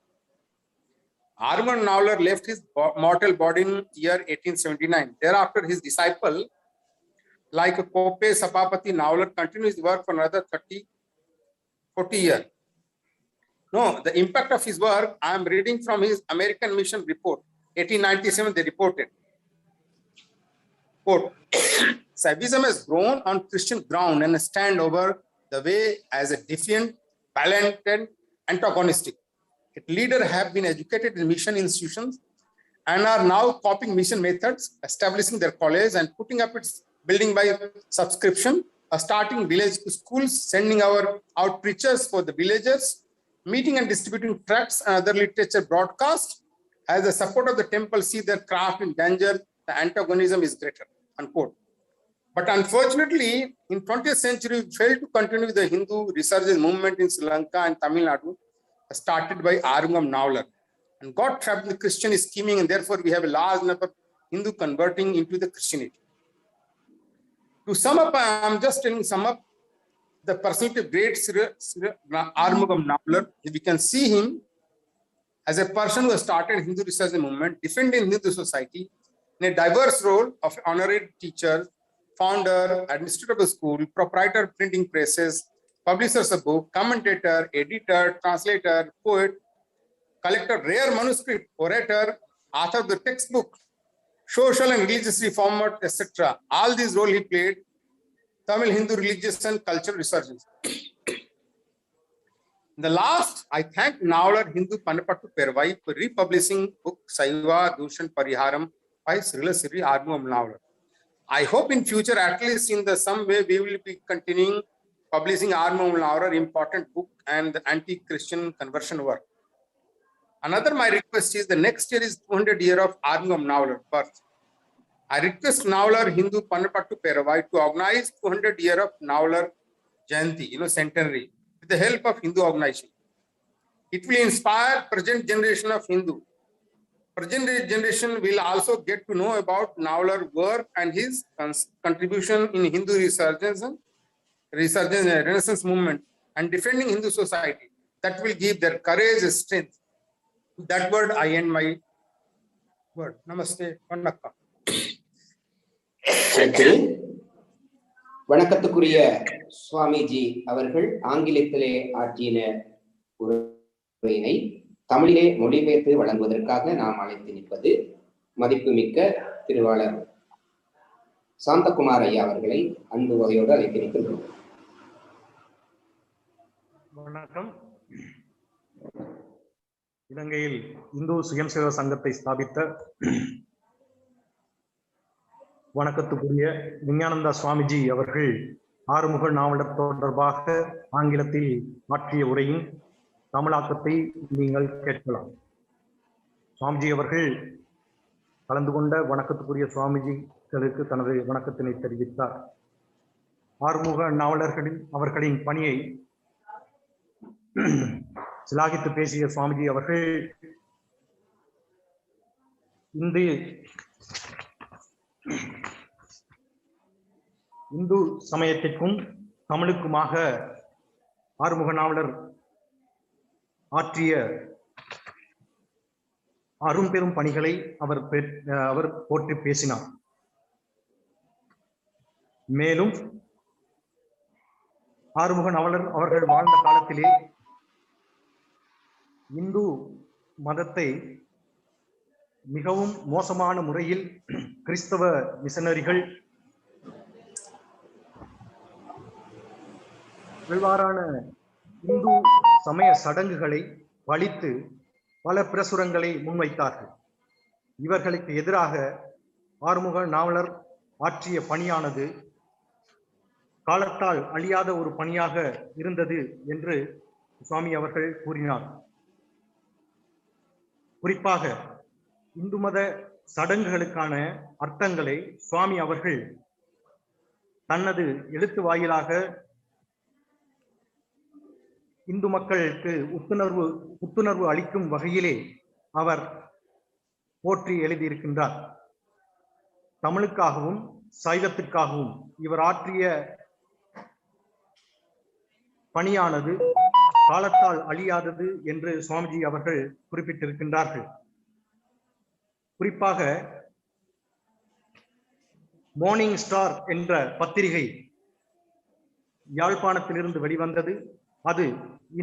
Arngam Nowler left his mortal body in year 1879. Thereafter, his disciple, like Kopai Sabapati Nowler, continued his work for another 40 years. No, the impact of his work, I am reading from his American Mission Report, 1897, they reported. Quote, Saivism has grown on Christian ground and stand over the way as a defiant, violent, and antagonistic. Its leaders have been educated in mission institutions and are now copying mission methods, establishing their college and putting up its building by subscription, starting village schools, sending out preachers for the villagers, meeting and distributing tracts and other literature broadcast. As the support of the temple see their craft in danger, the antagonism is greater, unquote. But unfortunately, in 20th century, we failed to continue with the Hindu resurgence movement in Sri Lanka and Tamil Nadu, started by Arumugam Navalar, and got trapped in the Christian scheming, and therefore we have a large number of Hindu converting into the Christianity. To sum up, I'm just telling the personality of great Arumugam Navalar. We can see him as a person who has started Hindu resurgence movement, defending Hindu society in a diverse role of honorary teacher, founder, administrator of the school, proprietor of printing presses, publishers of book, commentator, editor, translator, poet, collector, rare manuscript, orator, author of the textbook, social and religious reformer, etc. All these roles he played, Tamil Hindu religious and cultural resurgence. In the last, I thank Navalar Hindu Panapattu Pervai for republishing book Saiva Dushan Pariharam by Srila Sri Arumugam Navalar. I hope in future, at least in some way, we will be continuing publishing Arumugam Navalar important book and the anti-Christian conversion work. Another my request is the next year is 200 year of Arumugam Navalar birth. I request Navalar Hindu Panapattu Peravai to organize 200 year of Navalar Jayanti, centenary, with the help of Hindu organization. It will inspire present generation of Hindu. Present generation will also get to know about Navalar work and his contribution in Hindu resurgence Renaissance movement and defending Hindu society. That will give their courage and strength. That word I end my word. Namaste. Vanakkam. வணக்கத்துக்குரிய சுவாமிஜி அவர்கள் ஆங்கிலத்திலே ஆற்றின உரையினை தமிழிலே மொழிபெயர்த்து வழங்குவதற்காக நாம் அழைத்து நிற்பது மதிப்புமிக்க திருவாளர் சாந்தகுமார் ஐயா அவர்களை அன்பு வகையோடு அழைத்து நிற்கின்றோம். வணக்கம். இலங்கையில் இந்து சுயம் சேவா சங்கத்தை ஸ்தாபித்த வணக்கத்துக்குரிய விஞ்ஞானந்தா சுவாமிஜி அவர்கள் ஆறுமுக நாவலர் தொடர்பாக ஆங்கிலத்தில் ஆற்றிய உரையின் தமிழாக்கத்தை நீங்கள் கேட்கலாம். சுவாமிஜி அவர்கள் கலந்து கொண்ட வணக்கத்துக்குரிய சுவாமிஜிகளுக்கு தனது வணக்கத்தினை தெரிவித்தார். ஆறுமுக அவர்களின் பணியை சிலாகித்து பேசிய சுவாமிஜி அவர்கள் இந்து சமயத்திற்கும் தமிழுக்குமாக ஆறுமுக நாவலர் ஆற்றிய அரும்பெரும் பணிகளை அவர் போற்றி பேசினார். மேலும் ஆறுமுக நாவலர் அவர்கள் வாழ்ந்த காலத்திலே இந்து மதத்தை மிகவும் மோசமான முறையில் கிறிஸ்தவ மிஷனரிகள் வெவ்வாறான இந்து சமய சடங்குகளை பழித்து பல பிரசுரங்களை முன்வைத்தார்கள். இவர்களுக்கு எதிராக ஆறுமுக நாவலர் ஆற்றிய பணியானது காலத்தால் அழியாத ஒரு பணியாக இருந்தது என்று சுவாமி அவர்கள் கூறினார். குறிப்பாக இந்து மத சடங்குகளுக்கான அர்த்தங்களை சுவாமி அவர்கள் தனது எழுத்து வாயிலாக இந்து மக்களுக்கு புத்துணர்வு அளிக்கும் வகையிலே அவர் போற்றி எழுதியிருக்கின்றார். தமிழுக்காகவும் சைவத்திற்காகவும் இவர் ஆற்றிய பணியானது காலத்தால் அழியாதது என்று சுவாமிஜி அவர்கள் குறிப்பிட்டிருக்கின்றார்கள். குறிப்பாக மார்னிங் ஸ்டார் என்ற பத்திரிகை யாழ்ப்பாணத்திலிருந்து வெளிவந்தது. அது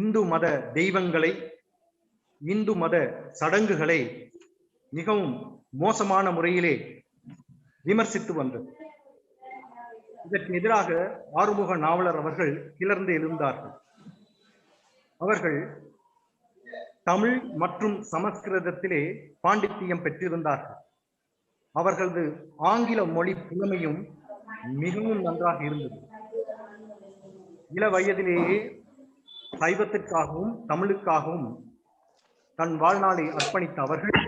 இந்து மத தெய்வங்களை, இந்து மத சடங்குகளை மிகவும் மோசமான முறையிலே விமர்சித்து வந்தது. இதற்கு எதிராக ஆறுமுக நாவலர் அவர்கள் கிளர்ந்து எழுந்தார்கள். அவர்கள் தமிழ் மற்றும் சமஸ்கிருதத்திலே பாண்டித்தியம் பெற்றிருந்தார்கள். அவர்களது ஆங்கில மொழி புலமையும் மிகவும் நன்றாக இருந்தது. இள வயதிலேயே சைவத்திற்காகவும் தமிழுக்காகவும் தன் வாழ்நாளை அர்ப்பணித்த அவர்கள்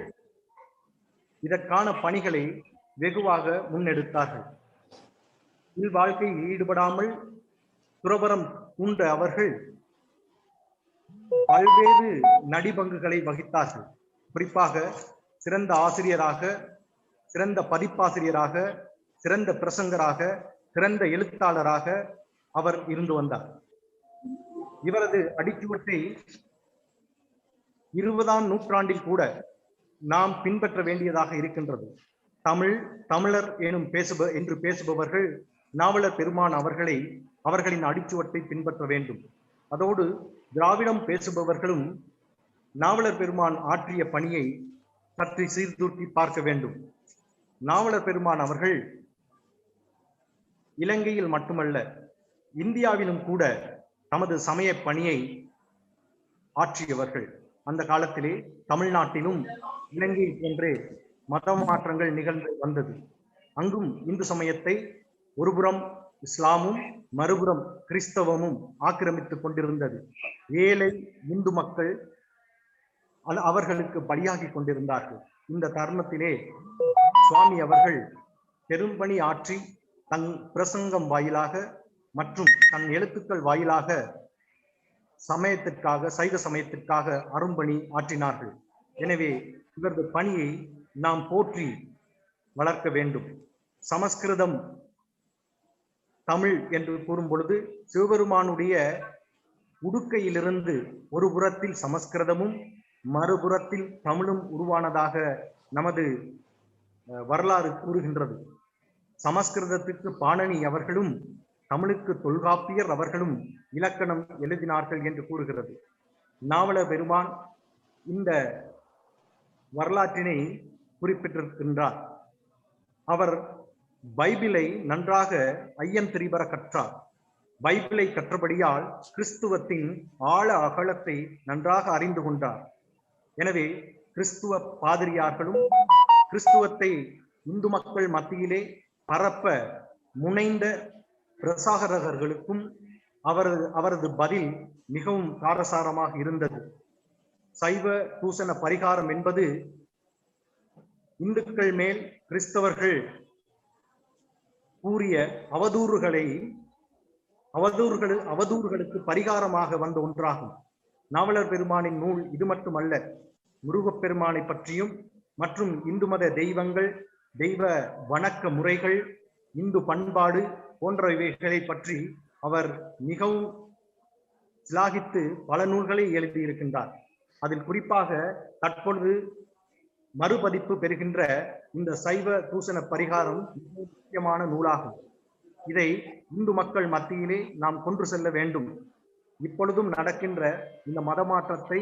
இதற்கான பணிகளை வெகுவாக முன்னெடுத்தார்கள். இல்வாழ்க்கையில் ஈடுபடாமல் துறவரம் பூண்ட அவர்கள் பல்வேறு நடிபங்குகளை வகித்தார்கள். குறிப்பாக சிறந்த ஆசிரியராக, சிறந்த பதிப்பாசிரியராக, சிறந்த பிரசங்கராக, சிறந்த எழுத்தாளராக அவர் இருந்து வந்தார். இவரது அடிச்சுவட்டை 20ஆம் நூற்றாண்டில் கூட நாம் பின்பற்ற வேண்டியதாக இருக்கின்றது. தமிழர் என்று பேசுபவர்கள் நாவலர் பெருமான் அவர்களின் அடிச்சுவட்டை பின்பற்ற வேண்டும். அதோடு திராவிடம் பேசுபவர்களும் நாவலர் பெருமான் ஆற்றிய பணியை சற்று சீர்தூக்கி பார்க்க வேண்டும். நாவலர் பெருமான் அவர்கள் இலங்கையில் மட்டுமல்ல, இந்தியாவிலும் கூட தமது சமய பணியை ஆற்றியவர்கள். அந்த காலத்திலே தமிழ்நாட்டிலும் இலங்கை போன்றே மத மாற்றங்கள் நிகழ்ந்து வந்தது. அங்கும் இந்து சமயத்தை ஒருபுறம் இஸ்லாமும் மறுபுறம் கிறிஸ்தவமும் ஆக்கிரமித்துக் கொண்டிருந்தது. ஏழை இந்து மக்கள் அவர்களுக்கு பலியாகி கொண்டிருந்தார்கள். இந்த தருணத்திலே சுவாமி அவர்கள் பெரும்பணி ஆற்றி தன் பிரசங்கம் வாயிலாக மற்றும் தன் எழுத்துக்கள் வாயிலாக சமயத்திற்காக, சைவ சமயத்திற்காக அரும்பணி ஆற்றினார்கள். எனவே இவரது பணியை நாம் போற்றி வளர்க்க வேண்டும். சமஸ்கிருதம் தமிழ் என்று கூறும் பொழுது சிவபெருமானுடைய உடுக்கையிலிருந்து ஒரு புறத்தில் சமஸ்கிருதமும் மறுபுறத்தில் தமிழும் உருவானதாக நமது வரலாறு கூறுகின்றது. சமஸ்கிருதத்திற்கு பாணனி அவர்களும் தமிழுக்கு தொல்காப்பியர் அவர்களும் இலக்கணம் எழுதினார்கள் என்று கூறுகிறது. நாவலர் பெருமான் இந்த வரலாற்றினை குறிப்பிட்டிருக்கின்றார். அவர் பைபிளை நன்றாக ஐயம் திரிபர கற்றார். பைபிளை கற்றபடியால் கிறிஸ்துவத்தின் ஆழ அகலத்தை நன்றாக அறிந்து கொண்டார். எனவே கிறிஸ்துவ பாதிரியார்களும் கிறிஸ்துவத்தை இந்து மக்கள் மத்தியிலே பரப்ப முனைந்த பிரசாகரர்களுக்கும் அவரது பதில் மிகவும் காரசாரமாக இருந்தது. சைவ தூசண பரிகாரம் என்பது இந்துக்கள் மேல் கிறிஸ்தவர்கள் கூறிய அவதூறுகளுக்கு பரிகாரமாக வந்த ஒன்றாகும். நாவலர் பெருமானின் நூல் இது மட்டுமல்ல, முருகப்பெருமானை பற்றியும் மற்றும் இந்து மத தெய்வங்கள், தெய்வ வணக்க முறைகள், இந்து பண்பாடு போன்றவைகளை பற்றி அவர் மிகவும் சிலாகித்து பல நூல்களை எழுதியிருக்கின்றார். அதில் குறிப்பாக தற்பொழுது மறுபதிப்பு பெறுகின்ற இந்த சைவ தூசண பரிகாரம் முக்கியமான நூலாகும். இதை இந்து மக்கள் மத்தியிலே நாம் கொண்டு செல்ல வேண்டும். இப்பொழுதும் நடக்கின்ற இந்த மதமாற்றத்தை,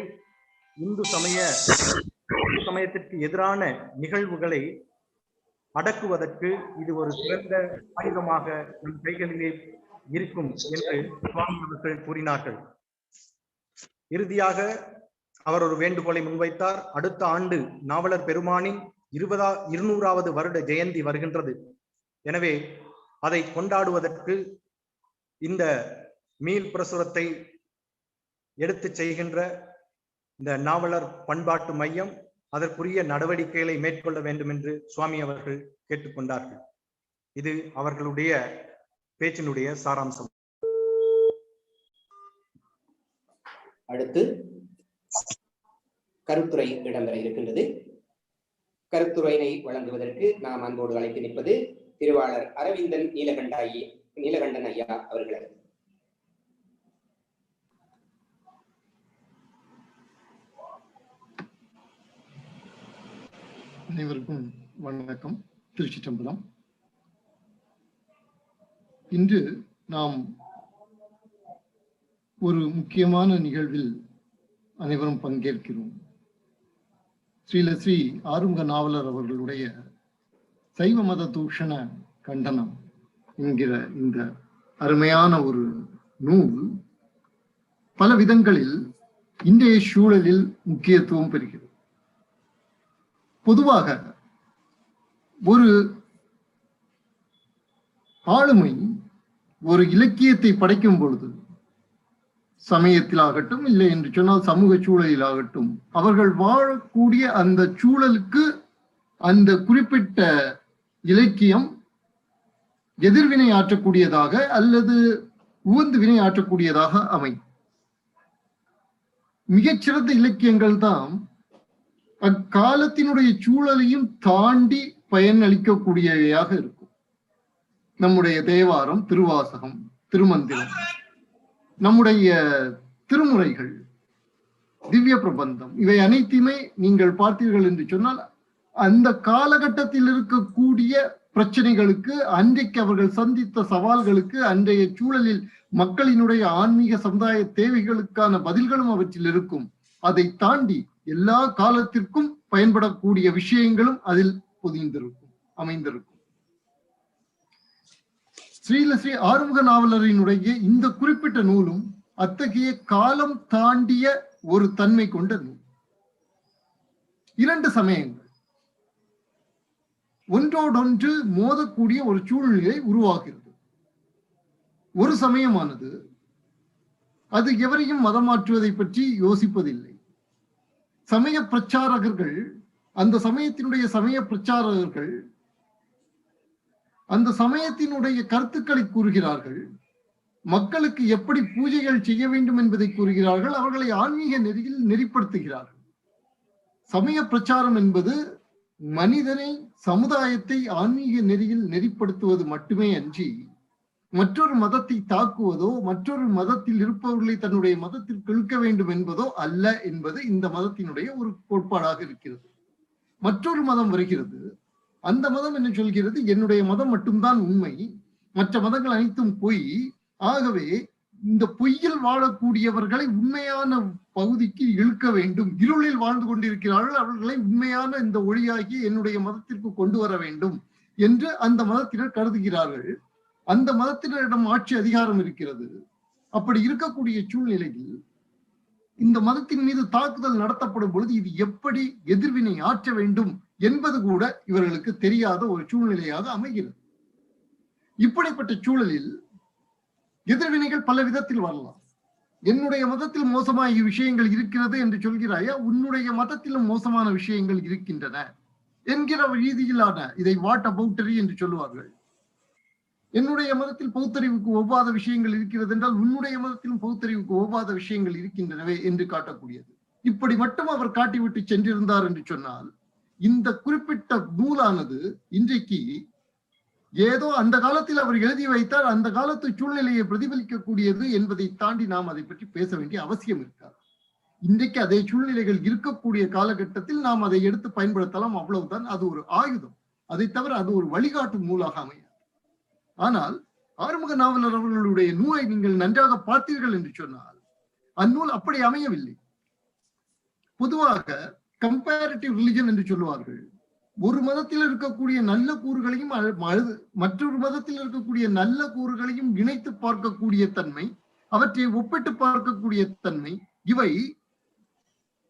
இந்து சமயத்திற்கு எதிரான நிகழ்வுகளை அடக்குவதற்கு இது ஒரு சிறந்த ஆயுதமாக நம் கைகளிலே இருக்கும் என்று சுவாமி அவர்கள் கூறினார்கள். இறுதியாக அவர் ஒரு வேண்டுகோளை முன்வைத்தார். அடுத்த ஆண்டு நாவலர் பெருமானின் 200வது வருட ஜெயந்தி வருகின்றது. எனவே அதை கொண்டாடுவதற்கு இந்த மீள் பிரசுரத்தை எடுத்து செய்கின்ற இந்த நாவலர் பண்பாட்டு மையம் அதற்குரிய நடவடிக்கைகளை மேற்கொள்ள வேண்டும் என்று சுவாமி அவர்கள் கேட்டுக்கொண்டார்கள். இது அவர்களுடைய பேச்சினுடைய சாராம்சம். அடுத்து கருத்துரை இடம்பெற இருக்கின்றது. கருத்துரையினை வழங்குவதற்கு நாம் அன்போடு அழைத்து நிற்பது திருவாளர் அரவிந்தன் நீலகண்டன் ஐயா அவர்கள். அனைவருக்கும் வணக்கம். திருச்சிற்றம்பலம். இன்று நாம் ஒரு முக்கியமான நிகழ்வில் அனைவரும் பங்கேற்கிறோம். ஸ்ரீ ஆறுமுக நாவலர் அவர்களுடைய சைவ மத தூஷண கண்டனம் என்கிற இந்த அருமையான ஒரு நூல் பல விதங்களில் இன்றைய சூழலில் முக்கியத்துவம் பெறுகிறது. பொதுவாக ஒரு ஆளுமை ஒரு இலக்கியத்தை படைக்கும் பொழுது, சமயத்திலாகட்டும் இல்லை என்று சொன்னால் சமூக சூழலிலாகட்டும், அவர்கள் வாழக்கூடிய அந்த சூழலுக்கு அந்த குறிப்பிட்ட இலக்கியம் எதிர்வினை ஆற்றக்கூடியதாக அல்லது உவந்து வினை ஆற்றக்கூடியதாக அமையும். மிகச்சிறந்த இலக்கியங்கள் தான் அக்காலத்தினுடைய சூழலையும் தாண்டி பயன் அளிக்கக்கூடியவையாக இருக்கும். நம்முடைய தேவாரம், திருவாசகம், திருமந்திரம், நம்முடைய திருமுறைகள், திவ்ய பிரபந்தம், இவை அனைத்துமே நீங்கள் பார்த்தீர்கள் என்று சொன்னால் அந்த காலகட்டத்தில் இருக்கக்கூடிய பிரச்சனைகளுக்கு, அன்றைக்கு அவர்கள் சந்தித்த சவால்களுக்கு, அன்றைய சூழலில் மக்களினுடைய ஆன்மீக சமுதாய தேவைகளுக்கான பதில்களும் அவற்றில் இருக்கும். அதை தாண்டி எல்லா காலத்திற்கும் பயன்படக்கூடிய விஷயங்களும் அதில் பொதிந்திருக்கும், அமைந்திருக்கும். ஸ்ரீ ஆறுமுக நாவலரினுடைய இந்த குறிப்பிட்ட நூலும் அத்தகைய காலம் தாண்டிய ஒரு தன்மை கொண்ட நூல். 2 சமயங்கள் ஒன்றோடொன்று மோதக்கூடிய ஒரு சூழ்நிலை உருவாகிறது. ஒரு சமயமானது அது எவரையும் மதம் மாற்றுவதை பற்றி யோசிப்பதில்லை. சமய பிரச்சாரகர்கள், அந்த சமயத்தினுடைய சமய பிரச்சாரகர்கள் அந்த சமயத்தினுடைய கருத்துக்களை கூறுகிறார்கள். மக்களுக்கு எப்படி பூஜைகள் செய்ய வேண்டும் என்பதை கூறுகிறார்கள். அவர்களை ஆன்மீக நெறியில் நெறிப்படுத்துகிறார்கள். சமய பிரச்சாரம் என்பது மனிதனை, சமுதாயத்தை ஆன்மீக நெறியில் நெறிப்படுத்துவது மட்டுமே அன்றி மற்றொரு மதத்தை தாக்குவதோ மற்றொரு மதத்தில் இருப்பவர்களை தன்னுடைய மதத்திற்கு இழுக்க வேண்டும் என்பதோ அல்ல என்பது இந்த மதத்தினுடைய ஒரு கோட்பாடாக இருக்கிறது. மற்றொரு மதம் வருகிறது. அந்த மதம் என்ன சொல்கிறது? என்னுடைய மதம் மட்டும்தான் உண்மை, மற்ற மதங்கள் அனைத்தும் பொய். ஆகவே இந்த பொய்யில் வாழக்கூடியவர்களை உண்மையான பகுதிக்கு இழுக்க வேண்டும். இருளில் வாழ்ந்து கொண்டிருக்கிறார்கள், அவர்களை உண்மையான இந்த ஒளியாகி என்னுடைய மதத்திற்கு கொண்டு வர வேண்டும் என்று அந்த மதத்தினர் கருதுகிறார்கள். அந்த மதத்தினரிடம் ஆட்சி அதிகாரம் இருக்கிறது. அப்படி இருக்கக்கூடிய சூழ்நிலையில் இந்த மதத்தின் மீது தாக்குதல் நடத்தப்படும் பொழுது இது எப்படி எதிர்வினை ஆற்ற வேண்டும் என்பது கூட இவர்களுக்கு தெரியாத ஒரு சூழ்நிலையாக அமைகிறது. இப்படிப்பட்ட சூழலில் எதிர்வினைகள் பல விதத்தில் வரலாம். என்னுடைய மதத்தில் மோசமான விஷயங்கள் இருக்கிறது என்று சொல்கிறாயா, உன்னுடைய மதத்திலும் மோசமான விஷயங்கள் இருக்கின்றன என்கிற ரீதியிலான இதை வாட் அபவுட்டரி என்று சொல்லுவார்கள். என்னுடைய மதத்தில் பகுத்தறிவுக்கு ஒவ்வாத விஷயங்கள் இருக்கிறது என்றால் உன்னுடைய மதத்திலும் பகுத்தறிவுக்கு ஒவ்வாத விஷயங்கள் இருக்கின்றனவே என்று காட்டக்கூடியது. இப்படி மட்டும் அவர் காட்டிவிட்டு சென்றிருந்தார் என்று சொன்னால் இந்த குறிப்பிட்ட நூலானது இன்றைக்கு ஏதோ அந்த காலத்தில் அவர் எழுதி வைத்தார், அந்த காலத்து சூழ்நிலையை பிரதிபலிக்கக்கூடியது என்பதை தாண்டி நாம் அதை பற்றி பேச வேண்டிய அவசியம் இருக்காது. இன்றைக்கு அதே சூழ்நிலைகள் இருக்கக்கூடிய காலகட்டத்தில் நாம் அதை எடுத்து பயன்படுத்தலாம், அவ்வளவுதான். அது ஒரு ஆயுதம். அதை தவிர அது ஒரு வழிகாட்டும் நூலாக அமையாது. ஆனால் ஆறுமுக நாவலர் அவர்களுடைய நூலை நீங்கள் நன்றாக பார்த்தீர்கள் என்று சொன்னால் அந்நூல் அப்படி அமையவில்லை. பொதுவாக கம்பேரிட்டிவ் ரிலிஜன் என்று சொல்லுவார்கள். ஒரு மதத்தில் இருக்கக்கூடிய நல்ல கூறுகளையும் மற்றொரு மதத்தில் இருக்கக்கூடிய நல்ல கூறுகளையும் இணைத்து பார்க்கக்கூடிய தன்மை, அவற்றை ஒப்பிட்டு பார்க்கக்கூடிய தன்மை, இவை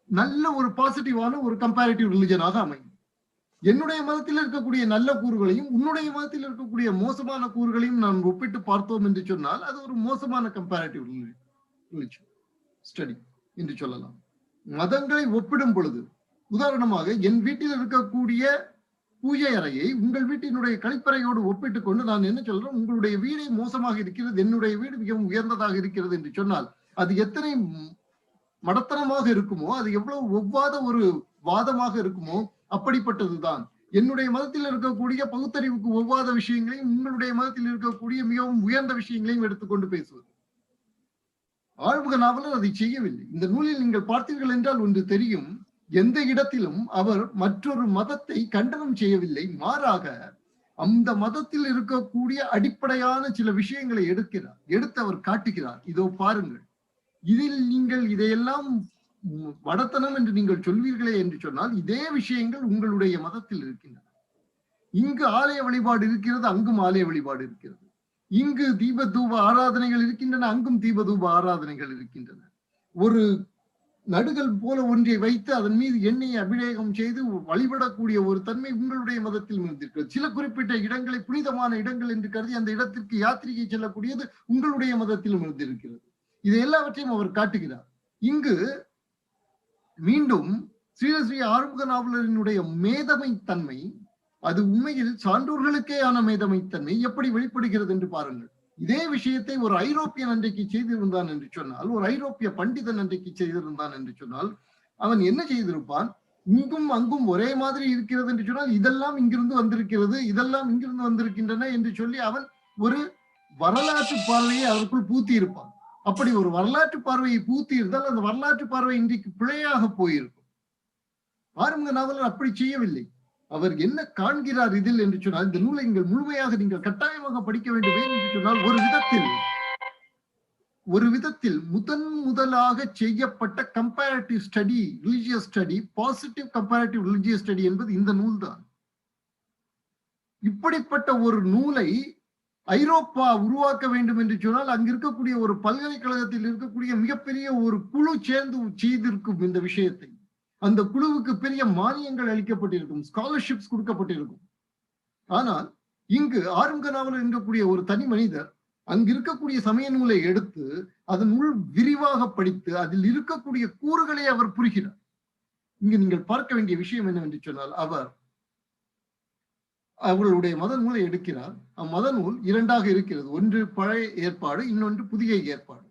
நல்ல ஒரு பாசிட்டிவான ஒரு கம்பேரிட்டிவ் ரிலிஜனாக அமையும். என்னுடைய மதத்தில் இருக்கக்கூடிய நல்ல கூறுகளையும் உன்னுடைய மதத்தில் இருக்கக்கூடிய மோசமான கூறுகளையும் நாம் ஒப்பிட்டு பார்த்தோம் என்று சொன்னால் அது ஒரு மோசமான கம்பேரிட்டிவ் ரிலிஜன் ஸ்டடி என்று சொல்லலாம். மதங்களை ஒப்பிடும் பொழுது, உதாரணமாக என் வீட்டில் இருக்கக்கூடிய பூஜை அறையை உங்கள் வீட்டினுடைய கழிப்பறையோடு ஒப்பிட்டுக் கொண்டு நான் என்ன சொல்றேன், உங்களுடைய வீடே மோசமாக இருக்கிறது, என்னுடைய வீடு மிகவும் உயர்ந்ததாக இருக்கிறது என்று சொன்னால் அது எத்தனை மடத்தனமாக இருக்குமோ, அது எவ்வளவு ஒவ்வாத ஒரு வாதமாக இருக்குமோ அப்படிப்பட்டதுதான். என்னுடைய மதத்தில் இருக்கக்கூடிய பகுத்தறிவுக்கு ஒவ்வாத விஷயங்களையும் உங்களுடைய மதத்தில் இருக்கக்கூடிய மிகவும் உயர்ந்த விஷயங்களையும் எடுத்துக்கொண்டு பேசுவது. ஆறுமுக நாவலர் அதை செய்யவில்லை. இந்த நூலில் நீங்கள் பார்த்தீர்கள் என்றால் ஒன்று தெரியும், எந்த இடத்திலும் அவர் மற்றொரு மதத்தை கண்டனம் செய்யவில்லை. மாறாக அந்த மதத்தில் இருக்கக்கூடிய அடிப்படையான சில விஷயங்களை எடுத்து அவர் காட்டுகிறார். இதோ பாருங்கள், இதில் நீங்கள் இதையெல்லாம் வடத்தனம் என்று நீங்கள் சொல்வீர்களே என்று சொன்னால் இதே விஷயங்கள் உங்களுடைய மதத்தில் இருக்கின்றன. இங்கு ஆலய வழிபாடு இருக்கிறது, அங்கும் ஆலய வழிபாடு இருக்கிறது. இங்கு தீப தூப ஆராதனைகள் இருக்கின்றன, அங்கும் தீப தூப ஆராதனைகள் இருக்கின்றன. ஒரு நடுகள் போல ஒன்றை வைத்து அதன் மீது எண்ணெயை அபிஷேகம் செய்து வழிபடக்கூடிய ஒரு தன்மை உங்களுடைய மதத்திலும் இருந்திருக்கிறது. சில குறிப்பிட்ட இடங்களை புனிதமான இடங்கள் என்று கருதி அந்த இடத்திற்கு யாத்திரிகை செல்லக்கூடியது உங்களுடைய மதத்திலும் இருந்திருக்கிறது. இது எல்லாவற்றையும் அவர் காட்டுகிறார். இங்கு மீண்டும் ஸ்ரீ ஆறுமுக நாவலரினுடைய மேதமை தன்மை, அது உண்மையில் சான்றோர்களுக்கேயான மேதமை தன்மை எப்படி வெளிப்படுகிறது என்று பாருங்கள். இதே விஷயத்தை ஒரு ஐரோப்பியன் அன்றைக்கு செய்திருந்தான் என்று சொன்னால், ஒரு ஐரோப்பிய பண்டிதன் அன்றைக்கு செய்திருந்தான் என்று சொன்னால், அவன் என்ன செய்திருப்பான்? இங்கும் அங்கும் ஒரே மாதிரி இருக்கிறது என்று சொன்னால், இதெல்லாம் இங்கிருந்து வந்திருக்கிறது, இதெல்லாம் இங்கிருந்து வந்திருக்கின்றன என்று சொல்லி அவன் ஒரு வரலாற்று பார்வையை அதற்குள் பூத்தி இருப்பான். அப்படி ஒரு வரலாற்று பார்வையை பூத்தி இருந்தால் அந்த வரலாற்று பார்வை இன்றைக்கு பிழையாக போயிருக்கும். ஆறுமுக நாவலர் அப்படி செய்யவில்லை. அவர் என்ன காண்கிறார் இதில் என்று சொன்னால், இந்த நூலை முழுமையாக நீங்கள் கட்டாயமாக படிக்க வேண்டும் என்று சொன்னால், ஒரு விதத்தில் முதலாக செய்யப்பட்ட comparative study, religious study, positive comparative religious study என்பது இந்த நூல் தான். இப்படிப்பட்ட ஒரு நூலை ஐரோப்பா உருவாக்க வேண்டும் என்று சொன்னால், அங்கு இருக்கக்கூடிய ஒரு பல்கலைக்கழகத்தில் இருக்கக்கூடிய மிகப்பெரிய ஒரு குழு சேர்ந்து செய்திருக்கும் இந்த விஷயத்தை. அந்த குழுவுக்கு பெரிய மானியங்கள் அளிக்கப்பட்டிருக்கும், ஸ்காலர்ஷிப்ஸ் கொடுக்கப்பட்டிருக்கும். ஆனால் இங்கு ஆறுமுக நாவலர் இருக்கக்கூடிய ஒரு தனி மனிதர் அங்கு இருக்கக்கூடிய சமய நூலை எடுத்து அதன் உள் விரிவாக படித்து அதில் இருக்கக்கூடிய கூறுகளை அவர் புரிகிறார். இங்கு நீங்கள் பார்க்க வேண்டிய விஷயம் என்னவென்று சொன்னால், அவர்களுடைய மத நூலை எடுக்கிறார். அம்மத நூல் இரண்டாக இருக்கிறது. ஒன்று பழைய ஏற்பாடு, இன்னொன்று புதிய ஏற்பாடு.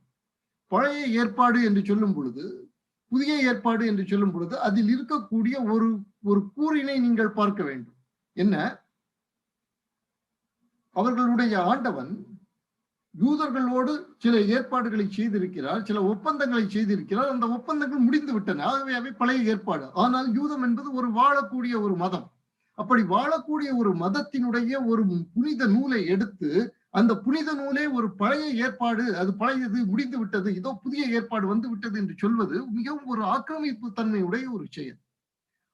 பழைய ஏற்பாடு என்று சொல்லும் பொழுது, புதிய ஏற்பாடு என்று சொல்லும் பொழுது அதில் இருக்கக்கூடிய ஒரு கூறினை நீங்கள் பார்க்க வேண்டும். என்ன? அவர்களுடைய ஆண்டவன் யூதர்களோடு சில ஏற்பாடுகளை செய்திருக்கிறார், சில ஒப்பந்தங்களை செய்திருக்கிறார். அந்த ஒப்பந்தங்கள் முடிந்து விட்டன. ஆகவே அவை பழைய ஏற்பாடு. ஆனால் யூதம் என்பது ஒரு வாழக்கூடிய ஒரு மதம். அப்படி வாழக்கூடிய ஒரு மதத்தினுடைய ஒரு புனித நூலை எடுத்து, அந்த புனித நூலே ஒரு பழைய ஏற்பாடு, அது பழையது, முடிந்து விட்டது, இதோ புதிய ஏற்பாடு வந்து விட்டது என்று சொல்வது மிகவும் ஒரு ஆக்கிரமிப்பு தன்மையுடைய ஒரு செயல்.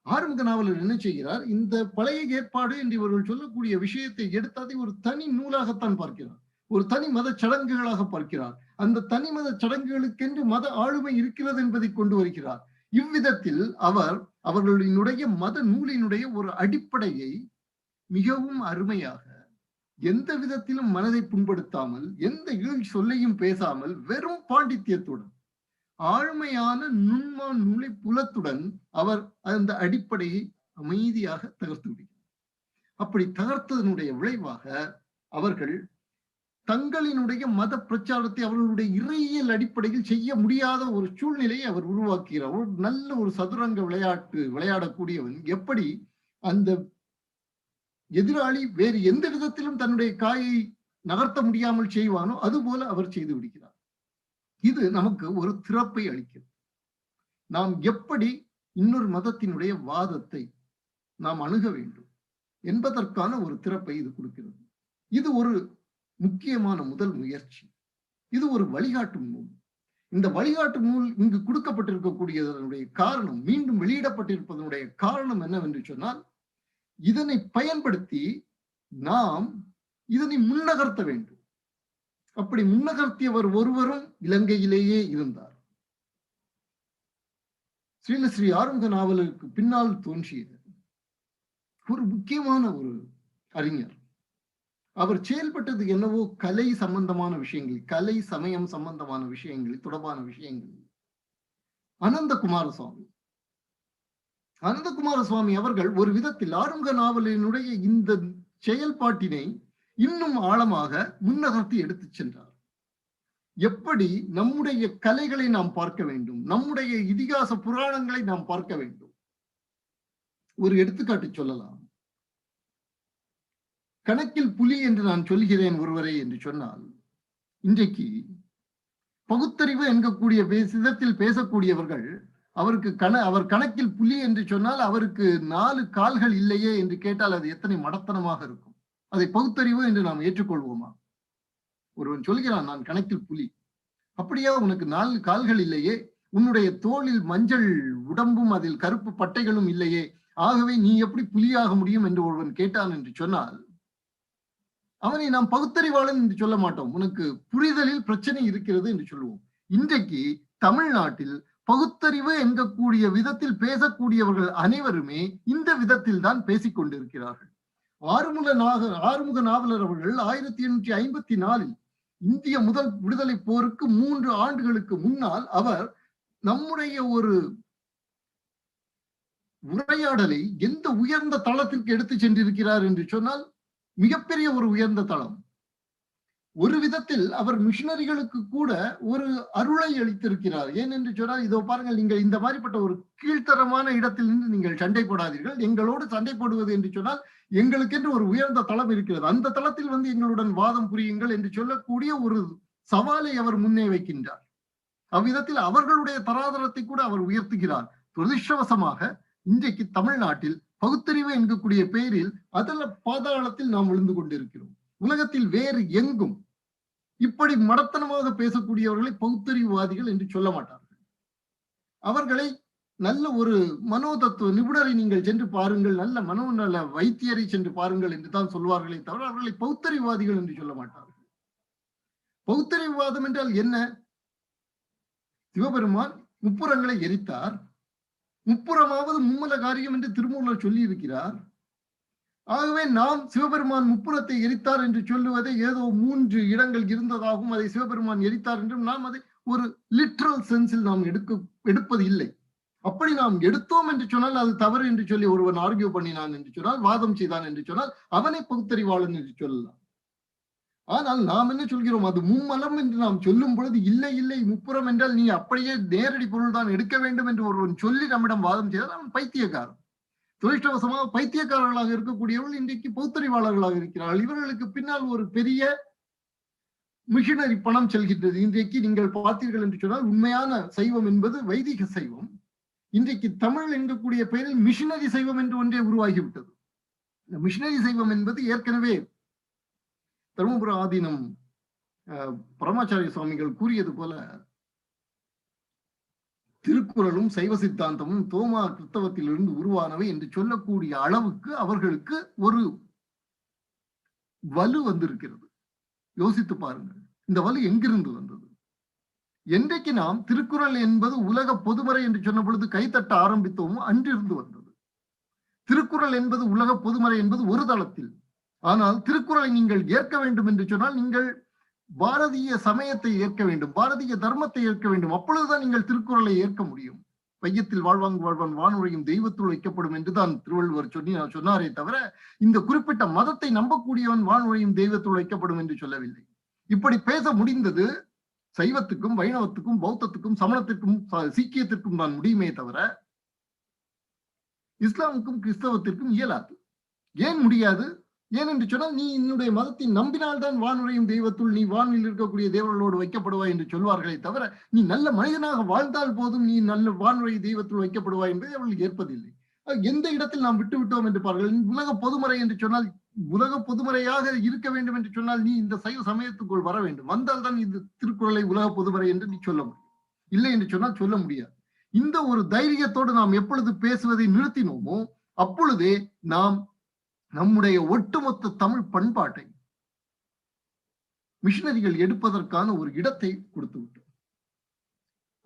ஆறுமுக நாவலர் என்ன செய்கிறார்? இந்த பழைய ஏற்பாடு என்று இவர்கள் சொல்லக்கூடிய விஷயத்தை எடுத்து அதை ஒரு தனி நூலாகத்தான் பார்க்கிறார், ஒரு தனி மத சடங்குகளாக பார்க்கிறார். அந்த தனி மத சடங்குகளுக்கென்று மத ஆளுமை இருக்கிறது என்பதை கொண்டு வருகிறார். இவ்விதத்தில் அவர்களுடைய மத நூலினுடைய ஒரு அடிப்படையை மிகவும் அருமையாக, எந்த விதத்திலும் மனதை புண்படுத்தாமல், எந்த இழி சொல்லையும் பேசாமல், வெறும் பாண்டித்யத்துடன், ஆழ்மையான நுண்மான் நுழை புலத்துடன் அவர் அந்த அடிப்படையை அமைதியாக தகர்த்து விடுகிறார். அப்படி தகர்த்ததனுடைய விளைவாக அவர்கள் தங்களினுடைய மத பிரச்சாரத்தை அவர்களுடைய இறையியல் அடிப்படையில் செய்ய முடியாத ஒரு சூழ்நிலையை அவர் உருவாக்குகிறார். ஒரு நல்ல ஒரு சதுரங்க விளையாடக்கூடியவன் எப்படி அந்த எதிராளி வேறு எந்த விதத்திலும் தன்னுடைய காயை நகர்த்த முடியாமல் செய்வானோ அதுபோல அவர் செய்து விடுகிறார். இது நமக்கு ஒரு திறப்பை அளிக்கிறது. நாம் எப்படி இன்னொரு மதத்தினுடைய வாதத்தை நாம் அணுக வேண்டும் என்பதற்கான ஒரு திறப்பை இது கொடுக்கிறது. இது ஒரு முக்கியமான முதல் முயற்சி. இது ஒரு வழிகாட்டு நூல். இந்த வழிகாட்டு நூல் இங்கு கொடுக்கப்பட்டிருக்கக்கூடியதனுடைய காரணம், மீண்டும் வெளியிடப்பட்டிருப்பதனுடைய காரணம் என்னவென்று சொன்னால், இதனை பயன்படுத்தி நாம் இதனை முன்னகர்த்த வேண்டும். அப்படி முன்னகர்த்தியவர் ஒருவரும் இலங்கையிலேயே இருந்தார். ஸ்ரீ ஆறுமுக நாவலருக்கு பின்னால் தோன்றியது ஒரு முக்கியமான ஒரு அறிஞர். அவர் செயல்பட்டது என்னவோ கலை சம்பந்தமான விஷயங்கள், கலை சமயம் சம்பந்தமான விஷயங்கள், தொடர்பான விஷயங்கள். அனந்த குமாரசுவாமி அவர்கள் ஒரு விதத்தில் ஆறுமுக நாவலினுடைய இந்த செயல்பாட்டினை இன்னும் ஆழமாக முன்னகர்த்தி எடுத்து சென்றார். எப்படி நம்முடைய கலைகளை நாம் பார்க்க வேண்டும், நம்முடைய இதிகாச புராணங்களை நாம் பார்க்க வேண்டும். ஒரு எடுத்துக்காட்டு சொல்லலாம். கணக்கில் புலி என்று நான் சொல்கிறேன் ஒருவரை என்று சொன்னால், இன்றைக்கு பகுத்தறிவு என்கக்கூடிய விதத்தில் பேசக்கூடியவர்கள் அவர் கணக்கில் புலி என்று சொன்னால் அவருக்கு 4 கால்கள் இல்லையே என்று கேட்டால் அது எத்தனை மடத்தனமாக இருக்கும். அதை பகுத்தறிவு என்று நாம் ஏற்றுக்கொள்வோமா? ஒருவன் சொல்கிறான், நான் கணக்கில் புலி. அப்படியா? உனக்கு 4 கால்கள் இல்லையே, உன்னுடைய தோளில் மஞ்சள் உடம்பும் அதில் கருப்பு பட்டைகளும் இல்லையே, ஆகவே நீ எப்படி புலியாக முடியும் என்று ஒருவன் கேட்டான் என்று சொன்னால், அவனை நாம் பகுத்தறிவாளன் என்று சொல்ல மாட்டோம், உனக்கு புரிதலில் பிரச்சனை இருக்கிறது என்று சொல்லுவோம். இன்றைக்கு தமிழ்நாட்டில் பகுத்தறிவு என்கக்கூடிய விதத்தில் பேசக்கூடியவர்கள் அனைவருமே இந்த விதத்தில் தான் பேசிக் கொண்டிருக்கிறார்கள். ஆறுமுக நாவலர் அவர்கள் 1854 இந்திய முதல் விடுதலை போருக்கு 3 ஆண்டுகளுக்கு முன்னால் அவர் நம்முடைய ஒரு உரையாடலை எந்த உயர்ந்த தளத்திற்கு எடுத்து சென்றிருக்கிறார் என்று சொன்னால் மிகப்பெரிய ஒரு உயர்ந்த தளம். ஒரு விதத்தில் அவர் மிஷினரிகளுக்கு கூட ஒரு அருளை அளித்திருக்கிறார். ஏனென்று சொன்னால், இதோ பாருங்கள், நீங்கள் இந்த மாதிரிப்பட்ட ஒரு கீழ்த்தரமான இடத்தில் நின்று நீங்கள் சண்டை போடாதீர்கள், எங்களோடு சண்டை போடுவது என்று சொன்னால் எங்களுக்கென்று ஒரு உயர்ந்த தளம் இருக்கிறது, அந்த தளத்தில் வந்து எங்களுடன் வாதம் புரியுங்கள் என்று சொல்லக்கூடிய ஒரு சவாலை அவர் முன்னே வைக்கின்றார். அவ்விதத்தில் அவர்களுடைய தராதரத்தை கூட அவர் உயர்த்துகிறார். துரதிர்ஷ்டவசமாக இன்றைக்கு தமிழ்நாட்டில் பகுத்தறிவு என்கக்கூடிய பெயரில் அதல பாதாளத்தில் நாம் விழுந்து கொண்டிருக்கிறோம். உலகத்தில் வேறு எங்கும் இப்படி மடத்தனமாக பேசக்கூடியவர்களை பகுத்தறிவுவாதிகள் என்று சொல்ல மாட்டார்கள். அவர்களை நல்ல ஒரு மனோதத்துவ நிபுணரை நீங்கள் சென்று பாருங்கள், நல்ல மனோநல வைத்தியரை சென்று பாருங்கள் என்று தான் சொல்வார்களே தவிர அவர்களை பகுத்தறிவுவாதிகள் என்று சொல்ல மாட்டார்கள். பகுத்தறிவுவாதம் என்றால் என்ன? சிவபெருமான் முப்புறங்களை எரித்தார், முப்புறமாவது மும்மல காரியம் என்று திருமூலர் சொல்லி இருக்கிறார். ஆகவே நாம் சிவபெருமான் முப்புறத்தை எரித்தார் என்று சொல்லுவதை ஏதோ 3 இடங்கள் இருந்ததாகவும் அதை சிவபெருமான் எரித்தார் என்றும் நாம் அதை ஒரு லிட்ரல் சென்ஸில் நாம் எடுப்பது இல்லை. அப்படி நாம் எடுத்தோம் என்று சொன்னால் அது தவறு என்று சொல்லி ஒருவன் ஆர்கியூ பண்ணினான் என்று சொன்னால், வாதம் செய்தான் என்று சொன்னால் அவனை பகுத்தறிவாளன் என்று சொல்லலாம். ஆனால் நாம் என்ன சொல்கிறோம்? அது மும்மலம் என்று நாம் சொல்லும் பொழுது இல்லை இல்லை முப்புறம் என்றால் நீ அப்படியே நேரடி பொருள் தான் எடுக்க வேண்டும் என்று ஒருவன் சொல்லி நம்மிடம் வாதம் செய்தால் அவன் பைத்தியக்காரன். துரதிர்ஷ்டவசமாக பைத்தியக்காரர்களாக இருக்கக்கூடியவர்கள் இன்றைக்கு பௌத்தறிவாளர்களாக இருக்கிறார்கள். இவர்களுக்கு பின்னால் ஒரு பெரிய மிஷினரி பணம் செல்கின்றது. இன்றைக்கு நீங்கள் பார்த்தீர்கள் என்று சொன்னால் உண்மையான சைவம் என்பது வைதிக சைவம். இன்றைக்கு தமிழ் என்கக்கூடிய பெயரில் மிஷினரி சைவம் என்று ஒன்றே உருவாகிவிட்டது. இந்த மிஷினரி சைவம் என்பது ஏற்கனவே தருமபுர ஆதீனம் பரமாச்சாரிய சுவாமிகள் கூறியது போல திருக்குறளும் சைவ சித்தாந்தமும் தோமா கிறிஸ்தவத்திலிருந்து உருவானவை என்று சொல்லக்கூடிய அளவுக்கு அவர்களுக்கு ஒரு வலு வந்திருக்கிறது. யோசித்து பாருங்கள், இந்த வலு எங்கிருந்து வந்தது? என்றைக்கு நாம் திருக்குறள் என்பது உலக பொதுமறை என்று சொன்ன பொழுது கைத்தட்ட ஆரம்பித்தோமோ அன்றிருந்து வந்தது. திருக்குறள் என்பது உலக பொதுமறை என்பது ஒரு தளத்தில். ஆனால் திருக்குறளை நீங்கள் ஏற்க வேண்டும் என்று சொன்னால் நீங்கள் பாரதிய சமயத்தை ஏற்க வேண்டும், பாரதிய தர்மத்தை ஏற்க வேண்டும். அப்பொழுதுதான் நீங்கள் திருக்குறளை ஏற்க முடியும். பையத்தில் வாழ்வாங்கு வாழ்வான் வானுரையும் தெய்வத்துள் வைக்கப்படும் என்றுதான் திருவள்ளுவர் சொன்னாரே தவிர இந்த குறிப்பிட்ட மதத்தை நம்பக்கூடியவன் வானுரையும் தெய்வத்துள் வைக்கப்படும் என்று சொல்லவில்லை. இப்படி பேச முடிந்தது சைவத்துக்கும் வைணவத்துக்கும் பௌத்தத்துக்கும் சமணத்திற்கும் சீக்கியத்திற்கும் தான் முடியுமே தவிர இஸ்லாமுக்கும் கிறிஸ்தவத்திற்கும் இயலாது. ஏன் முடியாது? ஏனென்று சொன்னால் நீ என்னுடைய மதத்தை நம்பினால்தான் வானுரையும் தெய்வத்துள் நீ வானில் இருக்கக்கூடிய தேவர்களோடு வைக்கப்படுவாய் என்று சொல்வார்களே தவிர நீ நல்ல மனிதனாக வாழ்ந்தால் போதும் நீ நல்ல வானுரை தெய்வத்துள் வைக்கப்படுவாய் என்பதை அவர்கள் ஏற்பதில்லை. எந்த இடத்தில் நாம் விட்டு விட்டோம் என்று பாருங்கள். உலக பொதுமறை என்று சொன்னால் உலக பொதுமறையாக இருக்க வேண்டும் என்று சொன்னால் நீ இந்த சைவ சமயத்துக்குள் வர வேண்டும். வந்தால் தான் இது திருக்குறளை உலக பொதுமறை என்று நீ சொல்ல முடியும். இல்லை என்று சொன்னால் சொல்ல முடியாது. இந்த ஒரு தைரியத்தோடு நாம் எப்பொழுது பேசுவதை நிறுத்தினோமோ அப்பொழுதே நாம் நம்முடைய ஒட்டுமொத்த தமிழ் பண்பாட்டை மிஷினரிகள் எடுப்பதற்கான ஒரு இடத்தை கொடுத்து விட்டோம்.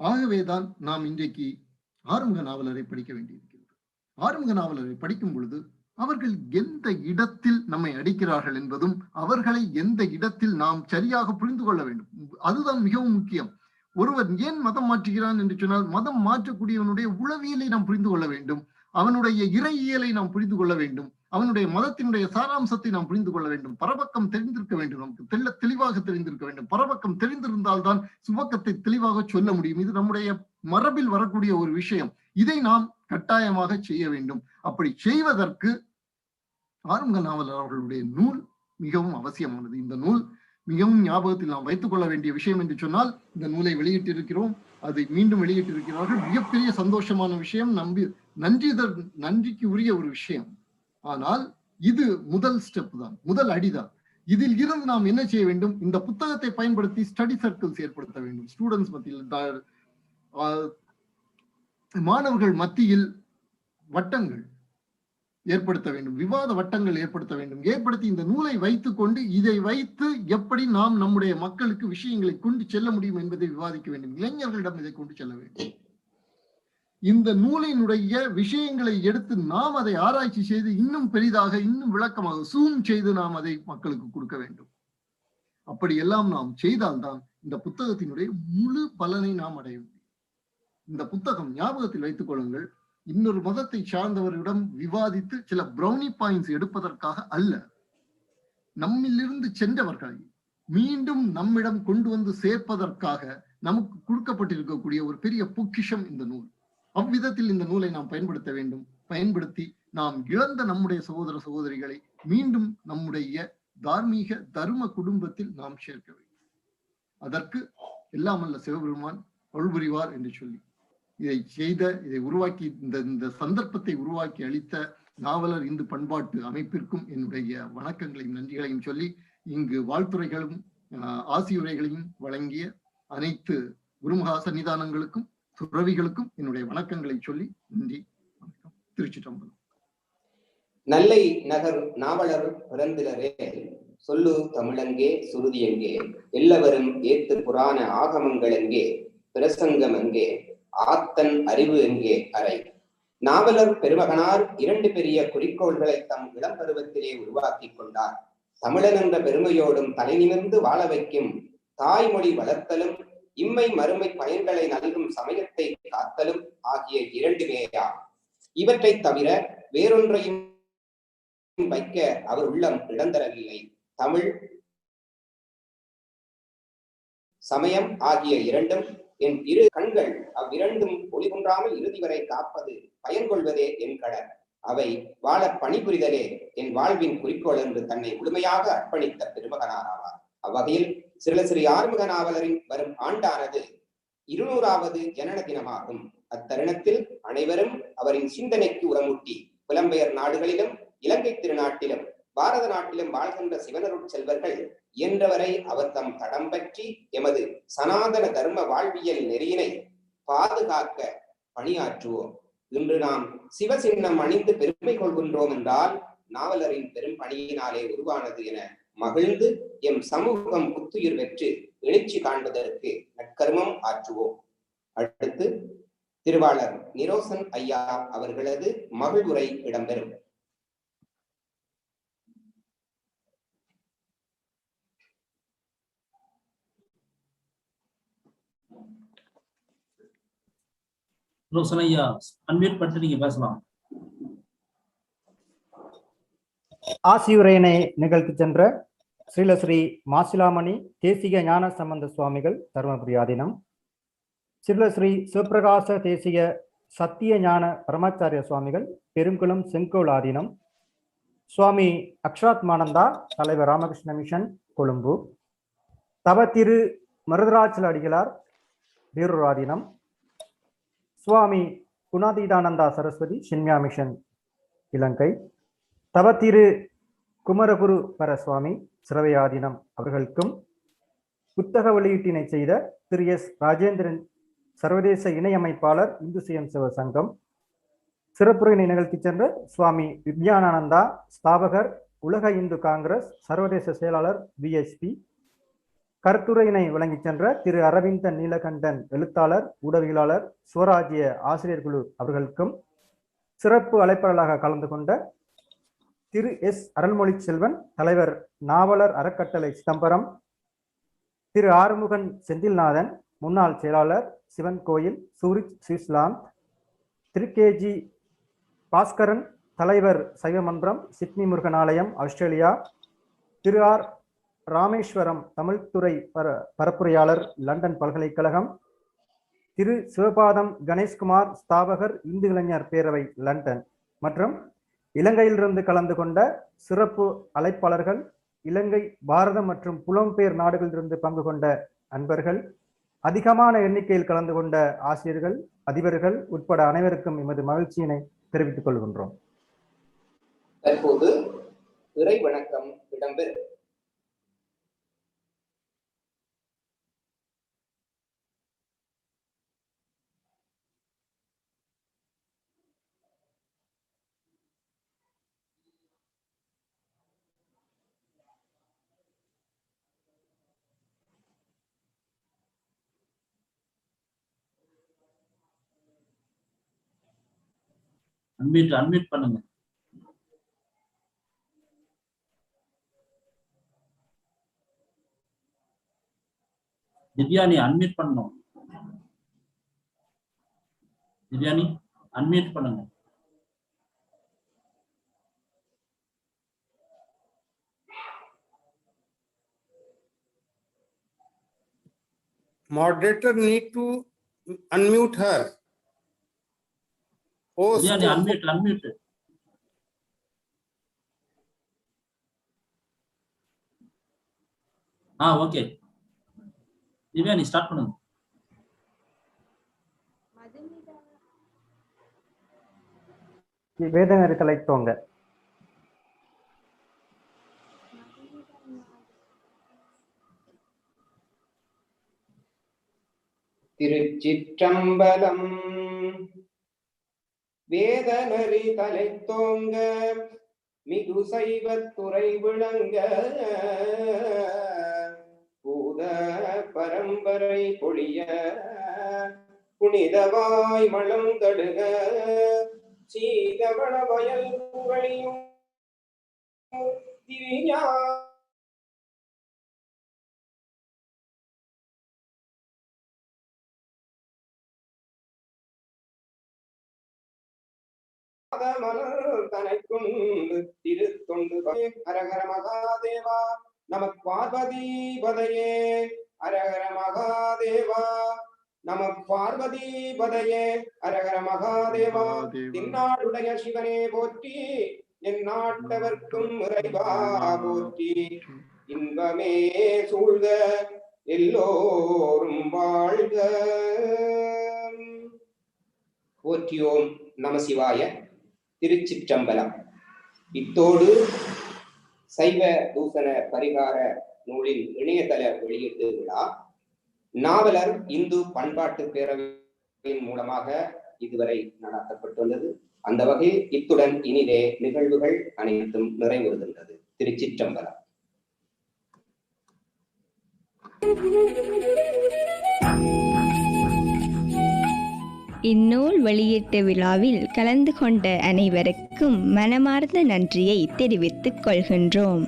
ஆகவேதான் நாம் இன்றைக்கு ஆறுமுக நாவலரை படிக்க வேண்டியிருக்கிறது. ஆறுமுக நாவலரை படிக்கும் பொழுது அவர்கள் எந்த இடத்தில் நம்மை அடிக்கிறார்கள் என்பதும் அவர்களை எந்த இடத்தில் நாம் சரியாக புரிந்து கொள்ள வேண்டும். அதுதான் மிகவும் முக்கியம். ஒருவர் ஏன் மதம் மாற்றுகிறான் என்று சொன்னால் மதம் மாற்றக்கூடியவனுடைய உளவியலை நாம் புரிந்து கொள்ள வேண்டும், அவனுடைய இறையியலை நாம் புரிந்து கொள்ள வேண்டும், அவனுடைய மதத்தினுடைய சாராம்சத்தை நாம் புரிந்து கொள்ள வேண்டும். பரபக்கம் தெரிந்திருக்க வேண்டும், நமக்கு தெளிவாக தெரிந்திருக்க வேண்டும். பரபக்கம் தெரிந்திருந்தால் தான் சுபக்கத்தை தெளிவாக சொல்ல முடியும். இது நம்முடைய மரபில் வரக்கூடிய ஒரு விஷயம். இதை நாம் கட்டாயமாக செய்ய வேண்டும். அப்படி செய்வதற்கு ஆறுமுக நாவலர் அவர்களுடைய நூல் மிகவும் அவசியமானது. இந்த நூல் மிகவும் ஞாபகத்தில் நாம் வைத்துக் கொள்ள வேண்டிய விஷயம் என்று சொன்னால் இந்த நூலை வெளியிட்டிருக்கிறோம், அதை மீண்டும் வெளியிட்டிருக்கிறார்கள். மிகப்பெரிய சந்தோஷமான விஷயம், நன்றிக்கு உரிய ஒரு விஷயம். ஆனால் இது முதல் ஸ்டெப் தான், முதல் அடிதான். இதில் இருந்து நாம் என்ன செய்ய வேண்டும்? இந்த புத்தகத்தை பயன்படுத்தி ஸ்டடி சர்க்கிள்ஸ் ஏற்படுத்த வேண்டும். ஸ்டூடெண்ட்ஸ் மத்தியில், மாணவர்கள் மத்தியில் வட்டங்கள் ஏற்படுத்த வேண்டும், விவாத வட்டங்கள் ஏற்படுத்த வேண்டும். ஏற்படுத்தி இந்த நூலை வைத்துக் கொண்டு இதை வைத்து எப்படி நாம் நம்முடைய மக்களுக்கு விஷயங்களை கொண்டு செல்ல முடியும் என்பதை விவாதிக்க வேண்டும். இளைஞர்களிடம் இதை கொண்டு செல்ல வேண்டும். இந்த நூலினுடைய விஷயங்களை எடுத்து நாம் அதை ஆராய்ச்சி செய்து இன்னும் பெரிதாக இன்னும் விளக்கமாக சூம் செய்து நாம் அதை மக்களுக்கு கொடுக்க வேண்டும். அப்படி எல்லாம் நாம் செய்தால்தான் இந்த புத்தகத்தினுடைய முழு பலனை நாம் அடைய முடியும். இந்த புத்தகம் ஞாபகத்தில் வைத்துக் கொள்ளுங்கள், இன்னொரு மதத்தை சார்ந்தவரிடம் விவாதித்து சில பிரௌனி பாயிண்ட்ஸ் எடுப்பதற்காக அல்ல, நம்மிலிருந்து சென்றவர்களை மீண்டும் நம்மிடம் கொண்டு வந்து சேர்ப்பதற்காக நமக்கு கொடுக்கப்பட்டிருக்கக்கூடிய ஒரு பெரிய பொக்கிஷம் இந்த நூல். அவ்விதத்தில் இந்த நூலை நாம் பயன்படுத்த வேண்டும். பயன்படுத்தி நாம் இழந்த நம்முடைய சகோதர சகோதரிகளை மீண்டும் நம்முடைய தார்மீக தர்ம குடும்பத்தில் நாம் சேர்க்க வேண்டும். அதற்கு எல்லாம் அல்ல சிவபெருமான் அருள் புரிவார் என்று சொல்லி இதை உருவாக்கி இந்த சந்தர்ப்பத்தை உருவாக்கி அளித்த நாவலர் இந்து பண்பாட்டு அமைப்பிற்கும் என்னுடைய வணக்கங்களையும் நன்றிகளையும் சொல்லி இங்கு வாழ்த்துறைகளும் ஆசியுரைகளையும் வழங்கிய அனைத்து குருமகா சன்னிதானங்களுக்கும் துறவிகளுக்கும் என்னுடைய வணக்கங்களை சொல்லி நன்றி. வணக்கம். திருச்சிற்றம்பலம். நல்லை நகர் நாவலர் பிறந்திலரே சொல்லு தமிழங்கே சுருதி எங்கே, எல்லாவரும் ஏத்து புராண ஆகமங்கள் எங்கே, பிரசங்கம் எங்கே, ஆத்தன் அறிவு எங்கே அறை. நாவலர் பெருமகனார் 2 பெரிய குறிக்கோள்களை தம் இளம் பருவத்திலே உருவாக்கி கொண்டார். தமிழன் என்ற பெருமையோடும் தலை நிமிர்ந்து வாழ வைக்கும் தாய்மொழி வளர்த்தலும் இம்மை மறுமை பயன்களை நல்கும் சமயத்தை காத்தலும் ஆகிய 2மேயா. இவற்றை தவிர வேறொன்றையும் வைக்க அவர் உள்ளம் இடந்தரவில்லை. தமிழ் சமயம் ஆகிய 2ம் என் 2 கண்கள், அவ்விரண்டும் ஒளிகுன்றாமல் இறுதி வரை காப்பது பயன்கொள்வதே என் கடல். அவை வாழ பணிபுரிதலே என் வாழ்வின் குறிக்கோள் என்று தன்னை முழுமையாக அர்ப்பணித்த பெருமகனார் ஆவார். அவ்வகையில் ஸ்ரீ ஆறுமுக நாவலரின் வரும் ஆண்டானது 200வது ஜனன தினமாகும். அத்தருணத்தில் அனைவரும் அவரின் சிந்தனைக்கு உரமூட்டி புலம்பெயர் நாடுகளிலும் இலங்கை திருநாட்டிலும் பாரத நாட்டிலும் வாழ்கின்ற சிவனருட் செல்வர்கள் இயன்றவரை அவர் தம் தடம் பற்றி எமது சனாதன தர்ம வாழ்வியல் நெறியினை பாதுகாக்க பணியாற்றுவோம். இன்று நாம் சிவசின்னம் அணிந்து பெருமை கொள்கின்றோம் என்றால் நாவலரின் பெரும் பணியினாலே உருவானது என மகிழ்ந்து எம் சமூகம் புத்துயிர் பெற்று எழுச்சி காண்பதற்கு நற்கர்மம் ஆற்றுவோம். அடுத்து திருவாளர் நிரோசன் ஐயா அவர்களது மகிழ்வுரை இடம்பெறும். நிரோசன் ஐயா அன்மியூட் பண்ணிட்டு நீங்க பேசலாம். ஆசியுரையினை நிகழ்த்தி சென்ற ஸ்ரீ மாசிலாமணி தேசிக ஞான சம்பந்த சுவாமிகள் தருமபுரி ஆதீனம், ஸ்ரீ சிவபிரகாச தேசிக சத்திய ஞான பரமாச்சாரிய சுவாமிகள் பெருங்குளம் செங்கோல் ஆதீனம், சுவாமி அக்ஷராத்மானந்தா தலைவர் ராமகிருஷ்ண மிஷன் கொழும்பு, தவ திரு மருதராஜல் அடிகளார் வேறூர் ஆதீனம், சுவாமி குணாதீதானந்தா சரஸ்வதி சின்மியா மிஷன் இலங்கை, தவ திரு குமரகுரு பரசுவாமி சிரவை ஆதீனம் அவர்களுக்கும், புத்தக வெளியீட்டினை செய்த திரு எஸ் ராஜேந்திரன் சர்வதேச இணையமைப்பாளர் இந்து சுயம்சேவ சங்கம், சிறப்புரையினை நிகழ்த்தி சென்ற சுவாமி வித்யானந்தா ஸ்தாபகர் உலக இந்து காங்கிரஸ் சர்வதேச செயலாளர் விஎஸ்பி, கருத்துரையினை வழங்கி சென்ற திரு அரவிந்தன் நீலகண்டன் எழுத்தாளர் ஊடகவியலாளர் சுவராஜ்ய ஆசிரியர் குழு அவர்களுக்கும், சிறப்பு அழைப்பாளராக கலந்து கொண்ட திரு எஸ் அருள்மொழி செல்வன் தலைவர் நாவலர் அறக்கட்டளை சிதம்பரம், திரு ஆறுமுகன் செந்தில்நாதன் முன்னாள் செயலாளர் சிவன் கோயில் சூரிச் சுவிட்சர்லாந்து, திரு கேஜி பாஸ்கரன் தலைவர் சைவமன்றம் சிட்னி முருகன் ஆலயம் ஆஸ்திரேலியா, திரு ஆர் ராமேஸ்வரம் தமிழ்துறை பரப்புரையாளர் லண்டன் பல்கலைக்கழகம், திரு சிவபாதம் கணேஷ்குமார் ஸ்தாபகர் இந்து இளைஞர் பேரவை லண்டன் மற்றும் இலங்கையிலிருந்து கலந்து கொண்ட சிறப்பு அழைப்பாளர்கள், இலங்கை பாரதம் மற்றும் புலம்பெயர் நாடுகளிலிருந்து பங்கு கொண்ட அன்பர்கள், அதிகமான எண்ணிக்கையில் கலந்து கொண்ட ஆசிரியர்கள் அதிபர்கள் உட்பட அனைவருக்கும் எமது மகிழ்ச்சியினை தெரிவித்துக் கொள்கின்றோம். தற்போது இறை வணக்கம் இடம்பெறும். அன்மியூட் பண்ணுங்க. திவ்யானி அன்மியூட் பண்ணணும். திவ்யானி அன்மியூட் பண்ணுங்க. Moderator need to unmute her. Divyani unmute. Okay. Divyani start பண்ணுங்க. வேதநெறி தலைத்தோங்க. திருச்சிற்றம்பலம். வேதநெறி தலைத்தோங்க மிகு சைவத்துறை விளங்க பூத பரம்பரை பொழிய புனிதவாய் மலம் தடுக சீதவள வயல் புகழியும் திரிஞா மலர் தனைக்குண்டு திருத்தொண்டு அரகர மகாதேவா நம பார்வதி பதையே. அரகர மகாதேவா நம பார்வதி பதையே. அரகர மகாதேவா. தென்னாடுடைய சிவனே போற்றி, என் நாட்டவர்க்கும் இறைவா போற்றி. இன்பமே சூழ்க எல்லோரும் வாழ்க. போற்றியோம் நம சிவாய. திருச்சிற்றம்பலம். இத்தோடு சைவ தூசண பரிகார நூலின் இணையதள வெளியீட்டு விழா நாவலர் இந்து பண்பாட்டு பேரவையின் மூலமாக இதுவரை நடத்தப்பட்டுள்ளது. அந்த வகையில் இத்துடன் இனிதே நிகழ்வுகள் அனைத்தும் நிறைவுறுகின்றது. திருச்சிற்றம்பலம். இந்நூல் வெளியீட்டு விழாவில் கலந்து கொண்ட அனைவருக்கும் மனமார்ந்த நன்றியை தெரிவித்துக் கொள்கின்றோம்.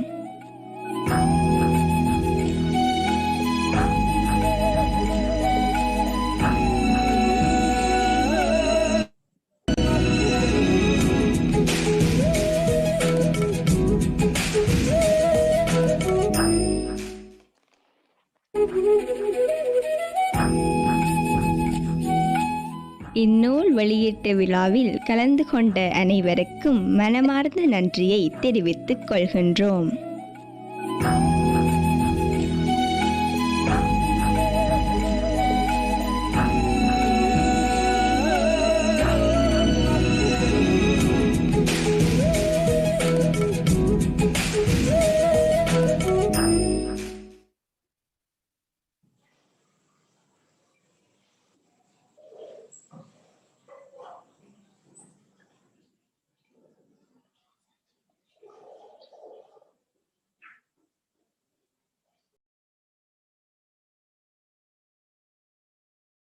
இந்நூல் வெளியீட்டு விழாவில் கலந்து கொண்ட அனைவருக்கும் மனமார்ந்த நன்றியை தெரிவித்துக் கொள்கின்றோம்.